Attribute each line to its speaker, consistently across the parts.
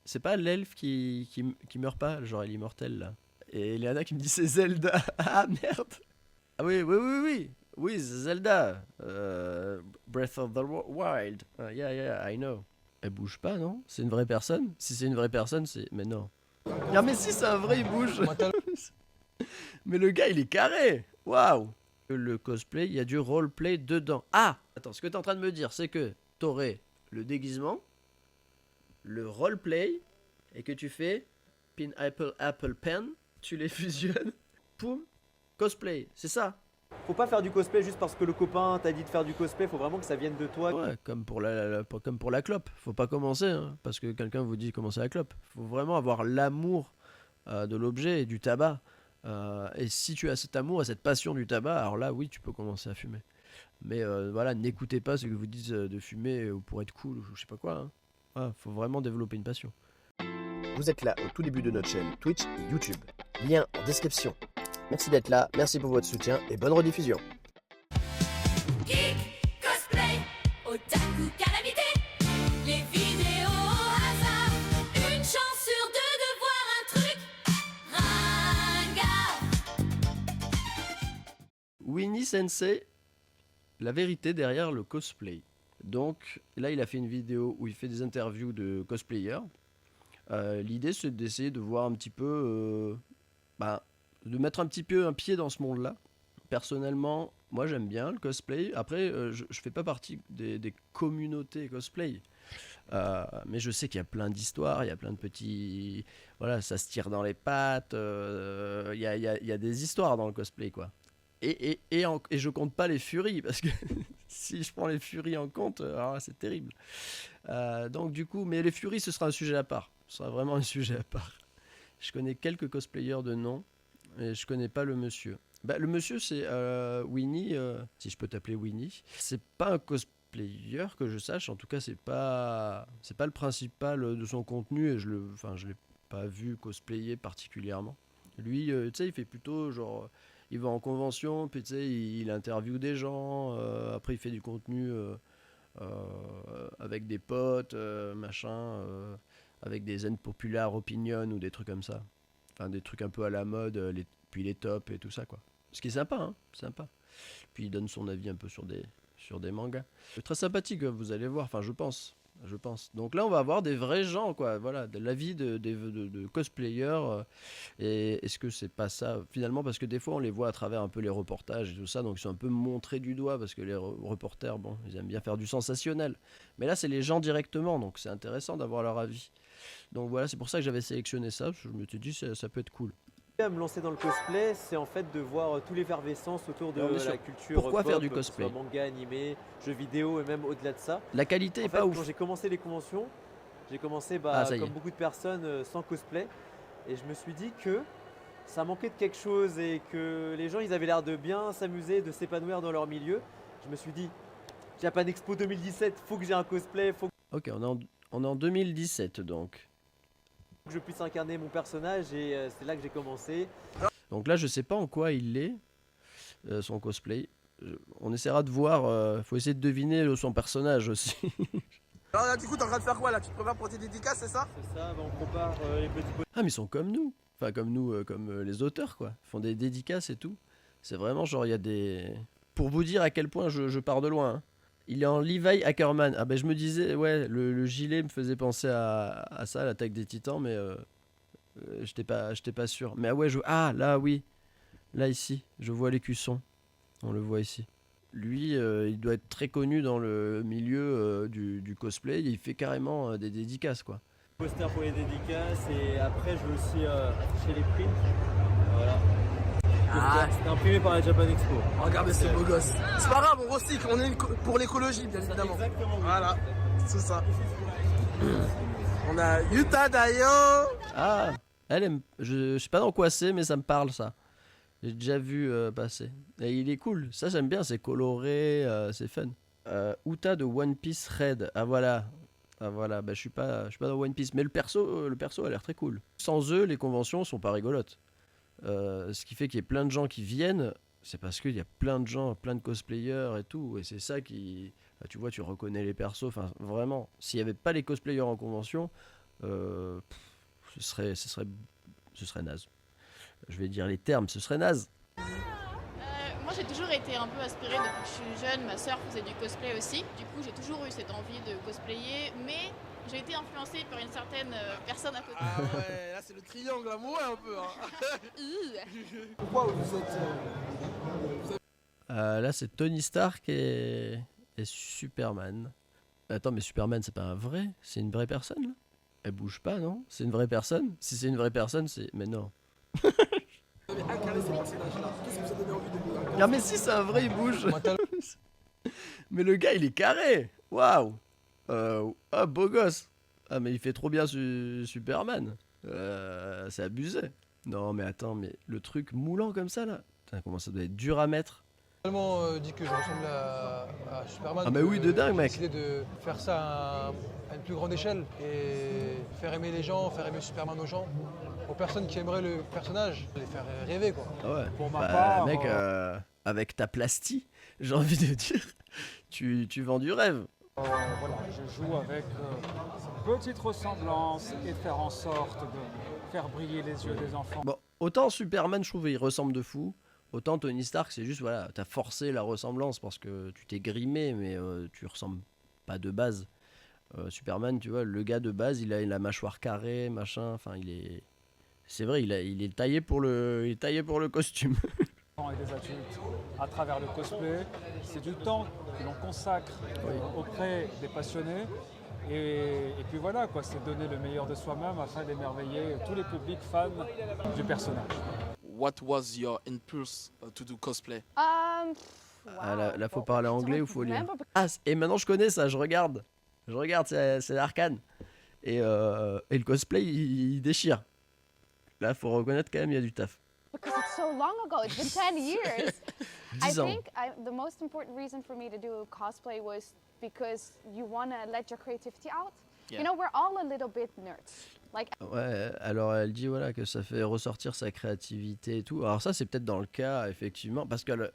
Speaker 1: c'est pas l'elfe qui meurt pas, genre elle est immortelle là. Et Eliana qui me dit c'est Zelda. Ah merde. Ah oui, oui, oui, oui. Oui, c'est Zelda. Breath of the Wild. Yeah, yeah, I know. Elle bouge pas, non? C'est une vraie personne? Si c'est une vraie personne, c'est... Mais non. Ah mais si, c'est un vrai, il bouge. Mais le gars, il est carré. Waouh. Le cosplay, il y a du roleplay dedans. Ah! Attends, ce que t'es en train de me dire, c'est que t'aurais le déguisement, le roleplay, et que tu fais pin apple pen, tu les fusionnes, poum, cosplay, c'est ça?
Speaker 2: Faut pas faire du cosplay juste parce que le copain t'a dit de faire du cosplay, faut vraiment que ça vienne de toi.
Speaker 1: Ouais, comme pour comme pour la clope. Faut pas commencer, hein, parce que quelqu'un vous dit commencer la clope. Faut vraiment avoir l'amour de l'objet et du tabac. Et si tu as cet amour et cette passion du tabac, alors là, oui, tu peux commencer à fumer. Mais voilà, n'écoutez pas ce que vous disent de fumer pour être cool ou je sais pas quoi. Hein. Ah, faut vraiment développer une passion.
Speaker 3: Vous êtes là au tout début de notre chaîne Twitch et YouTube. Lien en description. Merci d'être là, merci pour votre soutien et bonne rediffusion.
Speaker 4: Geek, cosplay, otaku, calamité, les vidéos au hasard, une chance sur deux de voir un truc ringard.
Speaker 1: Winnie Sensei, la vérité derrière le cosplay. Donc là, il a fait une vidéo où il fait des interviews de cosplayers. L'idée, c'est d'essayer de voir un petit peu, de mettre un petit peu un pied dans ce monde-là. Personnellement, moi j'aime bien le cosplay. Après, je fais pas partie des communautés cosplay. Mais je sais qu'il y a plein d'histoires, il y a plein de petits... Voilà, ça se tire dans les pattes. Il y a des histoires dans le cosplay, quoi. Et je compte pas les furies, parce que si je prends les furies en compte, alors là, c'est terrible. Donc du coup, mais les furies, ce sera un sujet à part. Ce sera vraiment un sujet à part. Je connais quelques cosplayers de nom, et je connais pas le monsieur. Bah, le monsieur, c'est Winnie, si je peux t'appeler Winnie. C'est pas un cosplayer que je sache, en tout cas, c'est pas le principal de son contenu, et je l'ai pas vu cosplayer particulièrement. Lui, tu sais, il fait plutôt genre... Il va en convention, puis tu sais, il interviewe des gens, après il fait du contenu avec des potes, machin, avec des zen populaires opinion ou des trucs comme ça. Enfin, des trucs un peu à la mode, puis les tops et tout ça, quoi. Ce qui est sympa, hein, sympa. Puis il donne son avis un peu sur des mangas. C'est très sympathique, vous allez voir, enfin je pense. Donc là, on va avoir des vrais gens, quoi. Voilà, de l'avis de cosplayers. Et est-ce que c'est pas ça, finalement, parce que des fois, on les voit à travers un peu les reportages et tout ça, donc ils sont un peu montrés du doigt, parce que les reporters, bon, ils aiment bien faire du sensationnel. Mais là, c'est les gens directement, donc c'est intéressant d'avoir leur avis. Donc voilà, c'est pour ça que j'avais sélectionné ça, parce que je me suis dit, ça peut être cool.
Speaker 2: À me lancer dans le cosplay, c'est en fait de voir toute l'effervescence autour de
Speaker 1: Alors, bien sûr.
Speaker 2: la culture
Speaker 1: Pourquoi
Speaker 2: pop,
Speaker 1: faire du
Speaker 2: que ce
Speaker 1: cosplay?
Speaker 2: soit manga, animé, jeux vidéo et même au-delà de ça.
Speaker 1: La qualité
Speaker 2: En
Speaker 1: est
Speaker 2: fait,
Speaker 1: pas
Speaker 2: quand
Speaker 1: ouf.
Speaker 2: j'ai commencé les conventions, j'ai commencé
Speaker 1: Ah, ça y
Speaker 2: comme
Speaker 1: est.
Speaker 2: beaucoup de personnes sans cosplay et je me suis dit que ça manquait de quelque chose et que les gens ils avaient l'air de bien s'amuser, de s'épanouir dans leur milieu. Je me suis dit, Japan Expo 2017, faut que j'ai un cosplay, faut
Speaker 1: Ok, on est en 2017, donc.
Speaker 2: que je puisse incarner mon personnage et c'est là que j'ai commencé.
Speaker 1: Donc là, je sais pas en quoi il est, son cosplay. On essaiera de voir, faut essayer de deviner son personnage aussi.
Speaker 5: Alors là, du coup, t'es en train de faire quoi là? Tu te prépares pour tes dédicaces, c'est ça?
Speaker 2: C'est ça, on prépare les petits
Speaker 1: Ah, mais ils sont comme nous. Enfin, comme nous, comme les auteurs, quoi. Ils font des dédicaces et tout. C'est vraiment genre, il y a des... Pour vous dire à quel point je pars de loin. Hein. Il est en Levi Ackerman. Ah ben, je me disais, ouais, le gilet me faisait penser à ça, à l'attaque des titans, mais j'étais pas sûr. Mais ah ouais, ah, là, oui. Là, ici, je vois l'écusson. On le voit ici. Lui, il doit être très connu dans le milieu du cosplay. Il fait carrément des dédicaces, quoi.
Speaker 2: posters pour les dédicaces et après je veux aussi afficher les prints. Voilà. C'était imprimé par la Japan Expo.
Speaker 5: Regardez ce beau gosse. C'est pas grave, on recycle, on est pour l'écologie, bien évidemment.
Speaker 2: Exactement. Oui.
Speaker 5: Voilà, c'est ça. On a Yuta Dayo.
Speaker 1: Ah, je sais pas dans quoi c'est, mais ça me parle, ça. J'ai déjà vu passer. Et il est cool. Ça, j'aime bien. C'est coloré, c'est fun. Uta de One Piece Red. Ah voilà. Ah voilà. Bah, je suis pas dans One Piece. Mais le perso a l'air très cool. Sans eux, les conventions sont pas rigolotes. Ce qui fait qu'il y ait plein de gens qui viennent. C'est parce qu'il y a plein de gens, plein de cosplayers et tout. Et c'est ça qui... Bah, tu vois, tu reconnais les persos. Enfin, vraiment. S'il y avait pas les cosplayers en convention... ce serait naze. Je vais dire les termes, ce serait naze.
Speaker 6: Moi j'ai toujours été un peu aspirée depuis que je suis jeune, ma sœur faisait du cosplay aussi, du coup j'ai toujours eu cette envie de cosplayer, mais j'ai été influencée par une certaine personne à côté.
Speaker 5: Ah ouais, là c'est le triangle amoureux un peu. Hein.
Speaker 7: Pourquoi vous êtes...
Speaker 1: Là, c'est Tony Stark et Superman. Attends, mais Superman, c'est pas un vrai? C'est une vraie personne, là? Elle bouge pas, non? C'est une vraie personne? Si c'est une vraie personne, c'est... Mais non.
Speaker 7: Vous avez incarné ces personnages-là. Qu'est-ce qui vous a donné envie de vous incarner?
Speaker 1: Ah mais si, c'est un vrai, il bouge. Mais le gars, il est carré. Waouh. Ah, beau gosse. Ah, mais il fait trop bien Superman. C'est abusé. Non, mais attends, mais le truc moulant comme ça, là. Putain, comment ça doit être dur à mettre.
Speaker 8: J'ai tellement dit que je ressemble à Superman.
Speaker 1: Ah, mais oui, de dingue, mec.
Speaker 8: J'ai décidé de faire ça à une plus grande échelle et faire aimer les gens, faire aimer Superman aux gens, aux personnes qui aimeraient le personnage, les faire rêver, quoi.
Speaker 1: Ah ouais.
Speaker 2: Pour ma part,
Speaker 1: mec, avec ta plastie, j'ai envie de dire, tu vends du rêve.
Speaker 9: Voilà, je joue avec cette petite ressemblance et faire en sorte de faire briller les yeux des enfants.
Speaker 1: Bon, autant Superman, je trouve, il ressemble de fou. Autant Tony Stark, c'est juste, voilà, t'as forcé la ressemblance parce que tu t'es grimé, mais tu ressembles pas de base. Superman, tu vois, le gars de base, il a la mâchoire carrée, machin, enfin, il est... C'est vrai, il est taillé pour le costume.
Speaker 9: Et des adultes à travers le cosplay, c'est du temps que l'on consacre auprès des passionnés. Et puis voilà, quoi, c'est donner le meilleur de soi-même afin d'émerveiller tous les publics fans du personnage.
Speaker 5: What was your impulse to do cosplay?
Speaker 1: Ah, là, faut parler anglais ou faut lire? Ah, et maintenant je connais ça, je regarde, c'est Arcane. Et le cosplay, il déchire. Là, faut reconnaître quand même, il y a du taf.
Speaker 10: Because it's so long ago, it's been 10 years. I
Speaker 1: 10 ans.
Speaker 10: think the most important reason for me to do cosplay was because you want to let your creativity out.
Speaker 5: Yeah.
Speaker 10: You know, we're all a little bit nerds. Like,
Speaker 1: Ouais, alors elle dit voilà que ça fait ressortir sa créativité et tout. Alors ça, c'est peut-être dans le cas, effectivement, parce que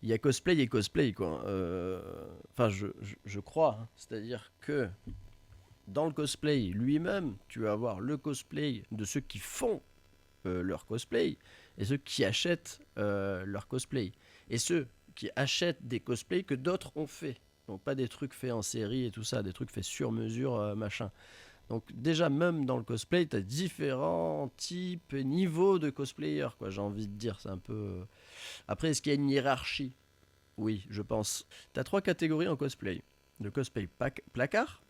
Speaker 1: il y a cosplay et cosplay, quoi. Enfin, je crois. Hein. C'est-à-dire que dans le cosplay lui-même, tu vas avoir le cosplay de ceux qui font leur cosplay et ceux qui achètent leur cosplay. Et ceux qui achètent des cosplays que d'autres ont fait. Donc pas des trucs faits en série et tout ça, des trucs faits sur mesure, machin. Donc déjà, même dans le cosplay, tu as différents types et niveaux de cosplayers, quoi, j'ai envie de dire. C'est un peu... Après, est-ce qu'il y a une hiérarchie? Oui, je pense. Tu as 3 catégories en cosplay. Le cosplay placard,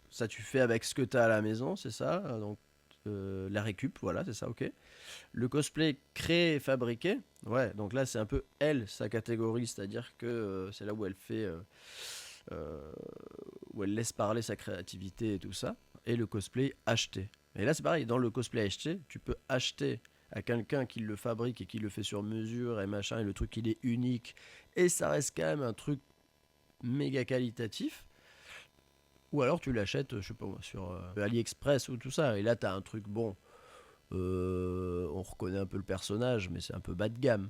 Speaker 1: ça tu fais avec ce que tu as à la maison, c'est ça. Donc la récup, voilà, c'est ça, ok. Le cosplay créé et fabriqué, ouais, donc là c'est un peu elle, sa catégorie, c'est-à-dire que c'est là où elle fait... où elle laisse parler sa créativité et tout ça, et le cosplay acheté. Et là c'est pareil, dans le cosplay acheté, tu peux acheter à quelqu'un qui le fabrique et qui le fait sur mesure et machin, et le truc il est unique, et ça reste quand même un truc méga qualitatif, ou alors tu l'achètes, je sais pas moi, sur AliExpress ou tout ça, et là t'as un truc bon, on reconnaît un peu le personnage, mais c'est un peu bas de gamme.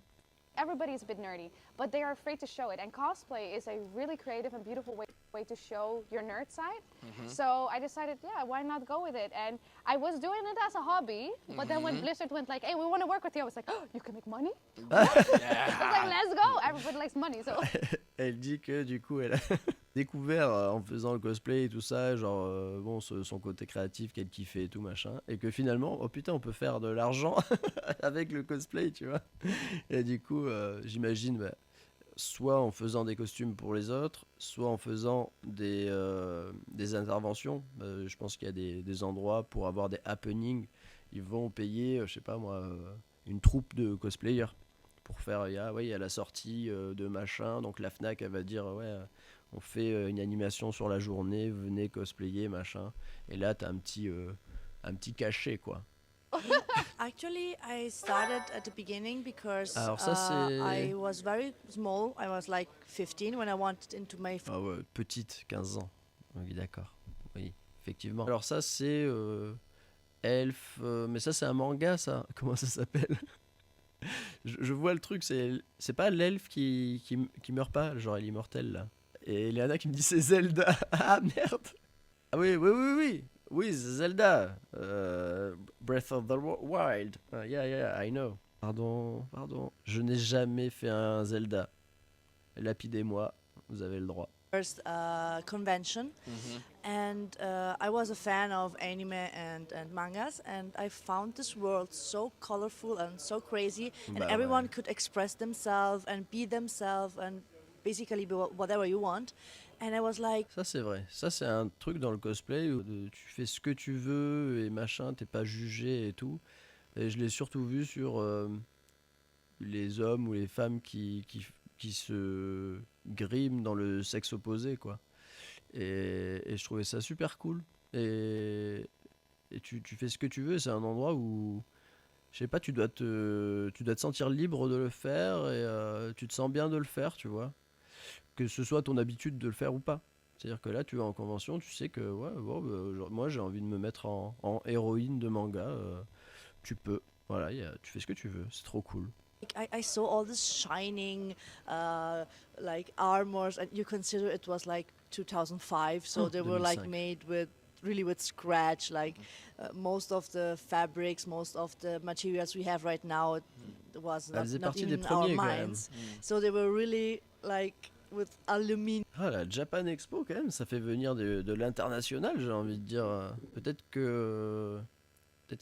Speaker 10: everybody's a bit nerdy, but they are afraid to show it. And cosplay is a really creative and beautiful way to show your nerd side. So I decided, yeah, why not go with it? And I was doing it as a hobby, but then when Blizzard went like, hey, we want to work with you, I was like, oh, you can make money? I was like, let's go. Everybody likes money, so...
Speaker 1: Elle dit que du coup elle a découvert en faisant le cosplay et tout ça, genre bon, son côté créatif qu'elle kiffait et tout machin, et que finalement, oh putain, on peut faire de l'argent avec le cosplay, tu vois. Et du coup, j'imagine, bah, soit en faisant des costumes pour les autres, soit en faisant des interventions. Je pense qu'il y a des endroits pour avoir des happenings, ils vont payer, je sais pas moi, une troupe de cosplayers. Pour faire, il y a la sortie de machin, donc la Fnac elle va dire ouais, on fait une animation sur la journée, venez cosplayer machin, et là t'as un petit cachet quoi.
Speaker 11: Actually, I started at the beginning because
Speaker 1: Alors ça, c'est-
Speaker 11: I was very small. I was like 15 when I wanted into my
Speaker 1: Ah ouais, petite, 15 ans. Oui d'accord, oui, effectivement. Alors ça c'est Elf, mais ça c'est un manga ça, comment ça s'appelle? Je vois le truc, c'est pas l'elfe qui meurt pas, genre elle est immortelle là. Et Léana qui me dit c'est Zelda. Ah merde. Ah oui. Oui, Zelda. Breath of the Wild. Yeah, I know. Pardon. Je n'ai jamais fait un Zelda. Lapidez-moi, vous avez le droit.
Speaker 11: First convention, and I was a fan of anime and mangas, and I found this world so colorful and so crazy, and
Speaker 1: Bah
Speaker 11: everyone
Speaker 1: ouais.
Speaker 11: could express themselves and be themselves and basically be whatever you want. And I was like,
Speaker 1: Ça c'est vrai. Ça c'est un truc dans le cosplay où tu fais ce que tu veux et machin, t'es pas jugé et tout. Et je l'ai surtout vu sur les hommes ou les femmes qui se griment dans le sexe opposé, quoi. Et je trouvais ça super cool. Et tu fais ce que tu veux, c'est un endroit où, je sais pas, tu dois te sentir libre de le faire et tu te sens bien de le faire, tu vois. Que ce soit ton habitude de le faire ou pas. C'est-à-dire que là, tu vas en convention, tu sais que ouais, bon, genre, moi j'ai envie de me mettre en héroïne de manga, tu peux. Voilà, tu fais ce que tu veux, c'est trop cool.
Speaker 11: I saw all this shining like armors, and you consider it was like 2005, so they were like
Speaker 1: 2005.
Speaker 11: made with scratch, like most of the fabrics, most of the materials we have right now, it was
Speaker 1: Elle faisait
Speaker 11: not
Speaker 1: partie des
Speaker 11: even in our
Speaker 1: premiers quand même.
Speaker 11: minds. So they were really like with aluminium.
Speaker 1: Ah, la Japan Expo quand même, ça fait venir de l'international, j'ai envie de dire. Peut-être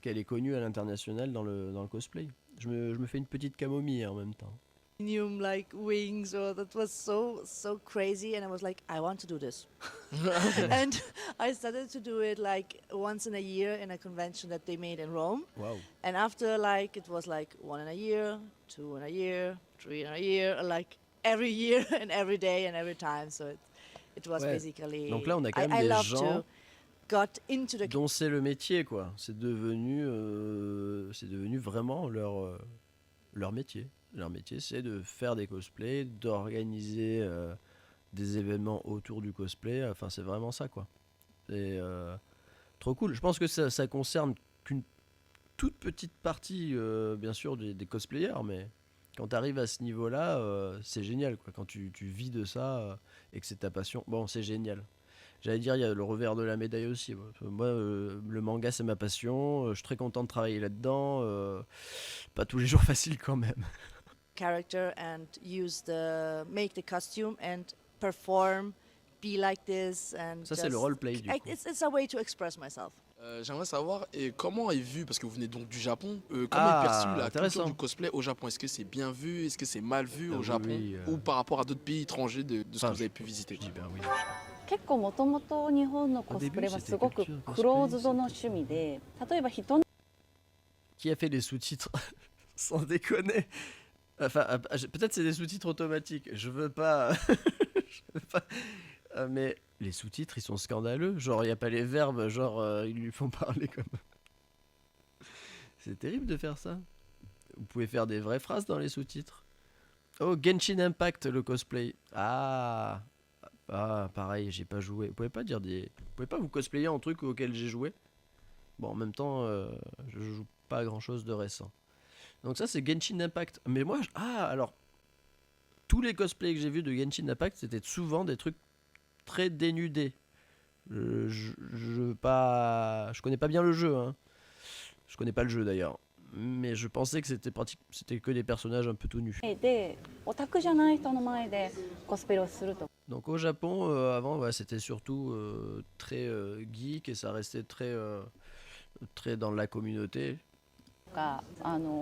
Speaker 1: qu'elle est connue à l'international dans le cosplay. Je me fais une petite camomille en même temps.
Speaker 11: Like wings, that was so crazy, and I was like, I want to do this. And I started to do it like once in a year in a convention that they made in Rome.
Speaker 1: Wow.
Speaker 11: And after, like, it was like 1 in a year, 2 in a year, 3 in a year, like every year and every day and every time. So it was
Speaker 1: Ouais.
Speaker 11: basically.
Speaker 1: Donc là, on a quand même
Speaker 11: I
Speaker 1: des
Speaker 11: love
Speaker 1: gens
Speaker 11: to got into the
Speaker 1: dont c'est le métier, quoi. C'est devenu vraiment leur métier. Leur métier, c'est de faire des cosplays, d'organiser des événements autour du cosplay. Enfin, c'est vraiment ça, quoi. Et trop cool. Je pense que ça concerne qu'une toute petite partie, bien sûr, des cosplayers, mais quand tu arrives à ce niveau-là, c'est génial, quoi. Quand tu vis de ça et que c'est ta passion, bon, c'est génial. J'allais dire, il y a le revers de la médaille aussi. Moi, le manga, c'est ma passion. Je suis très content de travailler là-dedans. Pas tous les jours facile quand même.
Speaker 11: character and make the costume and perform, be like this, and
Speaker 1: Ça, c'est le roleplay, du coup.
Speaker 11: It's a way to express myself.
Speaker 5: J'aimerais savoir comment est vu, parce que vous venez donc du Japon, comment
Speaker 1: Ah,
Speaker 5: est perçue la
Speaker 1: intéressant.
Speaker 5: culture du cosplay au Japon? Est-ce que c'est bien vu? Est-ce que c'est mal vu
Speaker 1: Ah
Speaker 5: au
Speaker 1: oui,
Speaker 5: Japon?
Speaker 1: oui,
Speaker 5: Ou par rapport à d'autres pays étrangers de ce
Speaker 1: Enfin,
Speaker 5: que vous avez pu visiter?
Speaker 1: Je dis ben oui.
Speaker 12: 結構もともと日本のコスプレはすごくクローズドの趣味で、例えば人の
Speaker 1: Qui a fait les sous-titres? Sans déconner. Enfin, peut-être c'est des sous-titres automatiques. Je veux pas. Je veux pas. Mais les sous-titres, ils sont scandaleux. Genre, il n'y a pas les verbes. Genre, ils lui font parler comme. C'est terrible de faire ça. Vous pouvez faire des vraies phrases dans les sous-titres. Oh, Genshin Impact, le cosplay. Ah, pareil, j'ai pas joué. Vous pouvez pas vous cosplayer en truc auquel j'ai joué. Bon, en même temps, je joue pas à grand chose de récent. Donc ça, c'est Genshin Impact. Mais moi, alors, tous les cosplays que j'ai vus de Genshin Impact, c'était souvent des trucs très dénudés. Je connais pas bien le jeu, hein. Je connais pas le jeu d'ailleurs. Mais je pensais que c'était que des personnages un peu tout nus.
Speaker 12: でオタクじゃない人の前でコスプレをすると
Speaker 1: Donc au Japon, avant, ouais, c'était surtout très geek et ça restait très dans la communauté.
Speaker 12: か、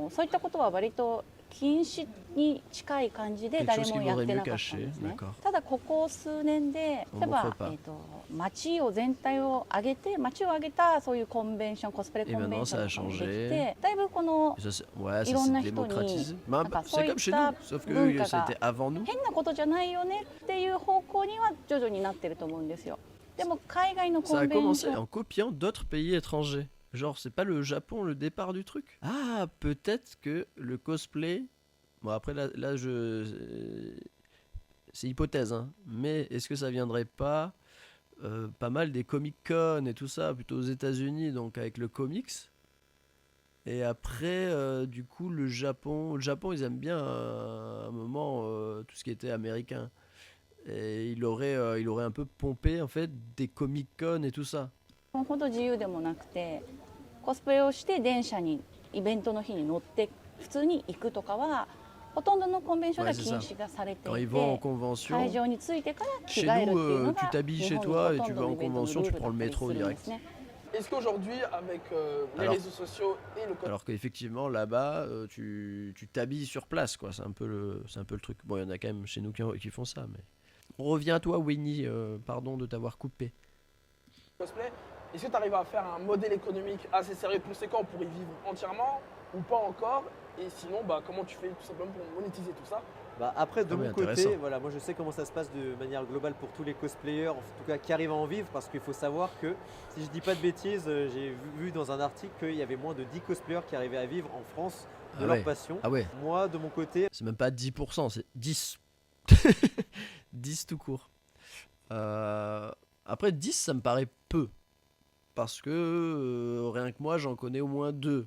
Speaker 12: そういったことは割と禁止に近い感じで
Speaker 1: Quelque
Speaker 12: 誰
Speaker 1: chose
Speaker 12: も
Speaker 1: qui
Speaker 12: やっ
Speaker 1: vaudrait
Speaker 12: て
Speaker 1: mieux
Speaker 12: なかったんです
Speaker 1: cacher,
Speaker 12: ね。
Speaker 1: d'accord.
Speaker 12: ただここ数年で
Speaker 1: On
Speaker 12: 例えば
Speaker 1: montrait pas.
Speaker 12: 街を全体を挙げたそういうコンベンションコスプレ
Speaker 1: Et
Speaker 12: コンベ
Speaker 1: maintenant,
Speaker 12: ンショ
Speaker 1: ça
Speaker 12: ン
Speaker 1: a
Speaker 12: とかもでき
Speaker 1: changé.
Speaker 12: てだいぶこの
Speaker 1: Et ouais,
Speaker 12: い
Speaker 1: ça
Speaker 12: ろん
Speaker 1: s'est
Speaker 12: な人に
Speaker 1: démocratisé.
Speaker 12: なんかそう
Speaker 1: C'est
Speaker 12: いっ
Speaker 1: comme chez
Speaker 12: た
Speaker 1: nous, sauf que
Speaker 12: 文
Speaker 1: eux,
Speaker 12: 化
Speaker 1: c'était
Speaker 12: が
Speaker 1: avant nous.
Speaker 12: 変なことじゃないよねっていう方向には徐々になってると思うんですよ。でも海外のコ
Speaker 1: Ça a
Speaker 12: ンベンシ
Speaker 1: commencé
Speaker 12: ョン
Speaker 1: en copiant d'autres pays étrangers. Genre, c'est pas le Japon le départ du truc? Ah, peut-être que le cosplay... Bon, après, là c'est hypothèse, hein. Mais est-ce que ça viendrait pas mal des Comic-Con et tout ça, plutôt aux États-Unis, donc avec le comics? Et après, du coup, le Japon, ils aiment bien à un moment tout ce qui était américain. Et il aurait un peu pompé en fait des Comic-Con et tout ça.
Speaker 12: ほど自由でもなくて、コスプレをして電車にイベントの日に乗って普通に行くとかはほとんどのコンベンションでは禁止がされてい
Speaker 1: Quand
Speaker 12: て、
Speaker 1: ils vont en convention,
Speaker 12: 会場に着いてから着
Speaker 1: chez
Speaker 12: 替えるっていう
Speaker 1: nous,
Speaker 12: の
Speaker 1: tu
Speaker 12: が
Speaker 1: t'habilles
Speaker 12: 日
Speaker 1: chez
Speaker 12: 本の
Speaker 1: toi
Speaker 12: ほ
Speaker 1: et
Speaker 12: と
Speaker 1: tu
Speaker 12: ん
Speaker 1: vas
Speaker 12: ど
Speaker 1: en
Speaker 12: のイベントの
Speaker 1: convention,
Speaker 12: ル
Speaker 1: tu
Speaker 12: ール
Speaker 1: prends
Speaker 12: だ
Speaker 1: le
Speaker 12: ったり
Speaker 1: métro
Speaker 12: するんです
Speaker 1: direct.
Speaker 12: ね。
Speaker 5: Est-ce qu'aujourd'hui, avec les
Speaker 1: Alors-
Speaker 5: réseaux sociaux et le
Speaker 1: Alors qu'effectivement là-bas, tu t'habilles sur place, quoi. C'est un peu le truc. Bon, il y en a quand même chez nous qui font ça, mais. On revient à toi, Winnie. Pardon de t'avoir coupé.
Speaker 5: cosplay, est-ce que tu arrives à faire un modèle économique assez sérieux, conséquent pour y vivre entièrement ou pas encore? Et sinon, comment tu fais tout simplement pour monétiser tout ça?
Speaker 2: Après, de
Speaker 1: Ah oui,
Speaker 2: mon côté,
Speaker 1: intéressant.
Speaker 2: voilà, moi je sais comment ça se passe de manière globale pour tous les cosplayers, en tout cas qui arrivent à en vivre, parce qu'il faut savoir que, si je dis pas de bêtises, j'ai vu dans un article qu'il y avait moins de 10 cosplayers qui arrivaient à vivre en France de
Speaker 1: Ah
Speaker 2: leur
Speaker 1: ouais.
Speaker 2: passion.
Speaker 1: Ah ouais.
Speaker 2: Moi, de mon côté,
Speaker 1: C'est même pas 10%, c'est 10. 10 tout court. Après, 10, ça me paraît peu. Parce que rien que moi, j'en connais au moins 2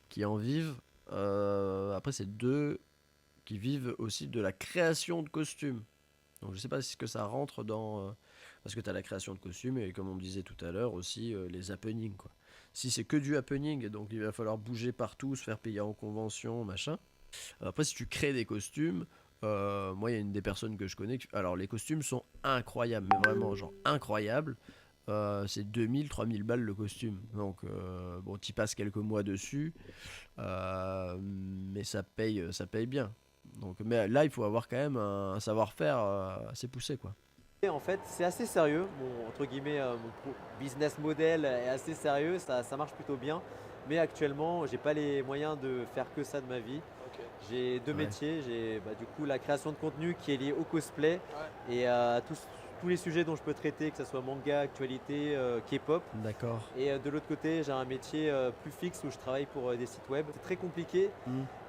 Speaker 1: qui en vivent. Après, c'est 2 qui vivent aussi de la création de costumes. Donc, je sais pas si que ça rentre dans... parce que tu as la création de costumes et, comme on disait tout à l'heure, aussi les happenings, quoi. Si c'est que du happening, donc il va falloir bouger partout, se faire payer en convention, machin. Après, si tu crées des costumes, moi, il y a une des personnes que je connais. Alors, les costumes sont incroyables, mais vraiment, genre incroyables. C'est 2000, 3000 balles le costume. Donc, bon, tu passes quelques mois dessus, mais ça paye bien. Donc, mais là, il faut avoir quand même un savoir-faire assez poussé, quoi.
Speaker 2: en fait, c'est assez sérieux. Mon, entre guillemets, mon business model est assez sérieux, ça marche plutôt bien. Mais actuellement, j'ai pas les moyens de faire que ça de ma vie. J'ai 2
Speaker 1: Ouais.
Speaker 2: métiers. J'ai du coup la création de contenu qui est liée au cosplay et à tous les sujets dont je peux traiter, que ce soit manga, actualité, K-pop.
Speaker 1: D'accord.
Speaker 2: Et de l'autre côté, j'ai un métier plus fixe où je travaille pour des sites web. C'est très compliqué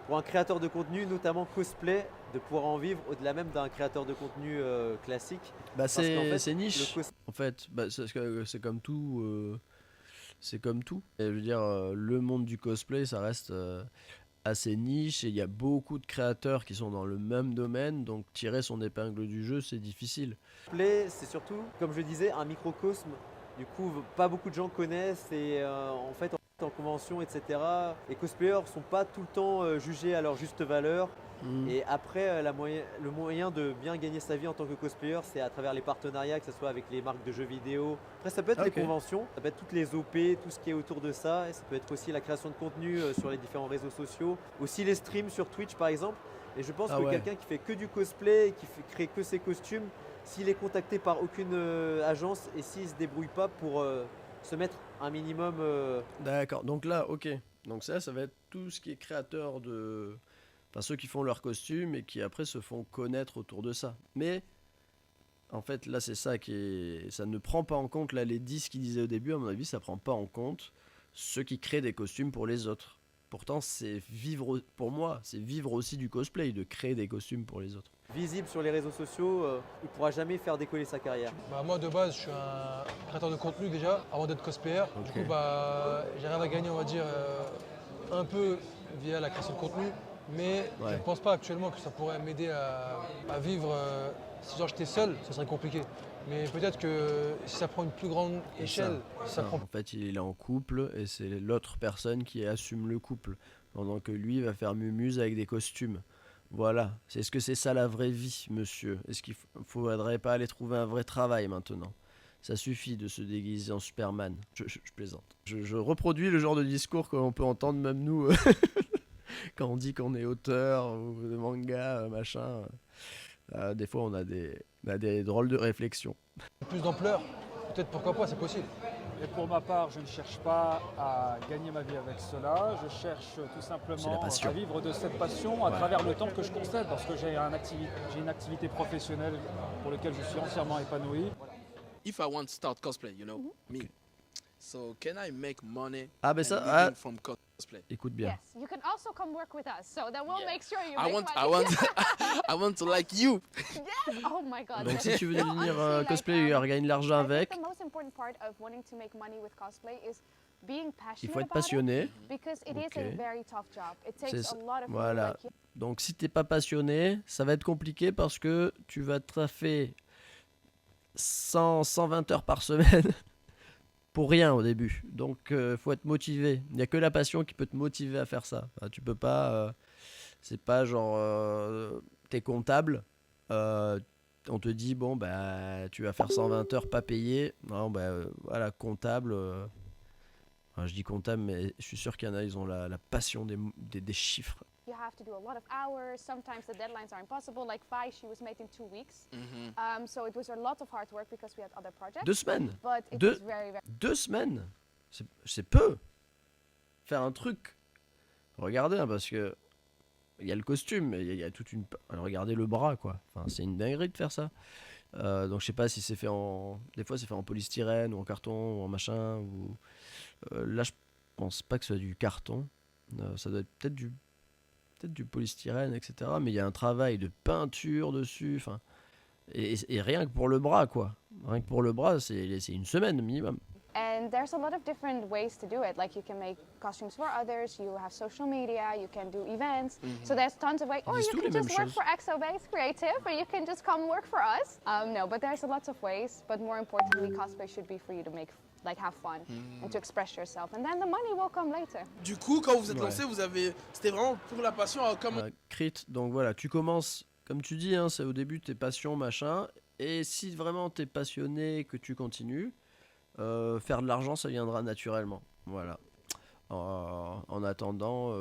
Speaker 2: pour un créateur de contenu, notamment cosplay, de pouvoir en vivre au-delà même d'un créateur de contenu classique.
Speaker 1: Bah,
Speaker 2: Parce qu'en fait,
Speaker 1: c'est niche.
Speaker 2: le cos-
Speaker 1: En fait, bah, c'est comme tout. C'est comme tout. Et je veux dire, le monde du cosplay, ça reste assez niche et il y a beaucoup de créateurs qui sont dans le même domaine, donc tirer son épingle du jeu, c'est difficile.
Speaker 2: Cosplay, c'est surtout, comme je disais, un microcosme. Du coup, pas beaucoup de gens connaissent et en fait, en convention, etc., les cosplayers ne sont pas tout le temps jugés à leur juste valeur. Et après, le moyen de bien gagner sa vie en tant que cosplayer, c'est à travers les partenariats, que ce soit avec les marques de jeux vidéo. Après, ça peut être les
Speaker 1: Ok.
Speaker 2: conventions, ça peut être toutes les OP, tout ce qui est autour de ça. Et ça peut être aussi la création de contenu sur les différents réseaux sociaux. Aussi les streams sur Twitch, par exemple. Et je pense
Speaker 1: Ah
Speaker 2: que
Speaker 1: ouais.
Speaker 2: quelqu'un qui fait que du cosplay, et qui crée que ses costumes, s'il est contacté par aucune agence et s'il se débrouille pas pour se mettre un minimum...
Speaker 1: D'accord, donc là, ok. Donc ça va être tout ce qui est créateur de... Enfin, ceux qui font leurs costumes et qui après se font connaître autour de ça. Mais, en fait, là, c'est ça qui est... Ça ne prend pas en compte, là, les 10 qu'ils disaient au début, à mon avis, ça prend pas en compte ceux qui créent des costumes pour les autres. Pourtant, c'est vivre... Pour moi, c'est vivre aussi du cosplay, de créer des costumes pour les autres.
Speaker 2: visible sur les réseaux sociaux, il ne pourra jamais faire décoller sa carrière.
Speaker 8: Moi de base je suis un créateur de contenu déjà avant d'être cosplayer. Du coup j'arrive à gagner on va dire un peu via la création de contenu, mais je ne pense pas actuellement que ça pourrait m'aider à vivre. Si genre j'étais seul, ça serait compliqué. Mais peut-être que si ça prend une plus grande échelle, ça prend...
Speaker 1: En fait, il est en couple et c'est l'autre personne qui assume le couple, pendant que lui va faire mumuse avec des costumes. Voilà, est-ce que c'est ça la vraie vie, monsieur? Est-ce qu'il faudrait pas aller trouver un vrai travail maintenant? Ça suffit de se déguiser en Superman. Je plaisante. Je reproduis le genre de discours qu'on peut entendre même nous quand on dit qu'on est auteur ou de manga, machin. Des fois, on a des drôles de réflexions.
Speaker 8: Plus d'ampleur, peut-être pourquoi pas, c'est possible.
Speaker 9: Et pour ma part, je ne cherche pas à gagner ma vie avec cela, je cherche tout simplement à vivre de cette passion à travers le temps que je concède, parce que j'ai une activité professionnelle pour laquelle je suis entièrement épanoui.
Speaker 5: If I want to start cosplay, you know, me. So can I make money from cosplay?
Speaker 1: Écoute bien.
Speaker 10: Yes, you can also come work with us, so that we'll make sure you
Speaker 5: I
Speaker 10: make
Speaker 5: want,
Speaker 10: money.
Speaker 5: I want to like you.
Speaker 10: Yes. Oh my God.
Speaker 1: Donc si tu veux
Speaker 10: No,
Speaker 1: devenir
Speaker 10: honestly,
Speaker 1: cosplayer, gagner de l'argent
Speaker 10: I think
Speaker 1: avec,
Speaker 10: the most important part of wanting to make money with cosplay is being passionate
Speaker 1: il faut être
Speaker 10: about
Speaker 1: passionné.
Speaker 10: it, because it is a
Speaker 1: Ok.
Speaker 10: very tough job. It
Speaker 1: C'est
Speaker 10: takes
Speaker 1: ça.
Speaker 10: a lot of
Speaker 1: Voilà.
Speaker 10: like,
Speaker 1: Donc si t'es pas passionné, ça va être compliqué parce que tu vas te faire 100, 120 heures par semaine pour rien au début. Donc faut être motivé. Il n'y a que la passion qui peut te motiver à faire ça. Enfin, tu peux pas. C'est pas genre t'es comptable. On te dit bon bah tu vas faire 120 heures pas payé. Non bah voilà comptable. Enfin, je dis comptable mais je suis sûr qu'il y en a ils ont la passion des chiffres.
Speaker 10: You have to do a lot of hours. Sometimes the deadlines are impossible. Like Fi, she was made in 2 weeks. So it was a lot of hard work because we had other projects.
Speaker 1: 2 semaines.
Speaker 10: But it was very, very...
Speaker 1: 2 semaines. C'est peu. Faire un truc. Regardez hein, parce que il y a le costume, il y a toute une. Alors, regardez le bras quoi. Enfin, c'est une dinguerie de faire ça. Donc je sais pas si c'est fait en. Des fois c'est fait en polystyrène ou en carton ou en machin. Ou... là je pense pas que ce soit du carton. Ça doit être peut-être du polystyrène, etc. Mais il y a un travail de peinture dessus. Enfin, et rien que pour le bras, quoi. Rien que pour le bras, c'est une semaine minimum.
Speaker 10: And there's a lot of different ways to do it. Like you can make costumes for others, you have social media, you can do events. So there's tons of ways. Or you can just work for Exobase Creative, or you can just come work for us. No, but there's a lot of ways. But more importantly, cosplay should be for you to make, like, have fun and to express yourself. And then the money will come later.
Speaker 5: Du coup, quand vous êtes lancé, c'était vraiment pour la passion. Comme...
Speaker 1: Crit, donc voilà, tu commences, comme tu dis, hein, c'est au début tes passions, machin. Et si vraiment t'es passionné, que tu continues, faire de l'argent, ça viendra naturellement. Voilà. En attendant,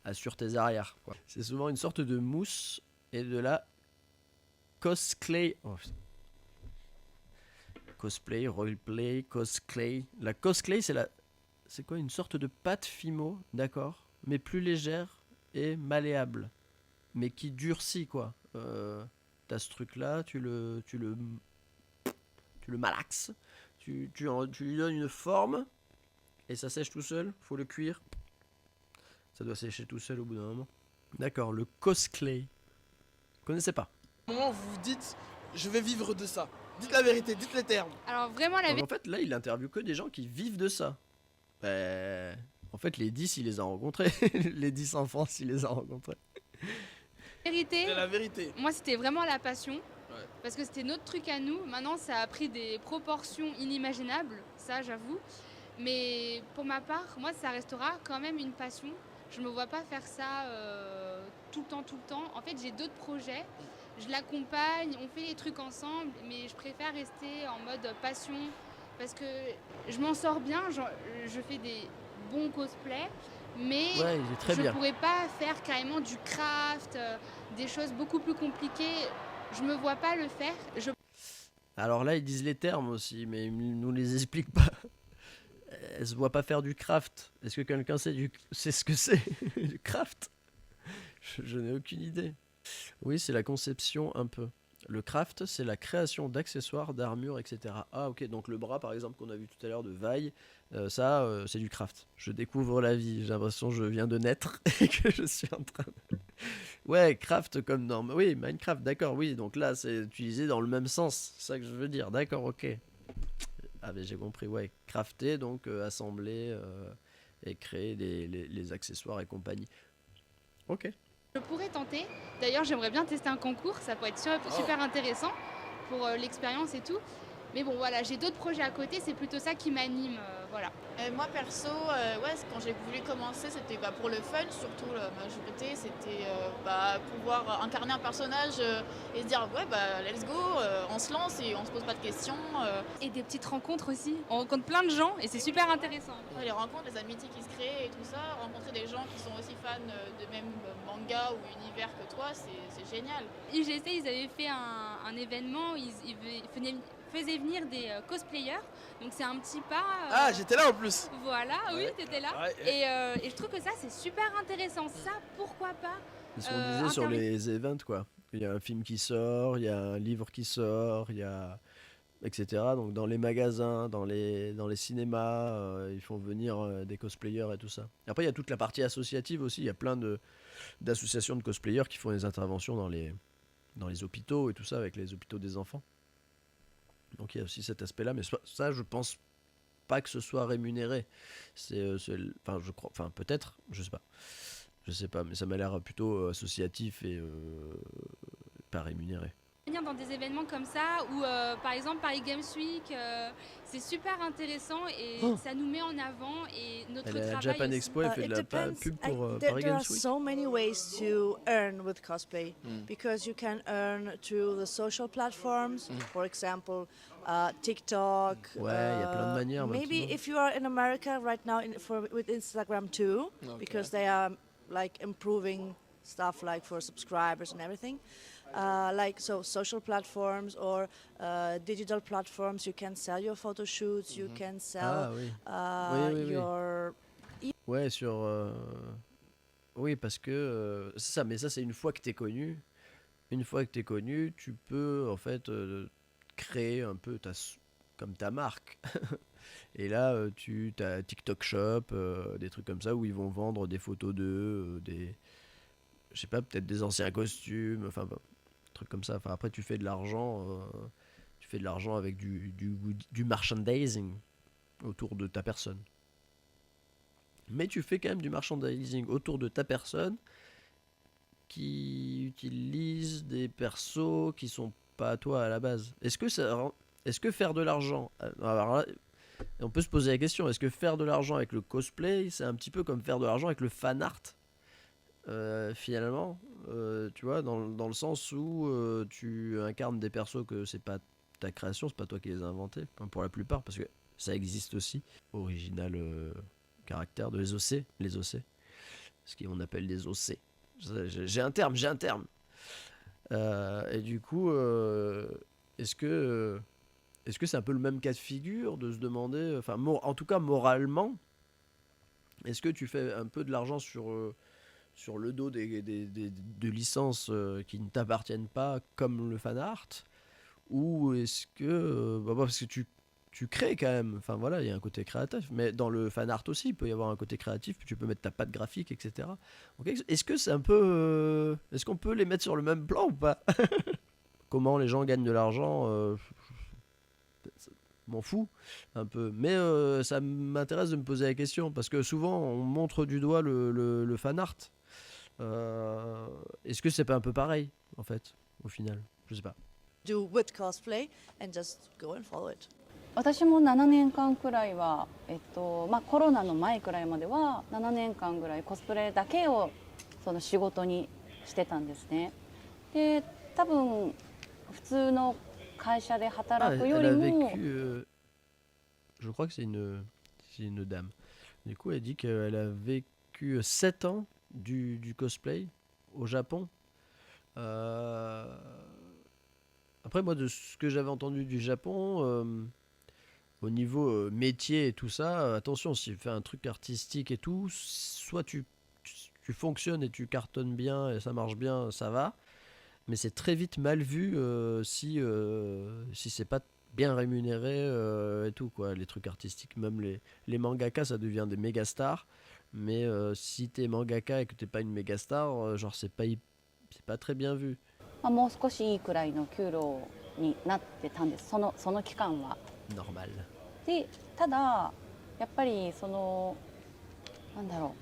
Speaker 1: assure tes arrières, quoi. C'est souvent une sorte de mousse et de la cosplay. Cosplay, roleplay, cosplay. La cosplay, c'est quoi? Une sorte de pâte fimo, d'accord, mais plus légère et malléable, mais qui durcit, quoi. T'as ce truc-là, tu le malaxes, tu lui donnes une forme et ça sèche tout seul. Faut le cuire. Ça doit sécher tout seul au bout d'un moment. D'accord, le cosplay. Vous connaissez pas?
Speaker 5: Comment vous vous dites, je vais vivre de ça? Dites la vérité, dites les termes.
Speaker 13: Alors vraiment la vérité.
Speaker 1: En fait, là, il interviewe que des gens qui vivent de ça. En fait, les 10, il les a rencontrés. Les 10 enfants, il les a rencontrés.
Speaker 13: C'est
Speaker 5: la vérité.
Speaker 13: Moi, c'était vraiment la passion. Parce que c'était notre truc à nous. Maintenant, ça a pris des proportions inimaginables, ça j'avoue. Mais pour ma part, moi, ça restera quand même une passion. Je me vois pas faire ça tout le temps. En fait, j'ai d'autres projets. Je l'accompagne, on fait les trucs ensemble, mais je préfère rester en mode passion parce que je m'en sors bien. Je fais des bons cosplays, mais je ne pourrais pas faire carrément du craft, des choses beaucoup plus compliquées. Je me vois pas le faire.
Speaker 1: Alors là, ils disent les termes aussi, mais ils nous les expliquent pas. Elle se voit pas faire du craft. Est-ce que quelqu'un sait ce que c'est du craft? Je n'ai aucune idée. Oui, c'est la conception un peu. Le craft, c'est la création d'accessoires, d'armures, etc. Ah ok, donc le bras par exemple qu'on a vu tout à l'heure de Vaille, c'est du craft. Je découvre la vie, j'ai l'impression que je viens de naître et que je suis en train de... Ouais, craft comme norme. Oui, Minecraft, d'accord, oui, donc là c'est utilisé dans le même sens, c'est ça que je veux dire, d'accord, ok. Ah mais j'ai compris, ouais, crafter, donc assembler et créer les accessoires et compagnie. Ok.
Speaker 13: Je pourrais tenter. D'ailleurs, j'aimerais bien tester un concours. Ça pourrait être super intéressant pour l'expérience et tout. Mais bon, voilà, j'ai d'autres projets à côté. C'est plutôt ça qui m'anime, voilà.
Speaker 6: Moi, perso, quand j'ai voulu commencer, c'était pour le fun. Surtout, la majorité, c'était pouvoir incarner un personnage et se dire, let's go, on se lance et on se pose pas de questions.
Speaker 13: Et des petites rencontres aussi. On rencontre plein de gens et c'est super intéressant.
Speaker 6: Les rencontres, les amitiés qui se créent et tout ça, rencontrer des gens qui sont aussi fans de même manga ou univers que toi, c'est génial.
Speaker 13: IGC, ils avaient fait un événement, ils faisaient venir des cosplayers, donc c'est un petit pas...
Speaker 5: Ah, j'étais là en plus.
Speaker 13: Voilà, oui, t'étais là. Ouais. Et je trouve que ça, c'est super intéressant. Ça, pourquoi pas
Speaker 1: C'est ce qu'on disait sur les events, quoi. Il y a un film qui sort, il y a un livre qui sort, il y a... etc. Donc dans les magasins, dans les cinémas, ils font venir des cosplayers et tout ça. Et après, il y a toute la partie associative aussi. Il y a plein d'associations de cosplayers qui font des interventions dans les hôpitaux et tout ça, avec les hôpitaux des enfants. Donc il y a aussi cet aspect-là, mais ça, je pense pas que ce soit rémunéré. Je crois, enfin peut-être, je sais pas, mais ça m'a l'air plutôt associatif et pas rémunéré.
Speaker 13: Venir dans des événements comme ça, ou par exemple Paris Games Week, c'est super intéressant et ça nous met en avant et notre
Speaker 1: Elle est à
Speaker 13: travail
Speaker 1: Japan
Speaker 13: aussi.
Speaker 1: Expo, elle fait
Speaker 11: It
Speaker 1: de la
Speaker 11: depends.
Speaker 1: pub pour
Speaker 11: There
Speaker 1: Paris
Speaker 11: are
Speaker 1: Games Week.
Speaker 11: so many ways to earn with cosplay because you can earn through the social platforms, for example, TikTok.
Speaker 1: Ouais, il y a plein de manières
Speaker 11: Maybe
Speaker 1: maintenant.
Speaker 11: if you are in America right now with Instagram too, because they are like improving stuff like for subscribers and everything. Like so social platforms or digital platforms, you can sell your photo shoots, you can sell
Speaker 1: Ah oui. Oui, oui, oui.
Speaker 11: your
Speaker 1: Ouais, sur. Oui, parce que c'est ça, mais ça, c'est une fois que t'es connu. Une fois que t'es connu, tu peux en fait créer un peu comme ta marque. Et là, tu as TikTok Shop, des trucs comme ça où ils vont vendre des photos d'eux, je sais pas, peut-être des anciens costumes, enfin, des trucs comme ça. Enfin, après, tu fais de l'argent avec du merchandising autour de ta personne. Mais tu fais quand même du merchandising autour de ta personne qui utilise des persos qui sont pas à toi à la base. Est-ce que faire de l'argent, alors là, on peut se poser la question, est-ce que faire de l'argent avec le cosplay, c'est un petit peu comme faire de l'argent avec le fan art finalement, tu vois, dans le sens où tu incarnes des persos que c'est pas ta création, c'est pas toi qui les as inventés, enfin, pour la plupart, parce que ça existe aussi, original caractère de les OC, ce qu'on appelle des OC. J'ai un terme. Et du coup, est-ce que c'est un peu le même cas de figure de se demander, enfin, en tout cas moralement, est-ce que tu fais un peu de l'argent sur le dos de licences qui ne t'appartiennent pas, comme le fan art, ou est-ce que parce que tu crées quand même, enfin voilà, il y a un côté créatif, mais dans le fan art aussi, il peut y avoir un côté créatif, tu peux mettre ta patte graphique, etc. Donc, est-ce que c'est un peu, est-ce qu'on peut les mettre sur le même plan ou pas? Comment les gens gagnent de l'argent, m'en fous un peu, mais ça m'intéresse de me poser la question, parce que souvent on montre du doigt le fan art. Est-ce que c'est pas un peu pareil, en fait, au final? Je sais pas.
Speaker 11: do with cosplay and just go and follow it.
Speaker 12: 私も7年間くらいは、コロナの前くらいまでは7年間ぐらいコスプレだけをその仕事にしてたんですね。で、多分普通の会社で働くよりも、
Speaker 1: je crois que c'est une dame. Du coup, elle dit qu'elle a vécu 7 ans du cosplay au Japon. Après, moi, de ce que j'avais entendu du Japon, au niveau métier et tout ça, attention, si tu fais un truc artistique et tout, soit tu fonctionnes et tu cartonnes bien et ça marche bien, ça va. Mais c'est très vite mal vu si c'est pas bien rémunéré et tout, quoi. Les trucs artistiques, même les mangaka, ça devient des méga stars. Mais si t'es mangaka et que t'es pas une méga star, genre c'est pas très bien vu.
Speaker 12: もう少しいいくらいの給料になってたんです、その期間は。
Speaker 1: Normal.
Speaker 12: で、ただやっぱりなんだろ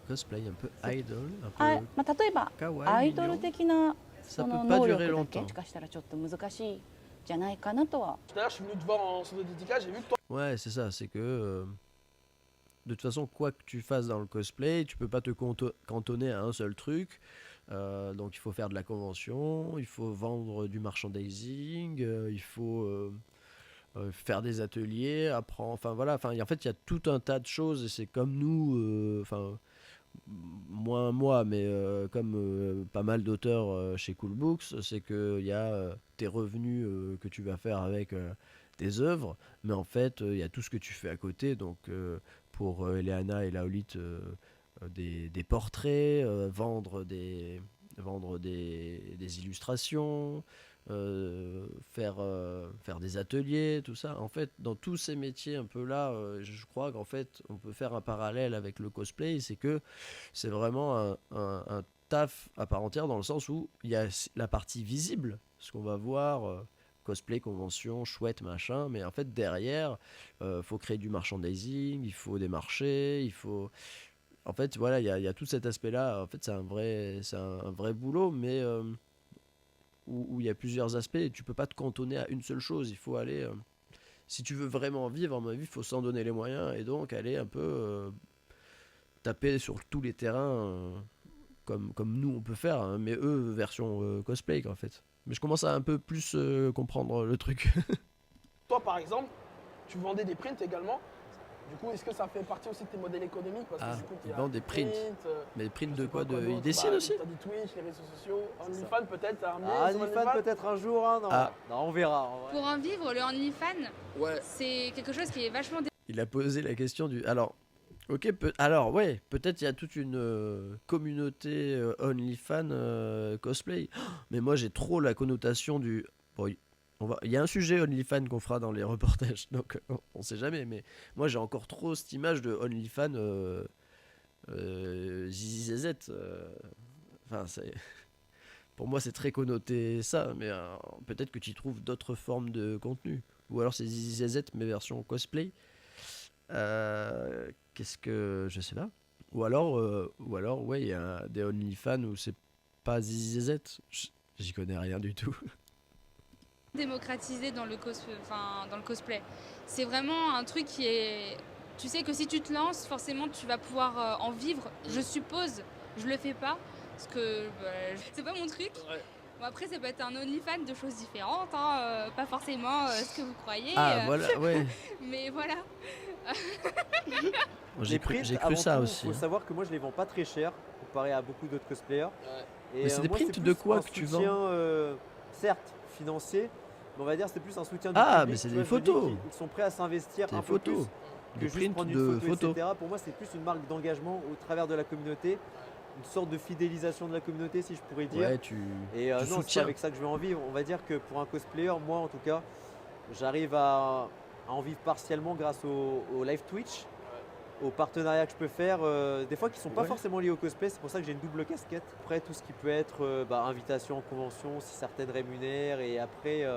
Speaker 12: う。
Speaker 1: Cosplay un peu idol, un peu
Speaker 12: 例えばアイドル的なその能力だけもしかしたらちょっと難しいじゃないかなとは。
Speaker 5: D'ailleurs, je suis venu te voir en centre de dédicace, j'ai vu que toi.
Speaker 1: Ouais, c'est ça, c'est que de toute façon, quoi que tu fasses dans le cosplay, tu peux pas te cantonner à un seul truc. Donc il faut faire de la convention, il faut vendre du merchandising, il faut faire des ateliers, apprendre, enfin voilà, en fait il y a tout un tas de choses et c'est comme nous, moins moi, mais comme pas mal d'auteurs chez Cool Books, c'est qu'il y a tes revenus que tu vas faire avec tes œuvres, mais en fait il y a tout ce que tu fais à côté, donc pour Eleana et Laolite, des portraits, vendre des illustrations, faire des ateliers, tout ça. En fait, dans tous ces métiers un peu là, je crois qu'en fait, on peut faire un parallèle avec le cosplay, c'est que c'est vraiment un taf à part entière, dans le sens où il y a la partie visible, ce qu'on va voir, cosplay, convention, chouette, machin, mais en fait, derrière, faut créer du merchandising, il faut des marchés, il faut... En fait, voilà, il y a tout cet aspect-là. En fait, c'est un vrai boulot, mais où il y a plusieurs aspects et tu peux pas te cantonner à une seule chose. Il faut aller, si tu veux vraiment vivre, à mon avis, il faut s'en donner les moyens et donc aller un peu taper sur tous les terrains comme nous on peut faire, hein, mais eux version cosplay en fait. Mais je commence à un peu plus comprendre le truc.
Speaker 5: Toi, par exemple, tu vendais des prints également. Du coup, est-ce que ça fait partie aussi de tes modèles économiques? Parce que du coup,
Speaker 1: ils vendent des prints. Mais des prints de quoi, Ils dessinent aussi?
Speaker 5: T'as dit Twitch, les réseaux sociaux, OnlyFans peut-être, t'as ramené
Speaker 2: OnlyFans peut-être un jour, hein, non. Non, on verra. En vrai.
Speaker 13: Pour en vivre, le OnlyFans, c'est quelque chose qui est vachement...
Speaker 1: Il a posé la question du... Alors, ok, alors ouais, peut-être il y a toute une communauté OnlyFans cosplay. Mais moi, j'ai trop la connotation du... Bon, il y a un sujet OnlyFans qu'on fera dans les reportages, donc on sait jamais, mais moi j'ai encore trop cette image de OnlyFans Zizi ZZ. Enfin, pour moi c'est très connoté ça, mais peut-être que tu y trouves d'autres formes de contenu. Ou alors c'est Zizi ZZ mais version cosplay. Qu'est-ce que... Je sais pas. Ou alors ouais, il y a des OnlyFans où c'est pas Zizi ZZ. J'y connais rien du tout.
Speaker 13: Démocratisé dans le cosplay. C'est vraiment un truc qui est... Tu sais que si tu te lances, forcément tu vas pouvoir en vivre. Je suppose, je le fais pas, parce que c'est pas mon truc. Ouais. Bon, après ça peut être un OnlyFans de choses différentes, hein, pas forcément ce que vous croyez.
Speaker 1: Voilà, ouais.
Speaker 13: Mais voilà.
Speaker 1: J'ai cru ça aussi.
Speaker 2: Il faut savoir que moi je les vends pas très cher, comparé à beaucoup d'autres cosplayers.
Speaker 1: Et mais c'est des prints de quoi que tu vends?
Speaker 2: Certes, financier, mais on va dire c'est plus un soutien du
Speaker 1: public,
Speaker 2: mais
Speaker 1: c'est des photos.
Speaker 2: Ils sont prêts à s'investir un peu plus que juste prendre une photo, etc. Pour moi, c'est plus une marque d'engagement au travers de la communauté, une sorte de fidélisation de la communauté, si je pourrais dire.
Speaker 1: Ouais,
Speaker 2: et non, c'est avec ça que je vais en vivre. On va dire que pour un cosplayer, moi en tout cas, j'arrive à en vivre partiellement grâce au live Twitch, aux partenariats que je peux faire, des fois qui sont pas forcément liés au cosplay, c'est pour ça que j'ai une double casquette. Après tout ce qui peut être invitation en convention, si certaines rémunèrent, et après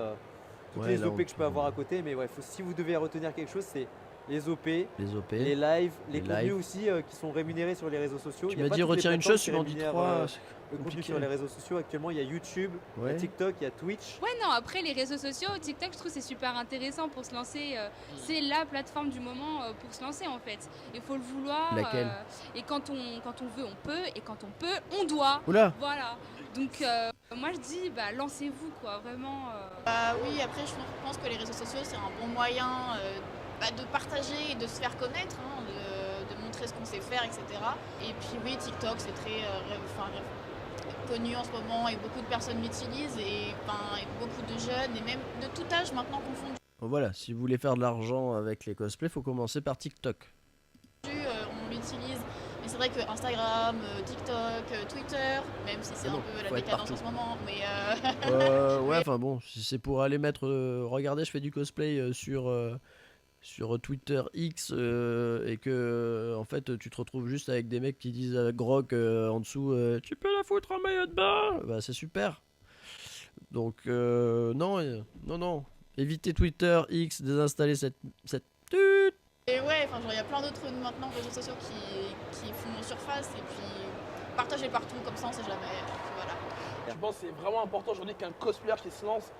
Speaker 2: toutes les OP que je peux avoir à côté. Mais ouais, si vous devez retenir quelque chose, c'est les OP, les lives, les contenus aussi qui sont rémunérés sur les réseaux sociaux.
Speaker 1: Tu m'as dit retiens une chose, tu m'en dis 3.
Speaker 2: Le contenu sur les réseaux sociaux, actuellement il y a YouTube, il y a TikTok, il y a Twitch.
Speaker 13: Ouais, non, après les réseaux sociaux, TikTok, je trouve c'est super intéressant pour se lancer. C'est la plateforme du moment pour se lancer en fait. Il faut le vouloir.
Speaker 1: Laquelle
Speaker 13: et quand on veut, on peut. Et quand on peut, on doit.
Speaker 1: Oula.
Speaker 13: Voilà. Donc moi je dis, lancez-vous quoi, vraiment.
Speaker 6: Oui, après je pense que les réseaux sociaux c'est un bon moyen de partager et de se faire connaître, hein, de montrer ce qu'on sait faire, etc. Et puis oui, TikTok c'est très connu en ce moment et beaucoup de personnes l'utilisent et beaucoup de jeunes et même de tout âge maintenant confondus.
Speaker 1: Voilà, si vous voulez faire de l'argent avec les cosplays, faut commencer par TikTok.
Speaker 6: On l'utilise, mais c'est vrai que Instagram, TikTok, Twitter, même si c'est un peu la décadence en ce moment, mais
Speaker 1: ouais, enfin bon, si c'est pour aller mettre... regardez, je fais du cosplay sur Twitter X et que en fait tu te retrouves juste avec des mecs qui disent à Grok en dessous tu peux la foutre en maillot de bain, bah c'est super. Donc non, évitez Twitter X, désinstaller cette
Speaker 6: et ouais, il y a plein d'autres maintenant réseaux sociaux qui font surface et puis partagez partout comme ça on sait jamais. Voilà.
Speaker 5: Je pense que c'est vraiment important aujourd'hui qu'un cosplayer qui se lance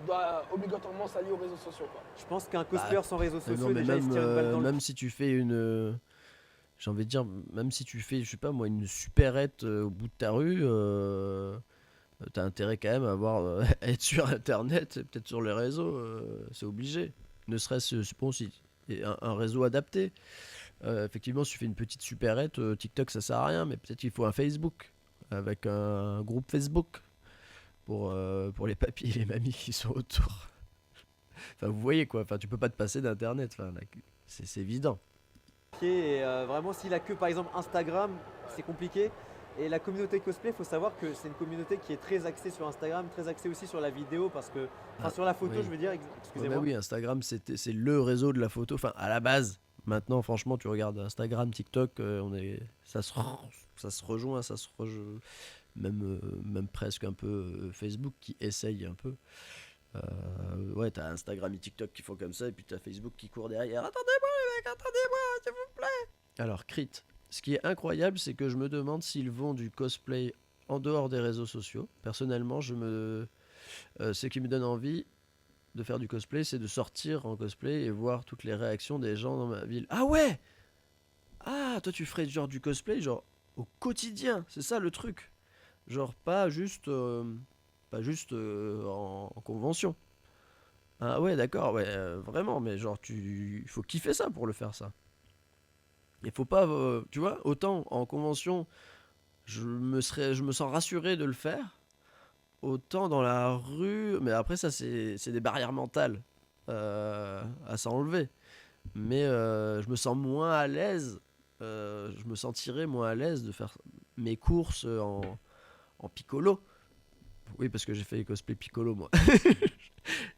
Speaker 5: doit obligatoirement s'allier aux réseaux sociaux, quoi.
Speaker 2: Je pense qu'un cosplayer sans réseaux sociaux,
Speaker 1: non,
Speaker 2: déjà, il se tire une balle dans le
Speaker 1: même si tu fais une... j'ai envie de dire, même si tu fais, je sais pas moi, une supérette au bout de ta rue, t'as intérêt quand même à être sur Internet, peut-être sur les réseaux, c'est obligé. Ne serait-ce, je pense, un réseau adapté. Effectivement, si tu fais une petite supérette, TikTok ça sert à rien, mais peut-être qu'il faut un Facebook, avec un groupe Facebook. Pour les papis et les mamies qui sont autour. Enfin, vous voyez quoi, enfin, tu peux pas te passer d'internet, enfin, c'est évident.
Speaker 2: Et vraiment, s'il a que par exemple Instagram, c'est compliqué. Et la communauté cosplay, il faut savoir que c'est une communauté qui est très axée sur Instagram, très axée aussi sur la vidéo, parce que, sur la photo, je veux dire, excusez-moi.
Speaker 1: Oui, Instagram, c'est le réseau de la photo, enfin, à la base. Maintenant, franchement, tu regardes Instagram, TikTok, ça se rejoint, même presque un peu Facebook qui essaye un peu. Ouais, t'as Instagram et TikTok qui font comme ça, et puis t'as Facebook qui court derrière. Attendez-moi les mecs, attendez-moi, s'il vous plaît. Alors, Crit, ce qui est incroyable, c'est que je me demande s'ils vont du cosplay en dehors des réseaux sociaux. Personnellement, je me ce qui me donne envie de faire du cosplay, c'est de sortir en cosplay et voir toutes les réactions des gens dans ma ville. Ah ouais! Ah, toi tu ferais genre du cosplay genre au quotidien, c'est ça le truc. Genre pas juste en convention. Ah ouais, d'accord, ouais, vraiment, mais genre il faut kiffer ça pour le faire ça. Il faut pas, tu vois, autant en convention, je me sens rassuré de le faire, autant dans la rue, mais après ça c'est des barrières mentales à s'enlever. Mais je me sens moins à l'aise, je me sentirais moins à l'aise de faire mes courses en piccolo. Oui, parce que j'ai fait les cosplay piccolo moi.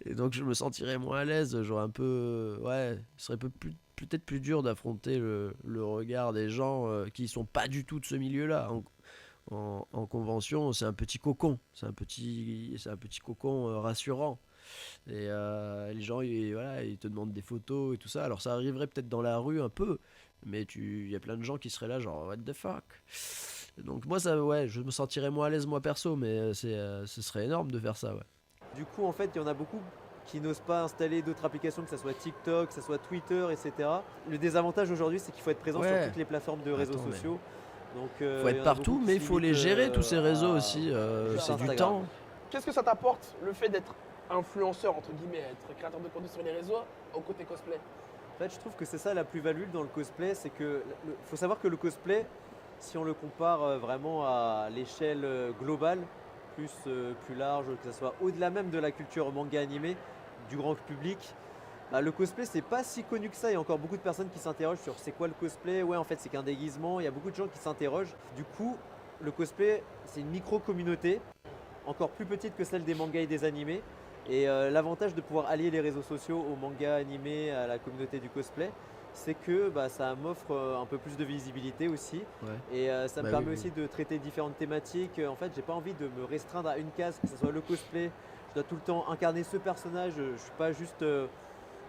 Speaker 1: Et donc je me sentirais moins à l'aise, genre un peu... Ouais, ce serait peut-être plus dur d'affronter le regard des gens qui sont pas du tout de ce milieu-là. En convention, c'est un petit cocon, c'est un petit cocon rassurant. Et les gens, ils te demandent des photos et tout ça. Alors ça arriverait peut-être dans la rue un peu, mais il y a plein de gens qui seraient là genre what the fuck. Donc moi ça, ouais, je me sentirais moins à l'aise moi perso, mais ce serait énorme de faire ça, ouais.
Speaker 2: Du coup, en fait, il y en a beaucoup qui n'osent pas installer d'autres applications, que ce soit TikTok, que ce soit Twitter, etc. Le désavantage aujourd'hui, c'est qu'il faut être présent sur toutes les plateformes de réseaux sociaux. Donc,
Speaker 1: faut être partout, mais il faut les gérer tous ces réseaux aussi. C'est du temps.
Speaker 5: Qu'est-ce que ça t'apporte le fait d'être influenceur, entre guillemets, être créateur de contenu sur les réseaux au côté cosplay?
Speaker 2: En fait, je trouve que c'est ça la plus-value dans le cosplay, c'est que faut savoir que le cosplay, si on le compare vraiment à l'échelle globale, plus large, que ce soit au-delà même de la culture manga animé, du grand public, bah, le cosplay c'est pas si connu que ça. Il y a encore beaucoup de personnes qui s'interrogent sur c'est quoi le cosplay. Ouais, en fait c'est qu'un déguisement. Il y a beaucoup de gens qui s'interrogent. Du coup, le cosplay c'est une micro-communauté, encore plus petite que celle des mangas et des animés. Et l'avantage de pouvoir allier les réseaux sociaux aux mangas animés, à la communauté du cosplay, c'est que ça m'offre un peu plus de visibilité aussi. Ouais. Et ça me permet aussi de traiter différentes thématiques. En fait, j'ai pas envie de me restreindre à une case, que ce soit le cosplay. Je dois tout le temps incarner ce personnage. Je suis pas juste.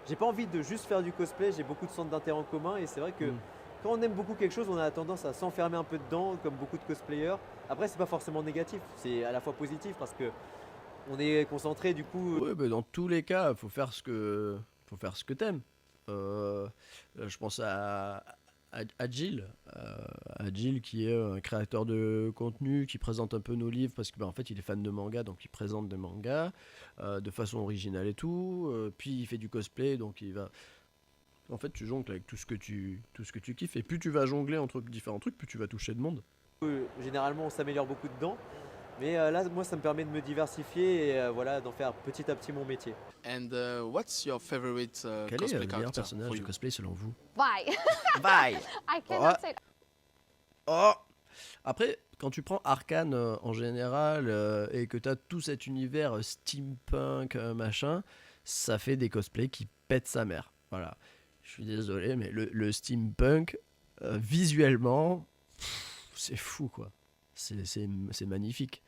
Speaker 2: J'ai pas envie de juste faire du cosplay. J'ai beaucoup de centres d'intérêt en commun. Et c'est vrai que quand on aime beaucoup quelque chose, on a tendance à s'enfermer un peu dedans, comme beaucoup de cosplayers. Après, c'est pas forcément négatif. C'est à la fois positif parce que on est concentré du coup.
Speaker 1: Ouais, dans tous les cas, faut faire ce que t'aimes. Je pense à Jill, qui est un créateur de contenu, qui présente un peu nos livres parce que en fait il est fan de manga, donc il présente des mangas de façon originale et tout. Puis il fait du cosplay, donc il va. En fait, tu jongles avec tout ce que tu kiffes, et plus tu vas jongler entre différents trucs, plus tu vas toucher de monde.
Speaker 2: Généralement, on s'améliore beaucoup dedans. Mais là, moi, ça me permet de me diversifier et voilà, d'en faire petit à petit mon métier.
Speaker 14: And what's your favorite
Speaker 1: Quel
Speaker 14: cosplay
Speaker 1: est le meilleur
Speaker 14: character
Speaker 1: personnage
Speaker 14: for
Speaker 1: de
Speaker 14: you?
Speaker 1: cosplay selon vous?
Speaker 10: Vi.
Speaker 1: Vi.
Speaker 10: I cannot say.
Speaker 1: Oh. Après, quand tu prends Arcane en général et que tu as tout cet univers steampunk, machin, ça fait des cosplays qui pètent sa mère. Voilà. Je suis désolé, mais le steampunk, visuellement, c'est fou, quoi. C'est magnifique.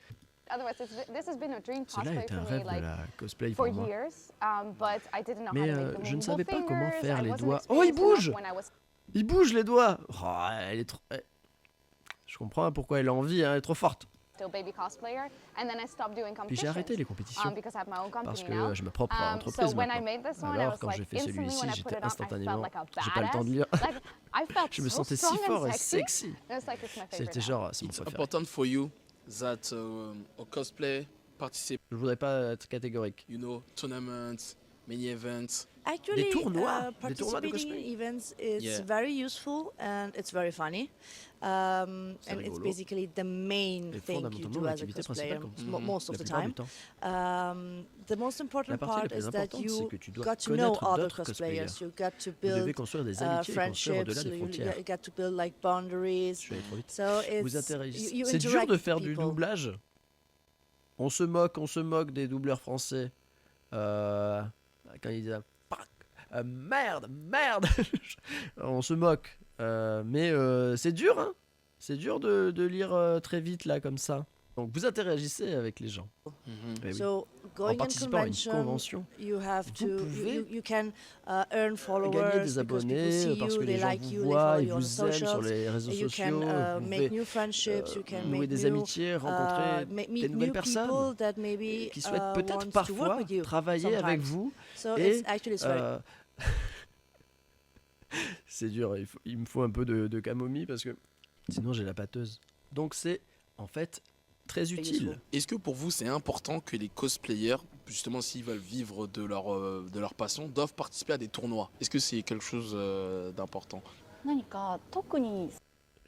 Speaker 10: Otherwise, this has been a dream
Speaker 1: Cela
Speaker 10: cosplay
Speaker 1: est un
Speaker 10: for
Speaker 1: rêve
Speaker 10: me,
Speaker 1: de
Speaker 10: like,
Speaker 1: la cosplay
Speaker 10: for
Speaker 1: pour moi.
Speaker 10: years, but I didn't know
Speaker 1: Mais
Speaker 10: how to make the
Speaker 1: je ne
Speaker 10: movable
Speaker 1: savais pas comment
Speaker 10: fingers.
Speaker 1: faire
Speaker 10: I
Speaker 1: les
Speaker 10: wasn't
Speaker 1: doigts. Oh, il
Speaker 10: experienced enough
Speaker 1: bouge!
Speaker 10: when I was-
Speaker 1: Il bouge les doigts! Oh, elle est trop... Je comprends pourquoi elle a envie, hein, elle est trop forte.
Speaker 10: Still baby cosplayer, and then I stopped doing
Speaker 1: Puis
Speaker 10: competitions.
Speaker 1: j'ai arrêté les compétitions
Speaker 10: Because I have my own company
Speaker 1: parce que
Speaker 10: now.
Speaker 1: j'ai ma propre entreprise
Speaker 10: So when I
Speaker 1: maintenant.
Speaker 10: made this one, I
Speaker 1: Alors
Speaker 10: was
Speaker 1: quand
Speaker 10: like,
Speaker 1: j'ai fait
Speaker 10: instantly
Speaker 1: celui-ci,
Speaker 10: when I put
Speaker 1: j'étais
Speaker 10: it on, I
Speaker 1: instantanément,
Speaker 10: felt like a
Speaker 1: j'ai pas le temps de lire.
Speaker 10: badass. Like, I felt
Speaker 1: Je me
Speaker 10: so
Speaker 1: sentais si
Speaker 10: strong and
Speaker 1: fort et
Speaker 10: sexy.
Speaker 1: sexy.
Speaker 10: It was like, it's my favorite
Speaker 1: C'était
Speaker 10: now.
Speaker 1: genre, c'est mon
Speaker 14: It's
Speaker 1: préféré.
Speaker 14: important for you that a cosplay participate.
Speaker 1: Je voudrais pas être catégorique.
Speaker 14: You know, tournaments, many events.
Speaker 11: Actually,
Speaker 1: des tournois de
Speaker 11: participating
Speaker 1: cosplay.
Speaker 11: in events is
Speaker 14: Yeah.
Speaker 11: very useful and it's very funny. And it's
Speaker 1: rigolo.
Speaker 11: basically the main
Speaker 1: Et
Speaker 11: thing you
Speaker 1: fondamentalement
Speaker 11: do as a
Speaker 1: l'activité
Speaker 11: cosplayer
Speaker 1: principale quand
Speaker 11: most of
Speaker 1: la
Speaker 11: the
Speaker 1: plupart
Speaker 11: time.
Speaker 1: du temps.
Speaker 11: The most important
Speaker 1: La partie la
Speaker 11: part
Speaker 1: plus
Speaker 11: is that
Speaker 1: importante, c'est
Speaker 11: you
Speaker 1: que tu dois
Speaker 11: got to know
Speaker 1: connaître
Speaker 11: other
Speaker 1: d'autres cosplayers.
Speaker 11: cosplayers. You got to
Speaker 1: Vous devez
Speaker 11: build
Speaker 1: construire des amitiés et construire
Speaker 11: friendships.
Speaker 1: au-delà des
Speaker 11: You
Speaker 1: frontières.
Speaker 11: got to build like boundaries.
Speaker 1: Je vais aller trop vite.
Speaker 11: So
Speaker 1: Vous
Speaker 11: it's
Speaker 1: interagissez.
Speaker 11: you
Speaker 1: C'est dur
Speaker 11: interact
Speaker 1: de
Speaker 11: with
Speaker 1: faire du
Speaker 11: people.
Speaker 1: doublage. On se moque des doubleurs français. Quand ils disent merde. On se moque. Mais c'est dur, hein. C'est dur de lire très vite là comme ça. Donc vous interagissez avec les gens. Eh oui.
Speaker 11: So
Speaker 1: En
Speaker 11: going in
Speaker 1: participant à une
Speaker 11: convention,
Speaker 1: convention,
Speaker 11: you have
Speaker 1: vous
Speaker 11: to
Speaker 1: pouvez
Speaker 11: you can earn
Speaker 1: gagner
Speaker 11: followers
Speaker 1: des
Speaker 11: because people
Speaker 1: abonnés
Speaker 11: see
Speaker 1: parce
Speaker 11: you,
Speaker 1: que
Speaker 11: they
Speaker 1: les gens
Speaker 11: like
Speaker 1: vous
Speaker 11: you, they
Speaker 1: voient,
Speaker 11: follow
Speaker 1: ils
Speaker 11: you on the
Speaker 1: vous aiment sur
Speaker 11: socials.
Speaker 1: les réseaux
Speaker 11: You can
Speaker 1: sociaux, vous
Speaker 11: make
Speaker 1: pouvez
Speaker 11: new friendships, you can
Speaker 1: nouer
Speaker 11: make
Speaker 1: des
Speaker 11: new,
Speaker 1: amitiés, rencontrer
Speaker 11: meet
Speaker 1: des nouvelles
Speaker 11: new
Speaker 1: personnes
Speaker 11: people that maybe
Speaker 1: qui souhaitent
Speaker 11: wants
Speaker 1: peut-être
Speaker 11: to work
Speaker 1: parfois
Speaker 11: with you
Speaker 1: travailler avec
Speaker 11: sometimes.
Speaker 1: vous.
Speaker 11: So
Speaker 1: Et
Speaker 11: it's very
Speaker 1: euh, c'est dur, il me faut un peu de camomille parce que sinon j'ai la pâteuse. Donc c'est en fait très utile.
Speaker 14: Est-ce que pour vous c'est important que les cosplayers, justement s'ils veulent vivre de leur passion, doivent participer à des tournois? Est-ce que c'est quelque chose d'important?
Speaker 12: 何か特に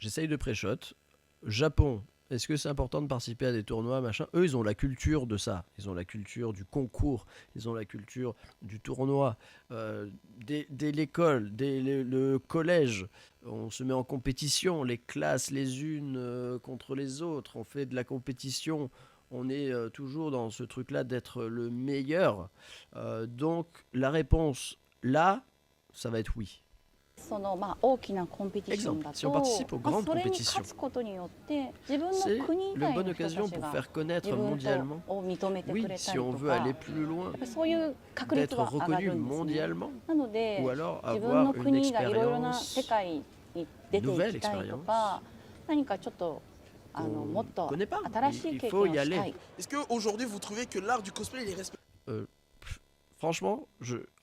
Speaker 1: J'essaye de pré-shot. Japon, est-ce que c'est important de participer à des tournois, machin? Eux, ils ont la culture de ça. Ils ont la culture du concours. Ils ont la culture du tournoi. Dès l'école, dès le collège, on se met en compétition. Les classes, les unes contre les autres. On fait de la compétition. On est toujours dans ce truc-là d'être le meilleur. Donc, la réponse, là, ça va être oui.
Speaker 12: その大きなコンペティションだ
Speaker 1: Si on
Speaker 12: と、
Speaker 1: participe aux grandes
Speaker 12: それに
Speaker 1: compétitions,
Speaker 12: 勝つことによって自分
Speaker 1: c'est
Speaker 12: の国以
Speaker 1: une
Speaker 12: 外
Speaker 1: bonne
Speaker 12: の人た
Speaker 1: occasion
Speaker 12: ち
Speaker 1: pour
Speaker 12: が
Speaker 1: faire connaître
Speaker 12: 自分
Speaker 1: mondialement.
Speaker 12: を認めてく
Speaker 1: Oui,
Speaker 12: れた
Speaker 1: si
Speaker 12: り
Speaker 1: on
Speaker 12: と
Speaker 1: veut
Speaker 12: か、
Speaker 1: aller plus loin,
Speaker 12: やっぱりそういう確率
Speaker 1: d'être
Speaker 12: は上が
Speaker 1: reconnu
Speaker 12: るんですね。
Speaker 1: mondialement,
Speaker 12: なので
Speaker 1: ou alors
Speaker 12: 自分の
Speaker 1: avoir une
Speaker 12: 国がいろいろな
Speaker 1: expérience
Speaker 12: 世界に出てい
Speaker 1: nouvelle
Speaker 12: きたいと
Speaker 1: expérience
Speaker 12: か、何かちょっともっと新しい経験をしたい。
Speaker 14: Est-ce qu'aujourd'hui vous trouvez que l'art du cosplay il est respecté?
Speaker 1: Franchement,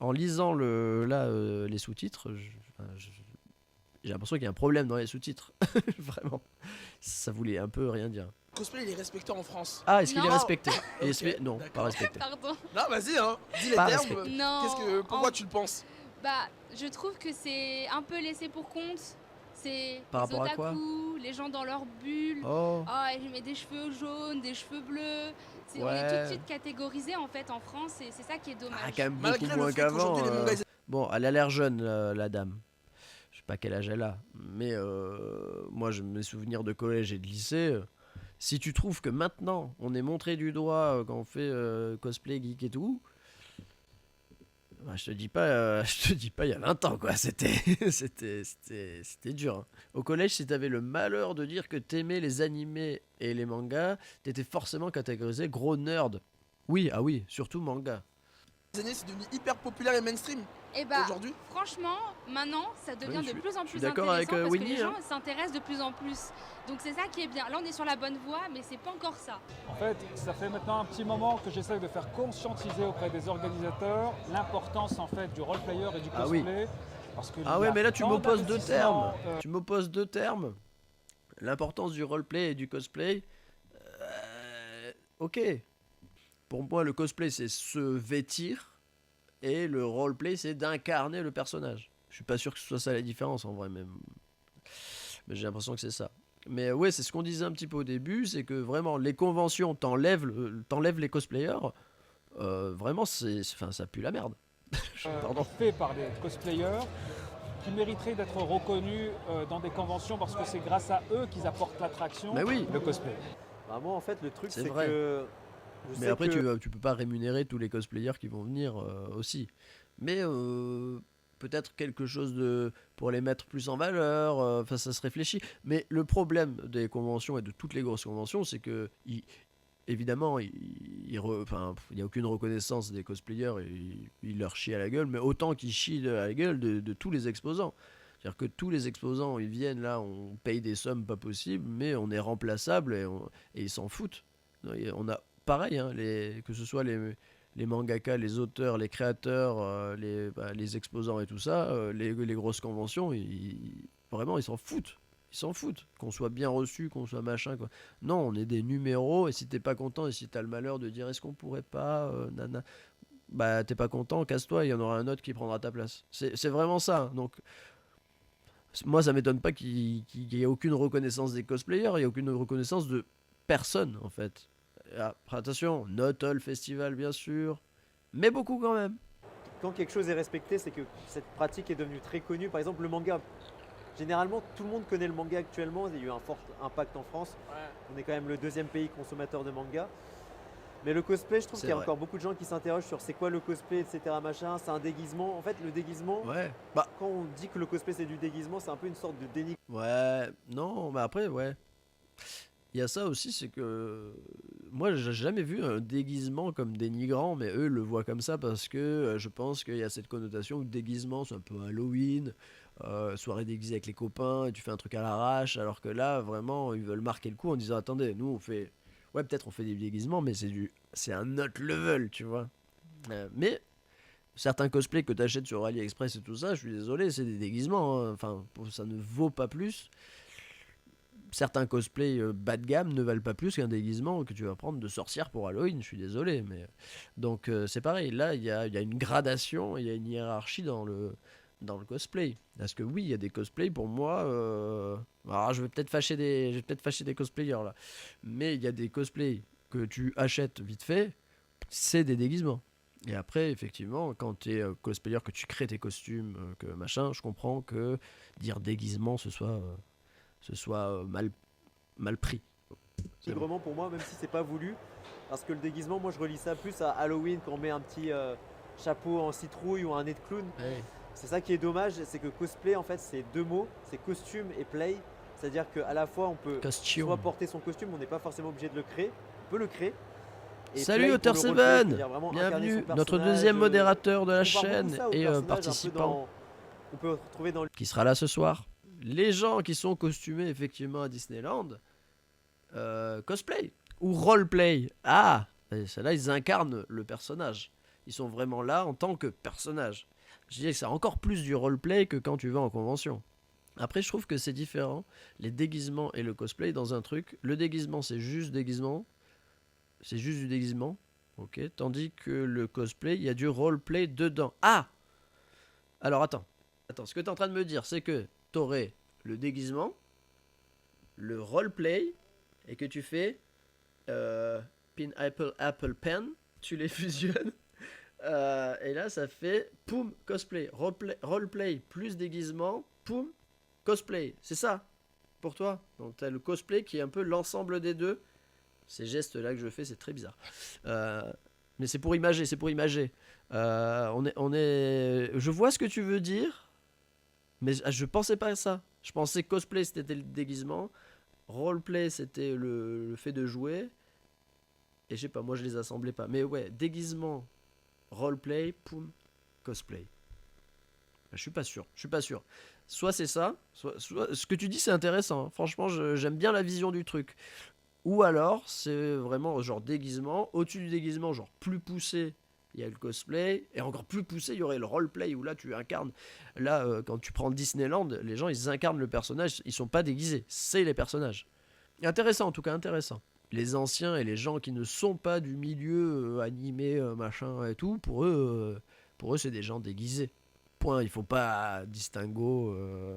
Speaker 1: en lisant les sous-titres, j'ai l'impression qu'il y a un problème dans les sous-titres. Vraiment. Ça voulait un peu rien dire.
Speaker 14: Le cosplay il est respecté en France.
Speaker 1: Ah, est-ce qu'il est
Speaker 13: Non.
Speaker 1: respecté?
Speaker 14: Ok,
Speaker 1: Non,
Speaker 14: d'accord.
Speaker 1: pas respecté.
Speaker 13: Pardon.
Speaker 14: Non, vas-y, hein, dis les
Speaker 1: Pas
Speaker 14: termes.
Speaker 1: respecté.
Speaker 13: Non.
Speaker 14: Pourquoi tu le penses?
Speaker 13: Bah, je trouve que c'est un peu laissé pour compte. C'est
Speaker 1: Par
Speaker 13: les
Speaker 1: rapport à quoi?
Speaker 13: otaku, les gens dans leur bulle.
Speaker 1: Oh.
Speaker 13: Ah, il met des cheveux jaunes, des cheveux bleus. On est
Speaker 1: Ouais.
Speaker 13: tout de suite catégorisé en fait en France et c'est ça qui est dommage.
Speaker 1: Ah, quand même
Speaker 14: Malgré
Speaker 1: beaucoup
Speaker 14: le
Speaker 1: moins
Speaker 14: fait
Speaker 1: qu'avant.
Speaker 14: qu'aujourd'hui, les mangas,
Speaker 1: Bon, elle a l'air jeune, la dame. Je sais pas quel âge elle a. Mais moi, je mes souvenirs de collège et de lycée. Si tu trouves que maintenant, on est montré du doigt quand on fait cosplay, geek et tout, bah, je te dis pas il y a 20 ans, quoi. C'était dur. Hein. Au collège, si t'avais le malheur de dire que t'aimais les animés et les mangas, t'étais forcément catégorisé gros nerd. Oui, ah oui, surtout manga.
Speaker 14: ces années c'est devenu hyper populaire et mainstream.
Speaker 13: Et bah,
Speaker 14: Aujourd'hui,
Speaker 13: franchement, maintenant, ça devient
Speaker 1: je
Speaker 13: de
Speaker 1: suis-
Speaker 13: plus en
Speaker 1: je suis
Speaker 13: plus
Speaker 1: d'accord
Speaker 13: intéressant
Speaker 1: avec,
Speaker 13: parce
Speaker 1: Winnie,
Speaker 13: que les gens
Speaker 1: hein.
Speaker 13: s'intéressent de plus en plus. Donc c'est ça qui est bien. Là, on est sur la bonne voie, mais c'est pas encore ça.
Speaker 9: En fait, ça fait maintenant un petit moment que j'essaie de faire conscientiser auprès des organisateurs l'importance en fait du roleplayer et du
Speaker 1: Ah oui.
Speaker 9: cosplay. Parce que
Speaker 1: Ah
Speaker 9: il y
Speaker 1: ouais,
Speaker 9: a
Speaker 1: mais là tu
Speaker 9: tant
Speaker 1: m'opposes deux termes.
Speaker 9: d'investissements,
Speaker 1: Tu m'opposes deux termes. L'importance du roleplay et du cosplay. Ok. Pour moi, le cosplay c'est se vêtir et le roleplay c'est d'incarner le personnage. Je suis pas sûr que ce soit ça la différence en vrai, mais j'ai l'impression que c'est ça. Mais ouais, c'est ce qu'on disait un petit peu au début, c'est que vraiment les conventions t'enlèvent les cosplayers. Vraiment, enfin, ça pue la merde. Pardon.
Speaker 9: fait par des cosplayers qui mériteraient d'être reconnus dans des conventions parce que c'est grâce à eux qu'ils apportent l'attraction,
Speaker 1: Mais oui.
Speaker 9: le cosplay.
Speaker 2: Bah, moi, en fait, le truc,
Speaker 1: C'est
Speaker 2: c'est
Speaker 1: vrai.
Speaker 2: que. je
Speaker 1: Mais
Speaker 2: sais
Speaker 1: après,
Speaker 2: que-
Speaker 1: tu peux pas rémunérer tous les cosplayers qui vont venir aussi. Mais peut-être quelque chose pour les mettre plus en valeur. Enfin, ça se réfléchit. Mais le problème des conventions et de toutes les grosses conventions, c'est que évidemment, il n'y a aucune reconnaissance des cosplayers et ils leur chient à la gueule, mais autant qu'ils chient à la gueule de tous les exposants. C'est-à-dire que tous les exposants, ils viennent là, on paye des sommes pas possibles, mais on est remplaçable et ils s'en foutent. On a pareil, hein, que ce soit les mangaka, les auteurs, les créateurs, les exposants et tout ça, les grosses conventions, vraiment, ils s'en foutent. Ils s'en foutent. Qu'on soit bien reçu, qu'on soit machin, quoi. Non, on est des numéros, et si t'es pas content, et si t'as le malheur de dire est-ce qu'on pourrait pas, nana, bah t'es pas content, casse-toi, il y en aura un autre qui prendra ta place. C'est vraiment ça. Hein. Donc, moi, ça m'étonne pas qu'il y ait aucune reconnaissance des cosplayers, il y a aucune reconnaissance de personne, en fait. Après, attention, not all festival, bien sûr, mais beaucoup quand même.
Speaker 2: Quand quelque chose est respecté, c'est que cette pratique est devenue très connue. Par exemple, le manga. Généralement, tout le monde connaît le manga actuellement. Il y a eu un fort impact en France. On est quand même le deuxième pays consommateur de manga. Mais le cosplay, je trouve
Speaker 1: C'est
Speaker 2: qu'il y a
Speaker 1: vrai.
Speaker 2: encore beaucoup de gens qui s'interrogent sur c'est quoi le cosplay, etc. Machin. C'est un déguisement. En fait, le déguisement,
Speaker 1: Ouais.
Speaker 2: quand on dit que le cosplay c'est du déguisement, c'est un peu une sorte de déni.
Speaker 1: Ouais, non, mais après, ouais. Il y a ça aussi, c'est que moi j'ai jamais vu un déguisement comme dénigrant, mais eux le voient comme ça parce que je pense qu'il y a cette connotation où le déguisement c'est un peu Halloween, soirée déguisée avec les copains, et tu fais un truc à l'arrache, alors que là vraiment ils veulent marquer le coup en disant attendez, nous on fait, ouais peut-être on fait des déguisements, mais c'est un autre level, tu vois. Mais certains cosplays que tu achètes sur AliExpress et tout ça, je suis désolé, c'est des déguisements, hein. Enfin ça ne vaut pas plus. Certains cosplays bas de gamme ne valent pas plus qu'un déguisement que tu vas prendre de sorcière pour Halloween, je suis désolé. Mais... Donc c'est pareil, là il y a une gradation, il y a une hiérarchie dans le cosplay. Parce que oui, il y a des cosplays pour moi... Alors je vais peut-être fâcher des cosplayers là. Mais il y a des cosplays que tu achètes vite fait, c'est des déguisements. Et après, effectivement, quand tu es cosplayer, que tu crées tes costumes, que machin, je comprends que dire déguisement ce soit mal pris.
Speaker 2: Dénigrement pour moi, même si c'est pas voulu, parce que le déguisement, moi je relie ça plus à Halloween quand on met un petit chapeau en citrouille ou un nez de clown.
Speaker 1: Ouais.
Speaker 2: C'est ça qui est dommage, c'est que cosplay en fait c'est deux mots, c'est costume et play. C'est-à-dire qu'à la fois on peut soit porter son costume, on n'est pas forcément obligé de le créer, on peut le créer. Et
Speaker 1: salut Otter7, bienvenue, notre deuxième modérateur de la chaîne et participant
Speaker 2: on peut retrouver dans
Speaker 1: qui sera là ce soir. Les gens qui sont costumés effectivement à Disneyland, cosplay ou roleplay. Ah, ceux-là ils incarnent le personnage. Ils sont vraiment là en tant que personnage. Je dirais que c'est encore plus du roleplay que quand tu vas en convention. Après, je trouve que c'est différent, les déguisements et le cosplay dans un truc. Le déguisement, c'est juste déguisement. C'est juste du déguisement. Ok. Tandis que le cosplay, il y a du roleplay dedans. Ah! Alors attends. Ce que tu es en train de me dire, c'est que tu aurais le déguisement, le roleplay, et que tu fais Pineapple Apple Pen, tu les fusionnes. Et là, ça fait poum, cosplay. Roleplay plus déguisement, poum, cosplay. C'est ça pour toi. Donc, tu as le cosplay qui est un peu l'ensemble des deux. Ces gestes-là que je fais, c'est très bizarre. Mais c'est pour imager, Je vois ce que tu veux dire, mais je pensais pas à ça. Je pensais cosplay, c'était le déguisement. Roleplay, c'était le fait de jouer. Et je sais pas, moi je les assemblais pas. Mais ouais, déguisement, roleplay, poum, cosplay. Je suis pas sûr. Soit c'est ça, soit ce que tu dis c'est intéressant. Franchement, j'aime bien la vision du truc. Ou alors, c'est vraiment genre déguisement. Au-dessus du déguisement, genre plus poussé, il y a le cosplay. Et encore plus poussé, il y aurait le roleplay où là, tu incarnes. Là, quand tu prends Disneyland, les gens, ils incarnent le personnage. Ils sont pas déguisés. C'est les personnages. Intéressant, en tout cas, intéressant. Les anciens et les gens qui ne sont pas du milieu animé, machin et tout, pour eux c'est des gens déguisés. Point. Il faut pas distinguo,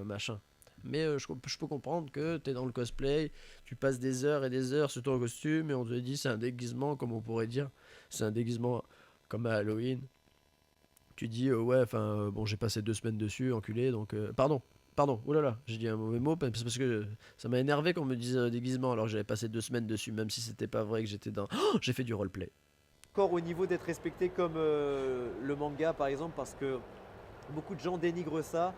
Speaker 1: machin. Mais je peux comprendre que tu es dans le cosplay, tu passes des heures et des heures sur ton costume et on te dit c'est un déguisement, comme on pourrait dire. C'est un déguisement comme à Halloween. Tu dis ouais, enfin bon, j'ai passé 2 semaines dessus, enculé, donc pardon, oh là là, j'ai dit un mauvais mot, c'est parce que ça m'a énervé qu'on me dise déguisement alors que j'avais passé 2 semaines dessus, même si c'était pas vrai que j'étais dans... Oh, j'ai fait du roleplay.
Speaker 2: Encore au niveau d'être respecté comme le manga par exemple, parce que beaucoup de gens dénigrent ça.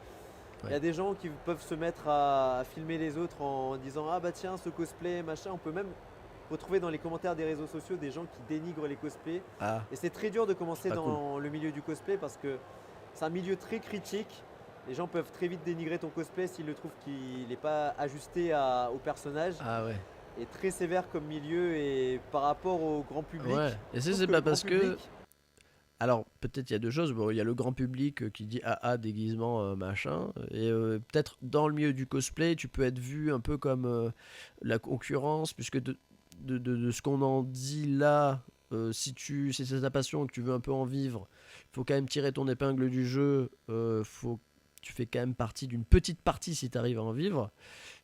Speaker 2: Il y a des gens qui peuvent se mettre à filmer les autres en disant ah bah tiens ce cosplay machin. On peut même retrouver dans les commentaires des réseaux sociaux des gens qui dénigrent les cosplays. Et c'est très dur de commencer dans le milieu du cosplay parce que c'est un milieu très critique. Les gens peuvent très vite dénigrer ton cosplay s'ils le trouvent qu'il n'est pas ajusté au personnage. Et très sévère comme milieu et par rapport au grand public.
Speaker 1: Et c'est pas parce que... Alors, peut-être il y a 2 choses. Bon, il y a le grand public qui dit ah déguisement, machin. Et peut-être dans le milieu du cosplay, tu peux être vu un peu comme la concurrence, puisque de ce qu'on en dit là, si c'est ta passion et que tu veux un peu en vivre, il faut quand même tirer ton épingle du jeu. Tu fais quand même partie d'une petite partie si tu arrives à en vivre.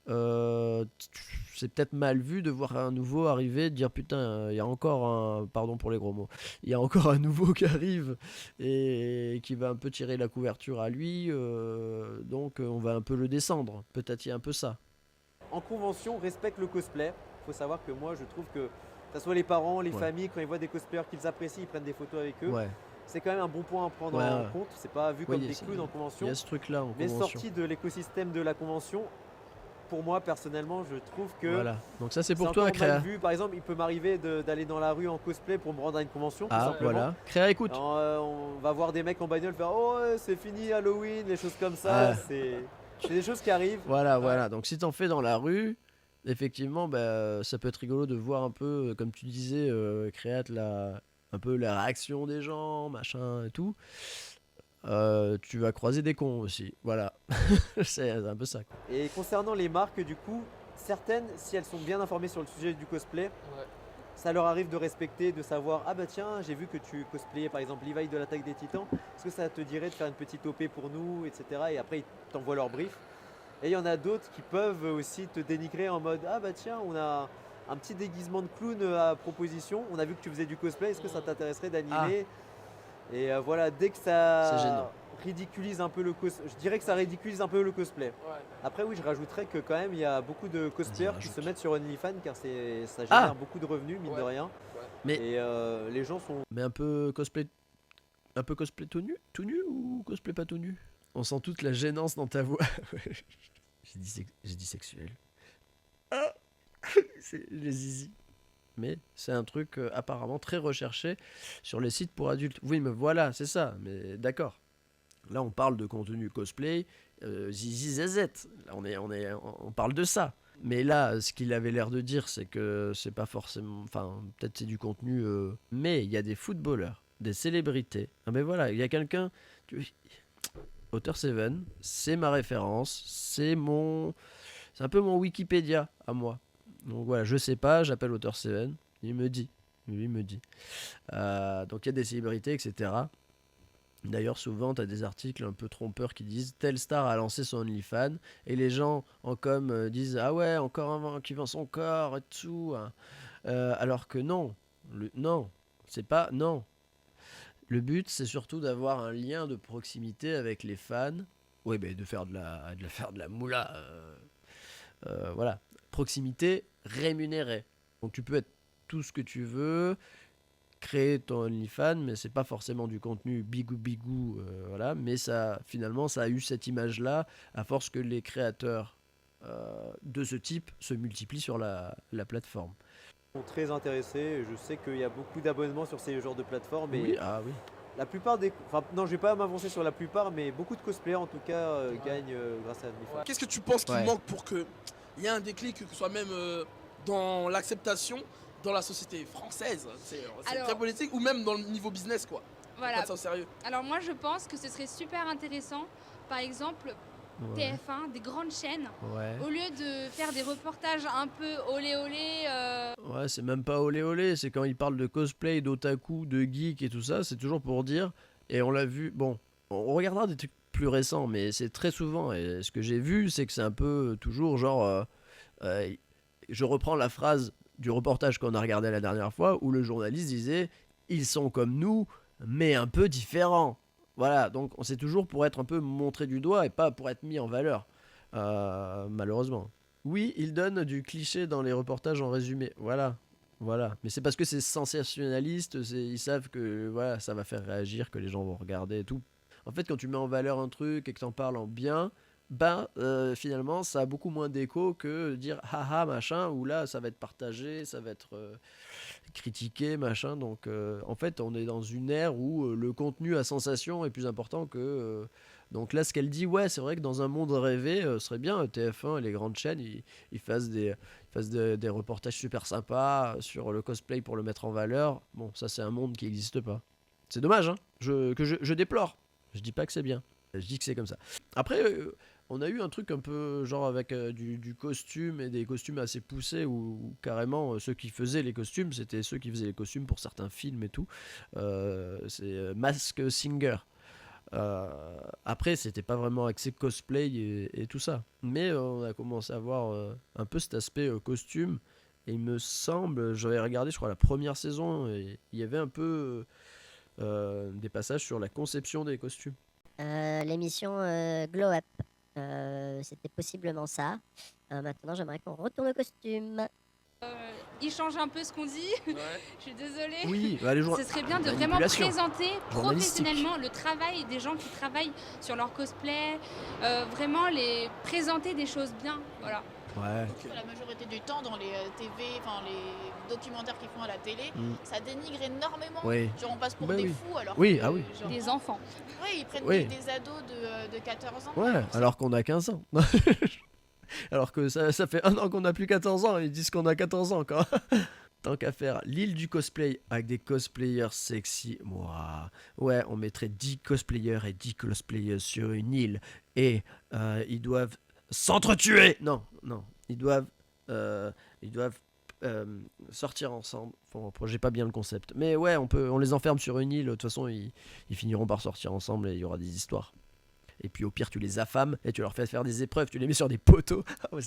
Speaker 1: C'est peut-être mal vu de voir un nouveau arriver, de dire putain, il y a encore un, pardon pour les gros mots, il y a encore un nouveau qui arrive et qui va un peu tirer la couverture à lui, donc on va un peu le descendre, peut-être il y a un peu ça.
Speaker 2: En convention, respecte le cosplay. Il faut savoir que moi je trouve que ce soit les parents, les familles, quand ils voient des cosplayers qu'ils apprécient, ils prennent des photos avec eux. C'est quand même un bon point à prendre en compte. C'est pas vu comme des clowns en convention.
Speaker 1: Il y a ce truc là en
Speaker 2: mais
Speaker 1: convention.
Speaker 2: sorti de l'écosystème de la convention, pour moi personnellement, je trouve que
Speaker 1: Voilà. Donc ça c'est pour
Speaker 2: encore
Speaker 1: toi, Créa.
Speaker 2: mal vu. Par exemple, il peut m'arriver d'aller dans la rue en cosplay pour me rendre à une convention. Tout
Speaker 1: Ah
Speaker 2: simplement.
Speaker 1: voilà. Créa, écoute.
Speaker 2: Alors, on va voir des mecs en bagnole faire oh c'est fini Halloween, les choses comme ça.
Speaker 1: Ah.
Speaker 2: C'est des choses qui arrivent.
Speaker 1: Voilà. Donc si t'en fais dans la rue, effectivement, bah, ça peut être rigolo de voir un peu, comme tu disais, Créate, un peu la réaction des gens, machin et tout. Tu vas croiser des cons aussi. Voilà. C'est un peu ça, quoi.
Speaker 2: Et concernant les marques, du coup, certaines, si elles sont bien informées sur le sujet du cosplay, ça leur arrive de respecter, de savoir ah bah tiens, j'ai vu que tu cosplayais par exemple Levi de l'Attaque des Titans, est-ce que ça te dirait de faire une petite OP pour nous, etc. Et après ils t'envoient leur brief. Et il y en a d'autres qui peuvent aussi te dénigrer en mode ah bah tiens, on a un petit déguisement de clown à proposition, on a vu que tu faisais du cosplay, est-ce que ça t'intéresserait d'animer? Et voilà, dès que
Speaker 1: C'est
Speaker 2: ça
Speaker 1: gênant.
Speaker 2: ridiculise un peu le cosplay, je dirais que ça ridiculise un peu le cosplay. Après oui, je rajouterais que quand même il y a beaucoup de cosplayers qui se mettent sur OnlyFans car ça génère beaucoup de revenus mine de rien.
Speaker 1: Mais
Speaker 2: Et les gens sont...
Speaker 1: Mais un peu cosplay tout nu ou cosplay pas tout nu? On sent toute la gênance dans ta voix. J'ai dit sexuel. Ah c'est les zizi. Mais c'est un truc apparemment très recherché sur les sites pour adultes. Oui, mais voilà, c'est ça. Mais d'accord. Là, on parle de contenu cosplay, zizi zazette. Là, on parle de ça. Mais là, ce qu'il avait l'air de dire, c'est que c'est pas forcément... Enfin, peut-être c'est du contenu... Mais il y a des footballeurs, des célébrités. Ah mais voilà, il y a quelqu'un... Auteur Seven, c'est ma référence, c'est un peu mon Wikipédia à moi. Donc voilà, je sais pas, j'appelle Auteur Seven, il me dit. Lui, il me dit. Donc il y a des célébrités, etc. D'ailleurs, souvent, tu as des articles un peu trompeurs qui disent telle star a lancé son OnlyFans et les gens en com disent ah ouais, encore un qui vend son corps et tout. Hein. Alors que non, non, c'est pas non. Le but, c'est surtout d'avoir un lien de proximité avec les fans. Oui, ben de faire de la moula. Voilà, proximité rémunérée. Donc tu peux être tout ce que tu veux. Créer ton OnlyFans, mais c'est pas forcément du contenu bigou, voilà, mais finalement ça a eu cette image-là à force que les créateurs de ce type se multiplient sur la plateforme.
Speaker 2: Sont très intéressés, je sais qu'il y a beaucoup d'abonnements sur ces genres de plateformes et
Speaker 1: oui.
Speaker 2: La plupart des... Enfin non, je vais pas m'avancer sur la plupart, mais beaucoup de cosplayers en tout cas gagnent grâce à OnlyFans.
Speaker 14: Qu'est-ce que tu penses qu'il manque pour qu'il y ait un déclic, que ce soit même dans l'acceptation dans la société française, c'est très politique, ou même dans le niveau business, quoi.
Speaker 13: Voilà.
Speaker 14: Ça au sérieux.
Speaker 13: Alors moi je pense que ce serait super intéressant, par exemple TF1, des grandes chaînes, au lieu de faire des reportages un peu olé olé.
Speaker 1: Ouais, c'est même pas olé olé, c'est quand ils parlent de cosplay, d'otaku, de geek et tout ça, c'est toujours pour dire, et on l'a vu, bon, on regardera des trucs plus récents, mais c'est très souvent, et ce que j'ai vu, c'est que c'est un peu toujours genre, je reprends la phrase du reportage qu'on a regardé la dernière fois où le journaliste disait ils sont comme nous mais un peu différents. Voilà, donc c'est toujours pour être un peu montré du doigt et pas pour être mis en valeur, malheureusement. Oui, ils donnent du cliché dans les reportages en résumé, voilà, mais c'est parce que c'est sensationnaliste, ils savent que voilà, ça va faire réagir, que les gens vont regarder et tout. En fait, quand tu mets en valeur un truc et que t'en parles en bien, finalement ça a beaucoup moins d'écho que dire haha machin, où là ça va être partagé, ça va être critiqué machin, donc en fait on est dans une ère où le contenu à sensation est plus important que donc là ce qu'elle dit, ouais c'est vrai que dans un monde rêvé ce serait bien TF1 et les grandes chaînes ils fassent des reportages super sympas sur le cosplay pour le mettre en valeur. Bon, ça c'est un monde qui n'existe pas, c'est dommage, hein, je déplore, je dis pas que c'est bien, je dis que c'est comme ça. Après on a eu un truc un peu genre avec du costume et des costumes assez poussés où carrément ceux qui faisaient les costumes, c'était ceux qui faisaient les costumes pour certains films et tout. C'est Mask Singer. Après, c'était pas vraiment axé cosplay et tout ça. Mais on a commencé à voir un peu cet aspect costume. Et il me semble, j'avais regardé, je crois, la première saison, et il y avait un peu des passages sur la conception des costumes.
Speaker 15: L'émission Glow Up. C'était possiblement ça. Maintenant, j'aimerais qu'on retourne au costume.
Speaker 13: Il change un peu ce qu'on dit. Je suis désolée.
Speaker 1: Oui, bah, les
Speaker 13: Ce serait bien de vraiment
Speaker 1: manipulation.
Speaker 13: présenter
Speaker 1: Journalistique.
Speaker 13: professionnellement le travail des gens qui travaillent sur leur cosplay, vraiment les présenter des choses bien, voilà.
Speaker 1: Ouais.
Speaker 6: La majorité du temps dans les TV, enfin les documentaires qu'ils font à la télé,
Speaker 1: Mm.
Speaker 6: ça dénigre énormément.
Speaker 1: Oui.
Speaker 6: Genre on passe pour
Speaker 1: Bah
Speaker 6: des
Speaker 1: oui.
Speaker 6: fous alors
Speaker 1: Oui,
Speaker 6: que,
Speaker 1: ah oui.
Speaker 6: genre,
Speaker 13: Des enfants.
Speaker 6: Ouais, ils prennent
Speaker 1: Oui.
Speaker 6: des ados de 14 ans.
Speaker 1: Ouais, alors qu'on a 15 ans. Alors que ça fait un an qu'on a plus 14 ans, ils disent qu'on a 14 ans quand. Tant qu'à faire l'île du cosplay avec des cosplayers sexy, moi, ouais, on mettrait 10 cosplayers et 10 cosplayers sur une île et ils doivent s'entretuer. Non, ils doivent sortir ensemble. Enfin, j'ai pas bien le concept, mais ouais, on les enferme sur une île. De toute façon, ils finiront par sortir ensemble et il y aura des histoires. Et puis au pire, tu les affames et tu leur fais faire des épreuves, tu les mets sur des poteaux. Ah ouais,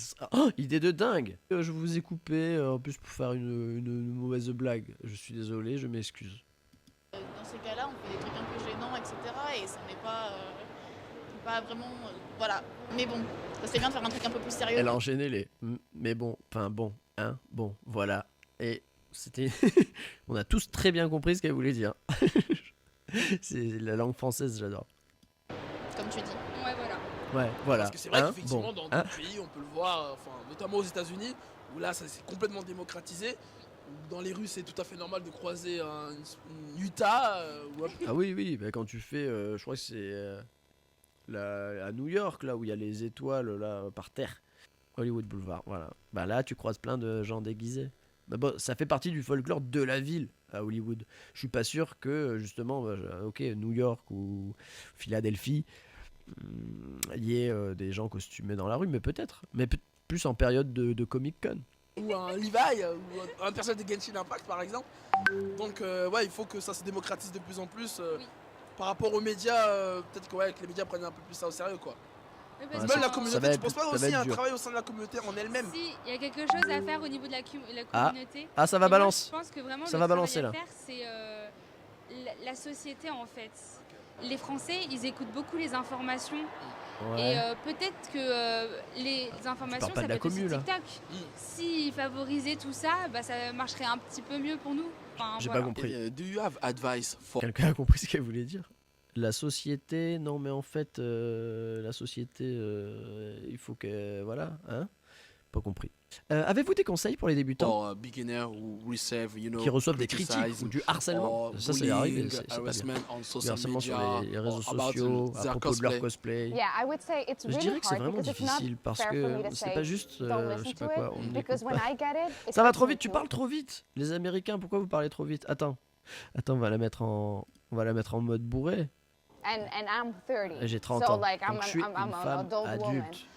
Speaker 1: idée de dingue. Je vous ai coupé en plus pour faire une mauvaise blague. Je suis désolé, je m'excuse.
Speaker 6: Dans ces cas-là, on fait des trucs un peu gênants, etc. Et ça n'est pas vraiment... voilà. Mais bon, ça serait bien de faire un truc un peu plus sérieux.
Speaker 1: Elle a enchaîné les... Mais bon, enfin bon, hein, bon, voilà. Et c'était... On a tous très bien compris ce qu'elle voulait dire. C'est la langue française, j'adore.
Speaker 6: Comme tu dis.
Speaker 13: Ouais, voilà.
Speaker 1: Ouais, voilà.
Speaker 14: Parce que c'est vrai
Speaker 1: Hein,
Speaker 14: qu'effectivement,
Speaker 1: bon,
Speaker 14: dans
Speaker 1: hein.
Speaker 14: d'autres pays, on peut le voir, enfin, notamment aux États-Unis, où là, ça s'est complètement démocratisé. Dans les rues, c'est tout à fait normal de croiser une Utah.
Speaker 1: Ah oui, bah, quand tu fais, je crois que c'est à New York, là où il y a les étoiles là par terre, Hollywood Boulevard, voilà. Bah là, tu croises plein de gens déguisés. Bah bon, ça fait partie du folklore de la ville à Hollywood. Je suis pas sûr que justement, ok, New York ou Philadelphie, il y ait des gens costumés dans la rue, mais peut-être, mais plus en période de Comic Con.
Speaker 14: Ou un Levi, ou un personnage de Genshin Impact par exemple. Donc ouais, il faut que ça se démocratise de plus en plus. Par rapport aux médias, peut-être que les médias prennent un peu plus ça au sérieux quoi.
Speaker 13: Oui,
Speaker 14: Même
Speaker 13: parce
Speaker 14: la
Speaker 13: que-
Speaker 14: communauté, tu penses pas
Speaker 1: ça va
Speaker 14: aussi
Speaker 1: être
Speaker 14: à un
Speaker 1: dur.
Speaker 14: travail au sein de la communauté en elle-même?
Speaker 13: Si, il y a quelque chose à faire au niveau de la communauté.
Speaker 1: Ah, ça va
Speaker 13: Et moi,
Speaker 1: balance.
Speaker 13: je pense que vraiment
Speaker 1: Ça
Speaker 13: le
Speaker 1: va
Speaker 13: travail
Speaker 1: balancer,
Speaker 13: à
Speaker 1: là.
Speaker 13: faire, c'est la société en fait. Les Français, ils écoutent beaucoup les informations.
Speaker 1: Ouais.
Speaker 13: Et peut-être que les informations,
Speaker 1: pas
Speaker 13: ça
Speaker 1: de
Speaker 13: peut
Speaker 1: la
Speaker 13: être aussi
Speaker 1: commu, là.
Speaker 13: TikTok. S'ils favorisaient tout ça, bah, ça marcherait un petit peu mieux pour nous. Enfin,
Speaker 1: J'ai
Speaker 13: voilà.
Speaker 1: pas compris.
Speaker 14: Do you have advice for...
Speaker 1: Quelqu'un a compris ce qu'elle voulait dire? La société, non mais en fait, la société, il faut que... Voilà, hein? Pas compris. Avez-vous des conseils pour les débutants
Speaker 14: Or a beginner who receive,
Speaker 1: qui reçoivent des critiques
Speaker 14: criticism
Speaker 1: ou du harcèlement?
Speaker 14: or
Speaker 1: Ça, c'est arrivé,
Speaker 14: bullying,
Speaker 1: c'est pas
Speaker 14: harassment
Speaker 1: bien.
Speaker 14: on
Speaker 1: Du
Speaker 14: social
Speaker 1: harcèlement sur
Speaker 14: media
Speaker 1: les réseaux
Speaker 14: or about
Speaker 1: sociaux,
Speaker 14: their
Speaker 1: à propos de leur
Speaker 14: cosplay.
Speaker 1: cosplay.
Speaker 10: Yeah, I would say it's
Speaker 1: Je
Speaker 10: really
Speaker 1: dirais que c'est
Speaker 10: hard
Speaker 1: vraiment
Speaker 10: because it's not
Speaker 1: difficile parce
Speaker 10: fair for me
Speaker 1: que
Speaker 10: to
Speaker 1: c'est
Speaker 10: say,
Speaker 1: pas juste,
Speaker 10: don't
Speaker 1: je
Speaker 10: listen
Speaker 1: sais pas
Speaker 10: to
Speaker 1: quoi,
Speaker 10: it,
Speaker 1: on ne
Speaker 10: because
Speaker 1: l'écoute
Speaker 10: when
Speaker 1: pas.
Speaker 10: I get it, it
Speaker 1: Ça va
Speaker 10: hurts
Speaker 1: trop
Speaker 10: me
Speaker 1: vite, tu
Speaker 10: too.
Speaker 1: parles trop vite. Les Américains, pourquoi vous parlez trop vite? Attends, on va la mettre en mode bourré.
Speaker 10: And I'm 30.
Speaker 1: J'ai 30
Speaker 10: so
Speaker 1: ans,
Speaker 10: like
Speaker 1: donc je suis
Speaker 10: I'm
Speaker 1: une
Speaker 10: an
Speaker 1: femme
Speaker 10: adult woman.
Speaker 1: adulte.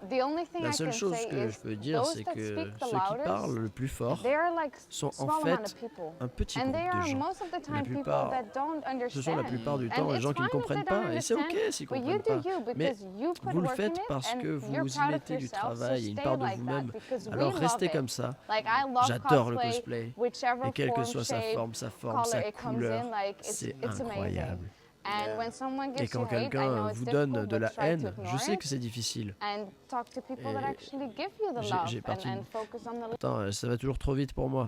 Speaker 10: The only thing
Speaker 1: La
Speaker 10: I
Speaker 1: seule
Speaker 10: can
Speaker 1: chose
Speaker 10: say
Speaker 1: que
Speaker 10: is
Speaker 1: je peux dire,
Speaker 10: those
Speaker 1: c'est
Speaker 10: that
Speaker 1: que
Speaker 10: speak the
Speaker 1: ceux qui
Speaker 10: loudest,
Speaker 1: parlent le plus fort
Speaker 10: they're like
Speaker 1: sont en
Speaker 10: small amount
Speaker 1: fait
Speaker 10: of people.
Speaker 1: un petit
Speaker 10: And
Speaker 1: groupe
Speaker 10: they
Speaker 1: de
Speaker 10: are
Speaker 1: gens.
Speaker 10: most of the
Speaker 1: La
Speaker 10: time people
Speaker 1: plupart,
Speaker 10: that don't
Speaker 1: ce sont la
Speaker 10: understand.
Speaker 1: plupart du
Speaker 10: And
Speaker 1: temps les
Speaker 10: it's
Speaker 1: gens qui ne
Speaker 10: fine if
Speaker 1: comprennent
Speaker 10: they don't
Speaker 1: pas, et c'est
Speaker 10: understand,
Speaker 1: ok s'ils
Speaker 10: but you
Speaker 1: comprennent
Speaker 10: do
Speaker 1: pas.
Speaker 10: you
Speaker 1: Mais
Speaker 10: because you put
Speaker 1: vous le
Speaker 10: work in
Speaker 1: faites
Speaker 10: it
Speaker 1: parce
Speaker 10: and
Speaker 1: que
Speaker 10: you're
Speaker 1: vous y
Speaker 10: proud of
Speaker 1: mettez du
Speaker 10: yourself,
Speaker 1: travail
Speaker 10: so
Speaker 1: et une
Speaker 10: stay
Speaker 1: part de
Speaker 10: like that
Speaker 1: vous-même.
Speaker 10: because we
Speaker 1: Alors
Speaker 10: love
Speaker 1: restez
Speaker 10: it.
Speaker 1: comme ça.
Speaker 10: Like I love
Speaker 1: J'adore le
Speaker 10: cosplay,
Speaker 1: cosplay.
Speaker 10: whichever
Speaker 1: Et quelle que
Speaker 10: form,
Speaker 1: soit sa
Speaker 10: shape,
Speaker 1: forme, sa
Speaker 10: color it comes
Speaker 1: couleur,
Speaker 10: in, like
Speaker 1: c'est
Speaker 10: it's amazing.
Speaker 1: incroyable.
Speaker 10: And when someone
Speaker 1: Et
Speaker 10: gives
Speaker 1: quand
Speaker 10: you hate, I know
Speaker 1: quelqu'un
Speaker 10: it's
Speaker 1: vous donne
Speaker 10: difficult,
Speaker 1: de
Speaker 10: but
Speaker 1: la
Speaker 10: try to
Speaker 1: haine, je
Speaker 10: ignore
Speaker 1: sais
Speaker 10: it
Speaker 1: que c'est difficile.
Speaker 10: and talk to people that
Speaker 1: Et
Speaker 10: actually give you the
Speaker 1: j'ai
Speaker 10: love
Speaker 1: parti-
Speaker 10: and focus on the
Speaker 1: Attends, ça va toujours trop vite pour moi.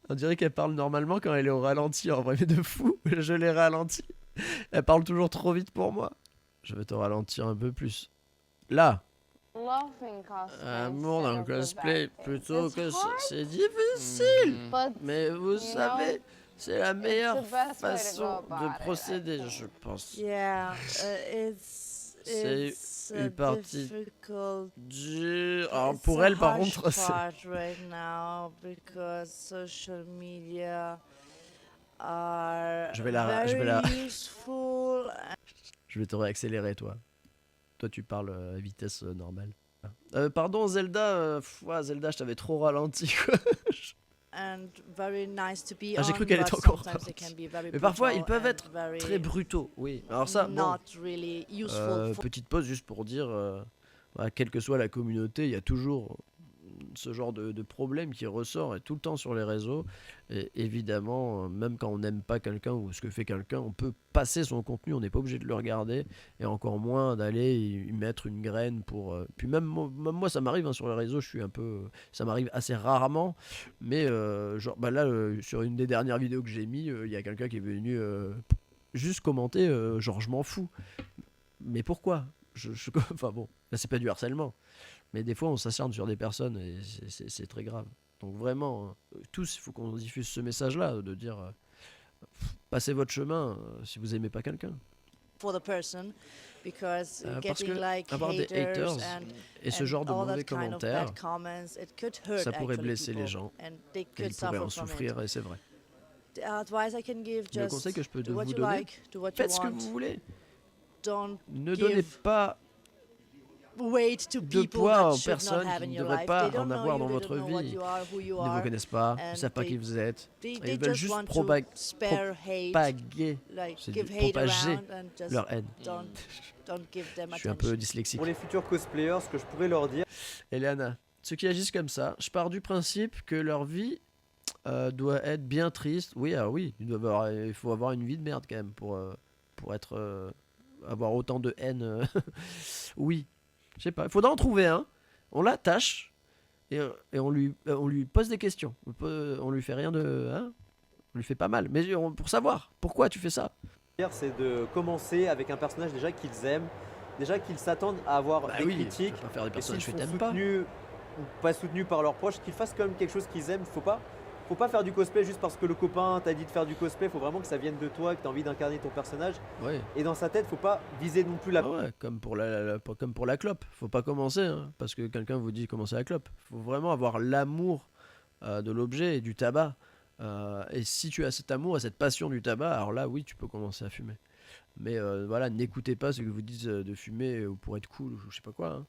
Speaker 1: On dirait qu'elle parle normalement quand elle est au ralenti, en vrai, mais de fou, je l'ai ralenti. Elle parle toujours trop vite pour moi. Je vais te ralentir un peu plus. Là,
Speaker 10: loving cosplay.
Speaker 1: amour dans le
Speaker 10: instead of the
Speaker 1: cosplay,
Speaker 10: bad things.
Speaker 1: plutôt
Speaker 10: It's
Speaker 1: que
Speaker 10: hard,
Speaker 1: c'est difficile.
Speaker 10: but
Speaker 1: Mais vous
Speaker 10: you
Speaker 1: savez,
Speaker 10: know,
Speaker 1: c'est la meilleure
Speaker 10: the best way to go
Speaker 1: façon
Speaker 10: about
Speaker 1: de
Speaker 10: it, I
Speaker 1: procéder, je pense.
Speaker 11: Yeah, it's
Speaker 1: C'est une
Speaker 11: a
Speaker 1: partie
Speaker 11: difficult.
Speaker 1: dure. Alors
Speaker 11: It's
Speaker 1: pour
Speaker 11: a
Speaker 1: elle, par
Speaker 11: harsh
Speaker 1: contre, c'est...
Speaker 11: part right now because social media are
Speaker 1: Je vais la-
Speaker 11: very useful.
Speaker 1: Je vais te réaccélérer, toi. Toi, tu parles à vitesse normale. Pardon, Zelda. Zelda, je t'avais trop ralenti, quoi.
Speaker 11: And very nice to be
Speaker 1: Ah, j'ai
Speaker 11: on,
Speaker 1: cru qu'elle
Speaker 11: but
Speaker 1: était encore
Speaker 11: sometimes they
Speaker 1: ralentie.
Speaker 11: can be very
Speaker 1: Mais parfois,
Speaker 11: brutal
Speaker 1: ils peuvent
Speaker 11: and
Speaker 1: être
Speaker 11: very
Speaker 1: très brutaux. Oui. Alors ça, bon.
Speaker 11: not really useful for
Speaker 1: Petite pause juste pour dire, quelle que soit la communauté, il y a toujours ce genre de problème qui ressort tout le temps sur les réseaux. Et évidemment, même quand on n'aime pas quelqu'un ou ce que fait quelqu'un, on peut passer son contenu, on n'est pas obligé de le regarder, et encore moins d'aller y mettre une graine pour... Puis même moi, ça m'arrive sur les réseaux, je suis un peu... Ça m'arrive assez rarement, mais genre, bah là, sur une des dernières vidéos que j'ai mis, il y a quelqu'un qui est venu juste commenter, genre je m'en fous. Mais pourquoi Enfin bon, là c'est pas du harcèlement. Mais des fois on s'acharne sur des personnes et c'est très grave. Donc vraiment, tous, il faut qu'on diffuse ce message-là, de dire passez votre chemin si vous aimez pas quelqu'un.
Speaker 11: For the person, because
Speaker 1: Parce
Speaker 11: getting
Speaker 1: que
Speaker 11: like
Speaker 1: avoir des haters et ce genre de
Speaker 11: all
Speaker 1: mauvais
Speaker 11: that kind of
Speaker 1: commentaires,
Speaker 11: bad comments, it could hurt
Speaker 1: ça pourrait
Speaker 11: actually
Speaker 1: blesser les
Speaker 11: people,
Speaker 1: gens
Speaker 11: and they
Speaker 1: et
Speaker 11: could
Speaker 1: ils pourraient en
Speaker 11: suffer from
Speaker 1: souffrir,
Speaker 11: it.
Speaker 1: et c'est vrai.
Speaker 11: The advice I can give,
Speaker 1: Le
Speaker 11: just
Speaker 1: conseil que je peux
Speaker 11: do
Speaker 1: vous
Speaker 11: what you
Speaker 1: donner,
Speaker 11: like, do what you
Speaker 1: faites ce que
Speaker 11: want.
Speaker 1: vous voulez.
Speaker 11: Don't
Speaker 1: Ne
Speaker 11: give
Speaker 1: donnez pas
Speaker 11: weight to
Speaker 1: de
Speaker 11: people
Speaker 1: poids
Speaker 11: that
Speaker 1: aux
Speaker 11: should not
Speaker 1: personnes
Speaker 11: have
Speaker 1: qui
Speaker 11: in
Speaker 1: ne
Speaker 11: your
Speaker 1: devraient
Speaker 11: life.
Speaker 1: pas
Speaker 11: They don't
Speaker 1: en
Speaker 11: know
Speaker 1: avoir
Speaker 11: you,
Speaker 1: dans
Speaker 11: they
Speaker 1: votre
Speaker 11: don't know what
Speaker 1: vie.
Speaker 11: you are, who you
Speaker 1: Ils ne vous
Speaker 11: are,
Speaker 1: connaissent pas, ils ne
Speaker 11: and
Speaker 1: savent pas qui vous êtes.
Speaker 11: they
Speaker 1: Et ils veulent
Speaker 11: just
Speaker 1: juste
Speaker 11: want to spare hate,
Speaker 1: propager,
Speaker 11: like
Speaker 1: c'est
Speaker 11: give
Speaker 1: du-
Speaker 11: hate
Speaker 1: propager
Speaker 11: around and just
Speaker 1: leur haine.
Speaker 11: don't give them
Speaker 1: Je suis un
Speaker 11: attention.
Speaker 1: peu dyslexique.
Speaker 2: Pour les futurs cosplayers, ce que je pourrais leur dire...
Speaker 1: Eliana, ceux qui agissent comme ça, je pars du principe que leur vie doit être bien triste. Oui, oui, il faut avoir une vie de merde quand même pour être, avoir autant de haine. Oui, je sais pas, il faudra en trouver un. On l'attache et on lui pose des questions. On lui fait rien de... Hein, on lui fait pas mal, mais pour savoir pourquoi tu fais ça.
Speaker 2: C'est de commencer avec un personnage déjà qu'ils aiment, déjà qu'ils s'attendent à avoir des critiques,
Speaker 1: tu peux pas faire des
Speaker 2: et
Speaker 1: personnages
Speaker 2: s'ils
Speaker 1: que
Speaker 2: sont
Speaker 1: t'aimes pas.
Speaker 2: soutenus ou pas soutenus par leurs proches, qu'ils fassent quand même quelque chose qu'ils aiment. Faut pas faire du cosplay juste parce que le copain t'a dit de faire du cosplay. Faut vraiment que ça vienne de toi, que tu as envie d'incarner ton personnage.
Speaker 1: Ouais.
Speaker 2: Et dans sa tête, faut pas viser non plus la...
Speaker 1: Ouais, comme pour la clope. Faut pas commencer parce que quelqu'un vous dit commencer la clope. Faut vraiment avoir l'amour de l'objet et du tabac. Et si tu as cet amour et cette passion du tabac, alors là, oui, tu peux commencer à fumer. Mais voilà, n'écoutez pas ce que vous disent de fumer pour être cool ou je sais pas quoi.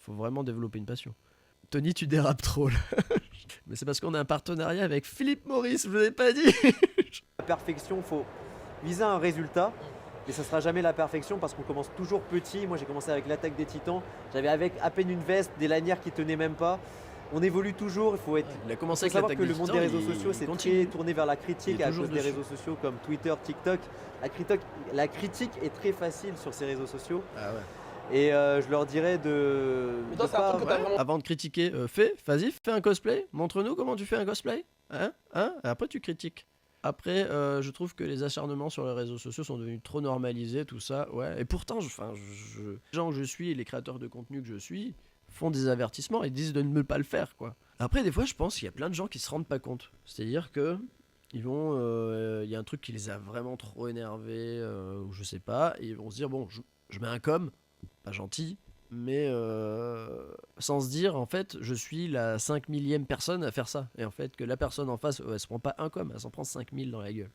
Speaker 1: Faut vraiment développer une passion. Tony, tu dérapes trop là. Mais c'est parce qu'on a un partenariat avec Philippe Maurice, je vous l'ai pas dit.
Speaker 2: La perfection, faut viser un résultat, mais ça sera jamais la perfection parce qu'on commence toujours petit. Moi, j'ai commencé avec l'attaque des titans. J'avais avec à peine une veste, des lanières qui tenaient même pas. On évolue toujours, il faut être.
Speaker 1: Il a commencé avec
Speaker 2: savoir
Speaker 1: l'attaque
Speaker 2: que
Speaker 1: des
Speaker 2: le monde
Speaker 1: Titans,
Speaker 2: des réseaux
Speaker 1: il
Speaker 2: sociaux, c'est
Speaker 1: continue.
Speaker 2: très tourné vers la critique
Speaker 1: Il est
Speaker 2: à
Speaker 1: toujours
Speaker 2: cause des
Speaker 1: dessus.
Speaker 2: réseaux sociaux comme Twitter, TikTok. La critique est très facile sur ces réseaux sociaux.
Speaker 1: Ah ouais.
Speaker 2: Et je leur dirais de.
Speaker 5: Mais toi, c'est un truc que t'as vraiment.
Speaker 1: Avant de critiquer, vas-y, fais un cosplay. Montre-nous comment tu fais un cosplay. Hein Et après, tu critiques. Après, je trouve que les acharnements sur les réseaux sociaux sont devenus trop normalisés, tout ça. Ouais. Et pourtant, les gens que je suis et les créateurs de contenu que je suis font des avertissements et disent de ne pas le faire, quoi. Après, des fois, je pense qu'il y a plein de gens qui se rendent pas compte. C'est-à-dire que ils vont, y a un truc qui les a vraiment trop énervés, ou je sais pas, et ils vont se dire bon, je mets un com, pas gentil, mais sans se dire en fait, je suis la 5000e personne à faire ça, et en fait que la personne en face, elle se prend pas un com, elle s'en prend 5000 dans la gueule.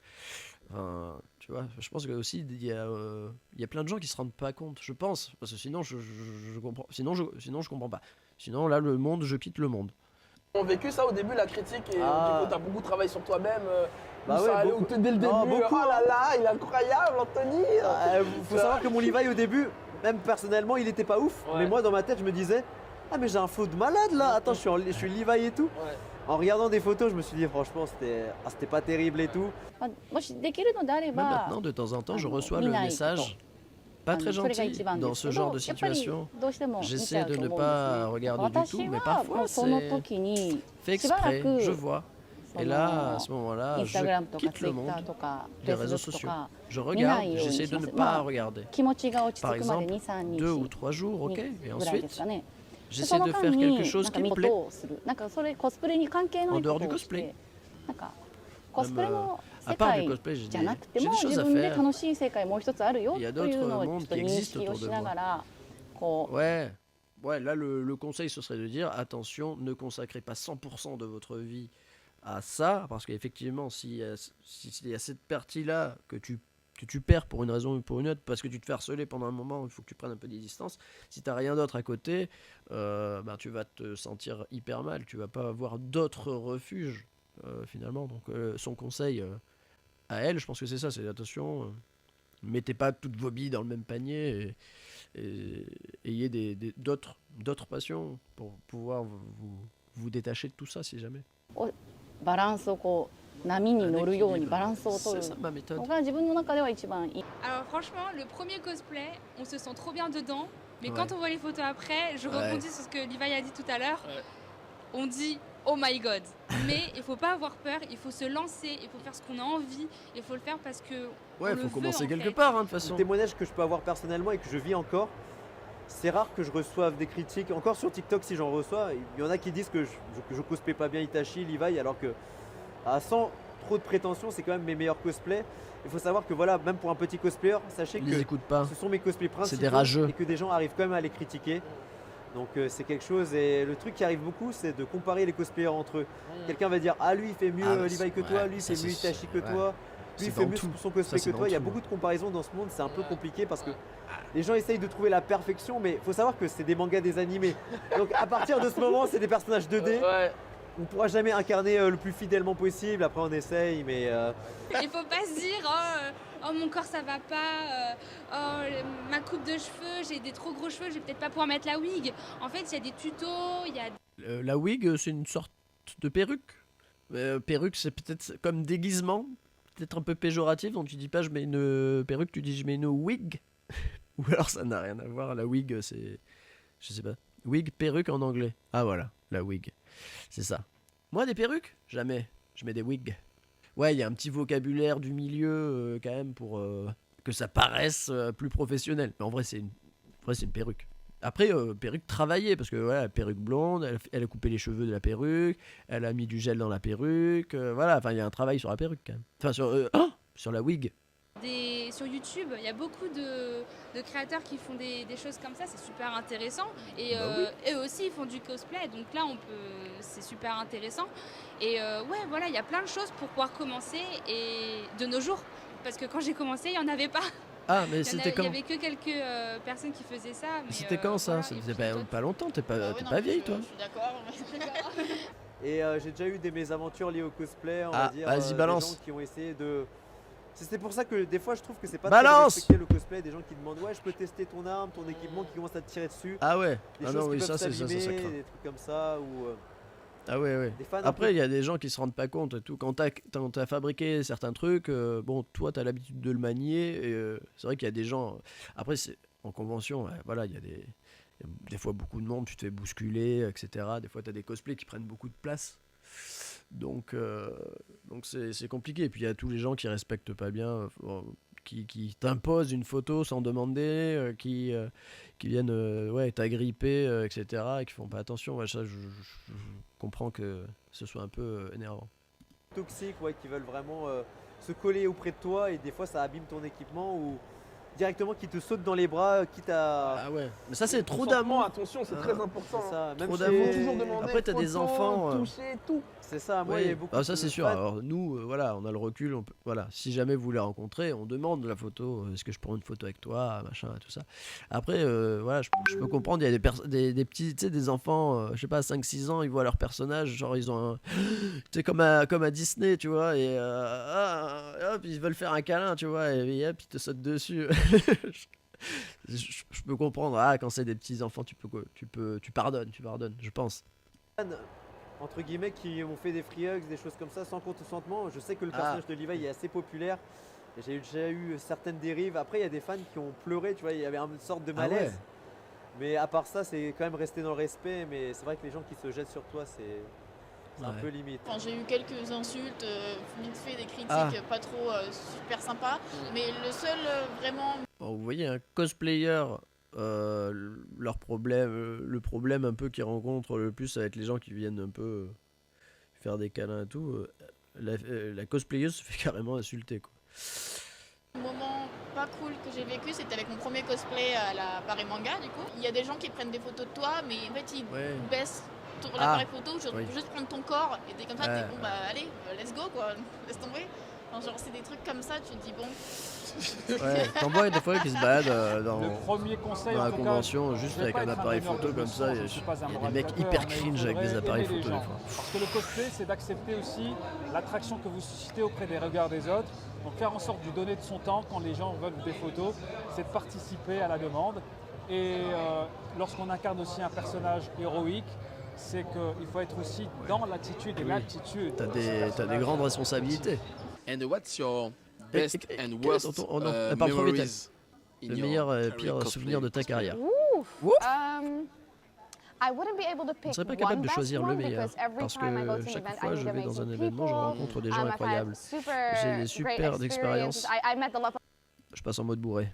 Speaker 1: Enfin, tu vois, je pense que aussi il y a plein de gens qui se rendent pas compte, je pense, parce que sinon je comprends, sinon je comprends pas. Sinon là je quitte le monde.
Speaker 5: On a vécu ça au début, la critique, et du coup, t'as beaucoup travaillé sur toi-même.
Speaker 2: Bah
Speaker 5: où
Speaker 2: ouais,
Speaker 5: ça allait,
Speaker 2: beaucoup.
Speaker 5: où dès le début,
Speaker 2: Non, beaucoup.
Speaker 5: oh là là, il est incroyable, Anthony.
Speaker 2: Faut savoir que mon Levi au début, même personnellement, il était pas ouf.
Speaker 5: Ouais.
Speaker 2: Mais moi, dans ma tête, je me disais, ah mais j'ai un flow de malade là. Attends, je suis Levi et tout. En regardant des photos, je me suis dit franchement, c'était pas terrible et tout.
Speaker 12: もしできるのであれ
Speaker 1: Même
Speaker 12: ば
Speaker 1: maintenant, de temps en temps, je reçois le
Speaker 12: 見ないこと
Speaker 1: message pas très
Speaker 12: それが
Speaker 1: gentil
Speaker 12: 一番で
Speaker 1: dans
Speaker 12: す
Speaker 1: ce
Speaker 12: け
Speaker 1: genre
Speaker 12: ど
Speaker 1: de
Speaker 12: やっぱり
Speaker 1: situation.
Speaker 12: どうしても見ちゃ
Speaker 1: J'essaie
Speaker 12: うと
Speaker 1: de
Speaker 12: 思
Speaker 1: ne
Speaker 12: うんです
Speaker 1: pas
Speaker 12: ね
Speaker 1: regarder du
Speaker 12: 私
Speaker 1: tout, mais
Speaker 12: はも
Speaker 1: parfois
Speaker 12: うその
Speaker 1: c'est
Speaker 12: 時に
Speaker 1: fait
Speaker 12: しばら
Speaker 1: exprès,
Speaker 12: く
Speaker 1: je vois.
Speaker 12: そ
Speaker 1: Et là, à ce
Speaker 12: の
Speaker 1: moment-là,
Speaker 12: インスタグラム
Speaker 1: je
Speaker 12: とか
Speaker 1: quitte
Speaker 12: ツイ
Speaker 1: le
Speaker 12: ッ
Speaker 1: monde
Speaker 12: ターとか
Speaker 1: des
Speaker 12: フェイス
Speaker 1: réseaux
Speaker 12: ブックと
Speaker 1: sociaux.
Speaker 12: か
Speaker 1: Je
Speaker 12: 見な
Speaker 1: regarde,
Speaker 12: いように
Speaker 1: j'essaie
Speaker 12: し
Speaker 1: de
Speaker 12: ま
Speaker 1: ne
Speaker 12: す
Speaker 1: pas
Speaker 12: まあ
Speaker 1: regarder.
Speaker 12: 気持ちが落ち
Speaker 1: Par
Speaker 12: 着くまで
Speaker 1: exemple,
Speaker 12: 2、3日
Speaker 1: 2 ou 3 jours, ok. Et
Speaker 12: ぐらいで
Speaker 1: ensuite,
Speaker 12: すかね。で
Speaker 1: j'essaie
Speaker 12: その
Speaker 1: de
Speaker 12: 間
Speaker 1: faire
Speaker 12: に
Speaker 1: quelque chose
Speaker 12: なんか
Speaker 1: qui
Speaker 12: 見
Speaker 1: me
Speaker 12: 事
Speaker 1: plaît.
Speaker 12: をするなんかそれコスプレに関係ない
Speaker 1: En
Speaker 12: こ
Speaker 1: dehors
Speaker 12: と
Speaker 1: du
Speaker 12: をして
Speaker 1: cosplay.
Speaker 12: なんかコスプレの
Speaker 1: à
Speaker 12: 世
Speaker 1: part du
Speaker 12: 界
Speaker 1: cosplay, j'ai
Speaker 12: じゃなくて
Speaker 1: des
Speaker 12: も
Speaker 1: choses
Speaker 12: 自
Speaker 1: à
Speaker 12: 分で
Speaker 1: faire.
Speaker 12: 楽しい世界もう一つあるよ
Speaker 1: Il y a
Speaker 12: という
Speaker 1: d'autres
Speaker 12: のをちょっ
Speaker 1: mondes
Speaker 12: と
Speaker 1: qui
Speaker 12: 認
Speaker 1: existent
Speaker 12: 識を
Speaker 1: autour
Speaker 12: し
Speaker 1: de
Speaker 12: なが
Speaker 1: moi.
Speaker 12: らこう
Speaker 1: Ouais, là, le conseil, ce serait de dire attention, ne consacrez pas 100% de votre vie à ça, parce qu'effectivement, s'il y a cette partie-là que tu perds pour une raison ou pour une autre, parce que tu te fais harceler pendant un moment, il faut que tu prennes un peu des distances. Si tu n'as rien d'autre à côté, ben, tu vas te sentir hyper mal, tu vas pas avoir d'autres refuges, finalement. Donc, son conseil à elle, je pense que c'est ça, c'est attention, mettez pas toutes vos billes dans le même panier et ayez d'autres passions pour pouvoir vous détachez de tout ça si jamais.
Speaker 12: バランスをこう波に乗るようにバランスを取る
Speaker 1: C'est ça ma méthode.
Speaker 12: のが自分の中では一番いい。
Speaker 13: Alors franchement, le premier cosplay, on se sent trop bien dedans. Mais
Speaker 1: Ouais.
Speaker 13: quand on voit les photos après, je
Speaker 1: Ouais.
Speaker 13: rebondis sur ce que Levi a dit tout à l'heure. On dit oh my god. Mais il faut pas avoir peur, il faut se lancer, il faut faire ce qu'on a envie, il faut le faire parce que
Speaker 1: Ouais,
Speaker 13: on le
Speaker 1: faut
Speaker 13: veut,
Speaker 1: commencer
Speaker 13: en
Speaker 1: quelque
Speaker 13: fait.
Speaker 1: part, hein, de toute façon.
Speaker 2: Le témoignage que je peux avoir personnellement et que je vis encore, c'est rare que je reçoive des critiques. Encore sur TikTok, si j'en reçois, il y en a qui disent que je cosplay pas bien Itachi, Levi, alors que, sans trop de prétention, c'est quand même mes meilleurs cosplays. Il faut savoir que voilà, même pour un petit cosplayer, sachez
Speaker 1: Ils les
Speaker 2: que
Speaker 1: écoutent pas.
Speaker 2: ce sont mes cosplays principaux
Speaker 1: des rageux.
Speaker 2: et que des gens arrivent quand même à les critiquer. Donc c'est quelque chose, et le truc qui arrive beaucoup, c'est de comparer les cosplayers entre eux. Quelqu'un va dire, ah lui il fait mieux
Speaker 1: Ah, mais
Speaker 2: Levi que
Speaker 1: c'est-
Speaker 2: toi,
Speaker 1: ouais,
Speaker 2: lui il
Speaker 1: ça,
Speaker 2: fait mieux
Speaker 1: c'est-
Speaker 2: Itachi que
Speaker 1: ouais.
Speaker 2: toi, lui
Speaker 1: C'est
Speaker 2: il fait
Speaker 1: dans
Speaker 2: mieux
Speaker 1: tout.
Speaker 2: son cosplay
Speaker 1: Ça, c'est
Speaker 2: que toi.
Speaker 1: dans
Speaker 2: Il y a
Speaker 1: tout.
Speaker 2: beaucoup de comparaisons dans ce monde, c'est un peu compliqué parce que les gens essayent de trouver la perfection, mais il faut savoir que c'est des mangas, des animés. Donc à partir de ce moment, c'est des personnages 2D. On ne pourra jamais incarner le plus fidèlement possible, après on essaye, mais...
Speaker 13: Il faut pas se dire oh mon corps ça va pas, ma coupe de cheveux, j'ai des trop gros cheveux, je vais peut-être pas pouvoir mettre la wig. En fait, il y a des tutos, il y a
Speaker 1: La wig, c'est une sorte de perruque. Perruque, c'est peut-être comme déguisement, peut-être un peu péjoratif. Donc tu dis pas je mets une perruque, tu dis je mets une wig. Ou alors ça n'a rien à voir. La wig, c'est, je sais pas. Wig, perruque en anglais. Ah voilà, la wig, c'est ça. Moi des perruques, jamais. Je mets des wigs. Ouais, il y a un petit vocabulaire du milieu quand même pour que ça paraisse plus professionnel. Mais en vrai, c'est une perruque. Après, perruque travaillée, parce que voilà, perruque blonde, elle a coupé les cheveux de la perruque, elle a mis du gel dans la perruque, voilà, enfin il y a un travail sur la perruque quand même. Enfin sur la wig.
Speaker 13: sur YouTube, il y a beaucoup de créateurs qui font des choses comme ça, c'est super intéressant. Et eux aussi, ils font du cosplay, donc là, c'est super intéressant. Et ouais, voilà, il y a plein de choses pour pouvoir commencer et de nos jours. Parce que quand j'ai commencé, il n'y en avait pas.
Speaker 1: Ah, mais c'était quand?
Speaker 13: Il n'y avait que quelques personnes qui faisaient ça. Mais
Speaker 1: c'était quand ça?
Speaker 13: voilà,
Speaker 1: Ça faisait pas longtemps, t'es pas vieille toi?
Speaker 6: Je suis d'accord.
Speaker 2: Et j'ai déjà eu des mésaventures liées au cosplay, on
Speaker 1: Ah,
Speaker 2: va dire.
Speaker 1: vas-y, balance.
Speaker 2: Des gens qui ont essayé de... C'est pour ça que des fois je trouve que c'est pas
Speaker 1: Balance.
Speaker 2: très respecté le cosplay, des gens qui demandent ouais je peux tester ton arme, ton équipement, qui commencent à te tirer dessus.
Speaker 1: Ah ouais.
Speaker 2: Des
Speaker 1: Ah
Speaker 2: choses
Speaker 1: non,
Speaker 2: qui
Speaker 1: oui,
Speaker 2: peuvent
Speaker 1: ça, c'est ça,
Speaker 2: s'abîmer,
Speaker 1: ça craint.
Speaker 2: des trucs comme ça ou...
Speaker 1: Ah ouais.
Speaker 2: Des fans un
Speaker 1: Après,
Speaker 2: peu-
Speaker 1: il y a des gens qui se rendent pas compte et tout. Quand t'as fabriqué certains trucs, bon, toi, t'as l'habitude de le manier. Et c'est vrai qu'il y a des gens. Après, c'est en convention, voilà, il y a des fois beaucoup de monde, tu te fais bousculer, etc. Des fois, t'as des cosplays qui prennent beaucoup de place. Donc c'est compliqué. Et puis, il y a tous les gens qui respectent pas bien. Qui t'imposent une photo sans demander, qui viennent t'agripper, etc., et qui font pas attention. Ouais, ça, je comprends que ce soit un peu énervant.
Speaker 2: Toxiques, ouais, qui veulent vraiment se coller auprès de toi et des fois ça abîme ton équipement ou directement qui te sautent dans les bras, quitte à...
Speaker 1: Ah ouais, mais ça c'est trop
Speaker 5: Consentement,
Speaker 1: d'amour.
Speaker 5: attention, c'est très important.
Speaker 2: C'est ça, même
Speaker 1: Trop
Speaker 2: chez-
Speaker 1: d'amour.
Speaker 5: Toujours demander
Speaker 1: Après t'as des
Speaker 5: photo,
Speaker 1: enfants.
Speaker 5: toucher, tout.
Speaker 2: C'est ça, moi
Speaker 1: Oui.
Speaker 2: il y a beaucoup
Speaker 1: Ah, ça
Speaker 2: de
Speaker 1: c'est sûr.
Speaker 2: fans.
Speaker 1: Alors nous, voilà, on a le recul. Voilà, si jamais vous les rencontrez, on demande la photo. Est-ce que je prends une photo avec toi, machin, tout ça. Après, voilà, je peux comprendre. Il y a des petits, tu sais, des enfants, je sais pas, 5-6 ans, ils voient leur personnage, genre ils ont un, tu sais, comme à Disney, tu vois, et hop, ils veulent faire un câlin, tu vois, et hop, ils te sautent dessus. Je peux comprendre. Ah, quand c'est des petits enfants, tu pardonnes, je pense.
Speaker 2: Fans, entre guillemets, qui ont fait des free hugs, des choses comme ça sans consentement. Je sais que le
Speaker 1: Ah.
Speaker 2: personnage de Levi est assez populaire. Et j'ai déjà eu certaines dérives. Après, il y a des fans qui ont pleuré, tu vois, il y avait une sorte de
Speaker 1: Ah
Speaker 2: malaise.
Speaker 1: ouais.
Speaker 2: Mais à part ça, c'est quand même resté dans le respect. Mais c'est vrai que les gens qui se jettent sur toi, c'est un peu limite.
Speaker 6: Enfin, j'ai eu quelques insultes, vite fait des critiques
Speaker 1: Ah.
Speaker 6: pas trop super sympas, mais le seul vraiment...
Speaker 1: Bon, vous voyez, un cosplayer, leur problème, le problème un peu qu'ils rencontrent le plus avec les gens qui viennent un peu faire des câlins et tout, la cosplayeuse se fait carrément insulter, quoi.
Speaker 6: Le moment pas cool que j'ai vécu, c'était avec mon premier cosplay à la Paris Manga, du coup. Il y a des gens qui prennent des photos de toi, mais en fait, ils
Speaker 1: Ouais.
Speaker 6: baissent ton
Speaker 1: Ah.
Speaker 6: l'appareil photo,
Speaker 1: Oui.
Speaker 6: juste prendre ton corps, et t'es comme ça,
Speaker 1: Ouais.
Speaker 6: t'es bon, bah allez, let's go, quoi, laisse tomber. Enfin, genre, c'est des trucs comme ça, tu te dis, bon...
Speaker 1: Ouais, t'en vois des fois qui se baladent dans
Speaker 9: Le premier conseil,
Speaker 1: la
Speaker 9: en tout cas,
Speaker 1: convention
Speaker 9: je
Speaker 1: juste
Speaker 9: vais
Speaker 1: avec
Speaker 9: pas
Speaker 1: un
Speaker 9: être
Speaker 1: appareil
Speaker 9: donneur
Speaker 1: photo
Speaker 9: de
Speaker 1: comme
Speaker 9: leçons,
Speaker 1: ça.
Speaker 9: je
Speaker 1: Il
Speaker 9: suis pas un
Speaker 1: y a des mecs
Speaker 9: moralisateur,
Speaker 1: hyper
Speaker 9: mais il
Speaker 1: cringe avec des
Speaker 9: faudrait
Speaker 1: appareils
Speaker 9: aimer les
Speaker 1: photo des
Speaker 9: gens.
Speaker 1: fois.
Speaker 9: Parce que le cosplay, c'est d'accepter aussi l'attraction que vous suscitez auprès des regards des autres. Donc faire en sorte de donner de son temps quand les gens veulent des photos, c'est de participer à la demande. Et lorsqu'on incarne aussi un personnage héroïque, c'est qu'il faut être aussi dans l'attitude et l'altitude.
Speaker 1: T'as des grandes responsabilités.
Speaker 14: And what's your
Speaker 1: Et-
Speaker 14: best
Speaker 1: et-
Speaker 14: and
Speaker 1: quel est
Speaker 14: worst
Speaker 1: ton- oh non, elle parle trop vite, elle.
Speaker 14: memories in
Speaker 1: Le
Speaker 14: your
Speaker 1: meilleur et
Speaker 14: career
Speaker 1: pire
Speaker 14: cosplay,
Speaker 1: souvenir de ta carrière.
Speaker 10: Oof. I wouldn't be able to
Speaker 1: Je ne
Speaker 10: pick
Speaker 1: serais pas
Speaker 10: one
Speaker 1: capable de
Speaker 10: best
Speaker 1: choisir le
Speaker 10: one
Speaker 1: meilleur
Speaker 10: because every
Speaker 1: parce
Speaker 10: time I go
Speaker 1: que
Speaker 10: to an
Speaker 1: chaque
Speaker 10: event, I
Speaker 1: fois
Speaker 10: meet
Speaker 1: je vais dans un
Speaker 10: amazing
Speaker 1: événement, je
Speaker 10: people.
Speaker 1: rencontre des gens
Speaker 10: I've had
Speaker 1: incroyables.
Speaker 10: super
Speaker 1: J'ai des
Speaker 10: great
Speaker 1: super expériences.
Speaker 10: experiences. I met the love
Speaker 1: Je passe en mode bourré.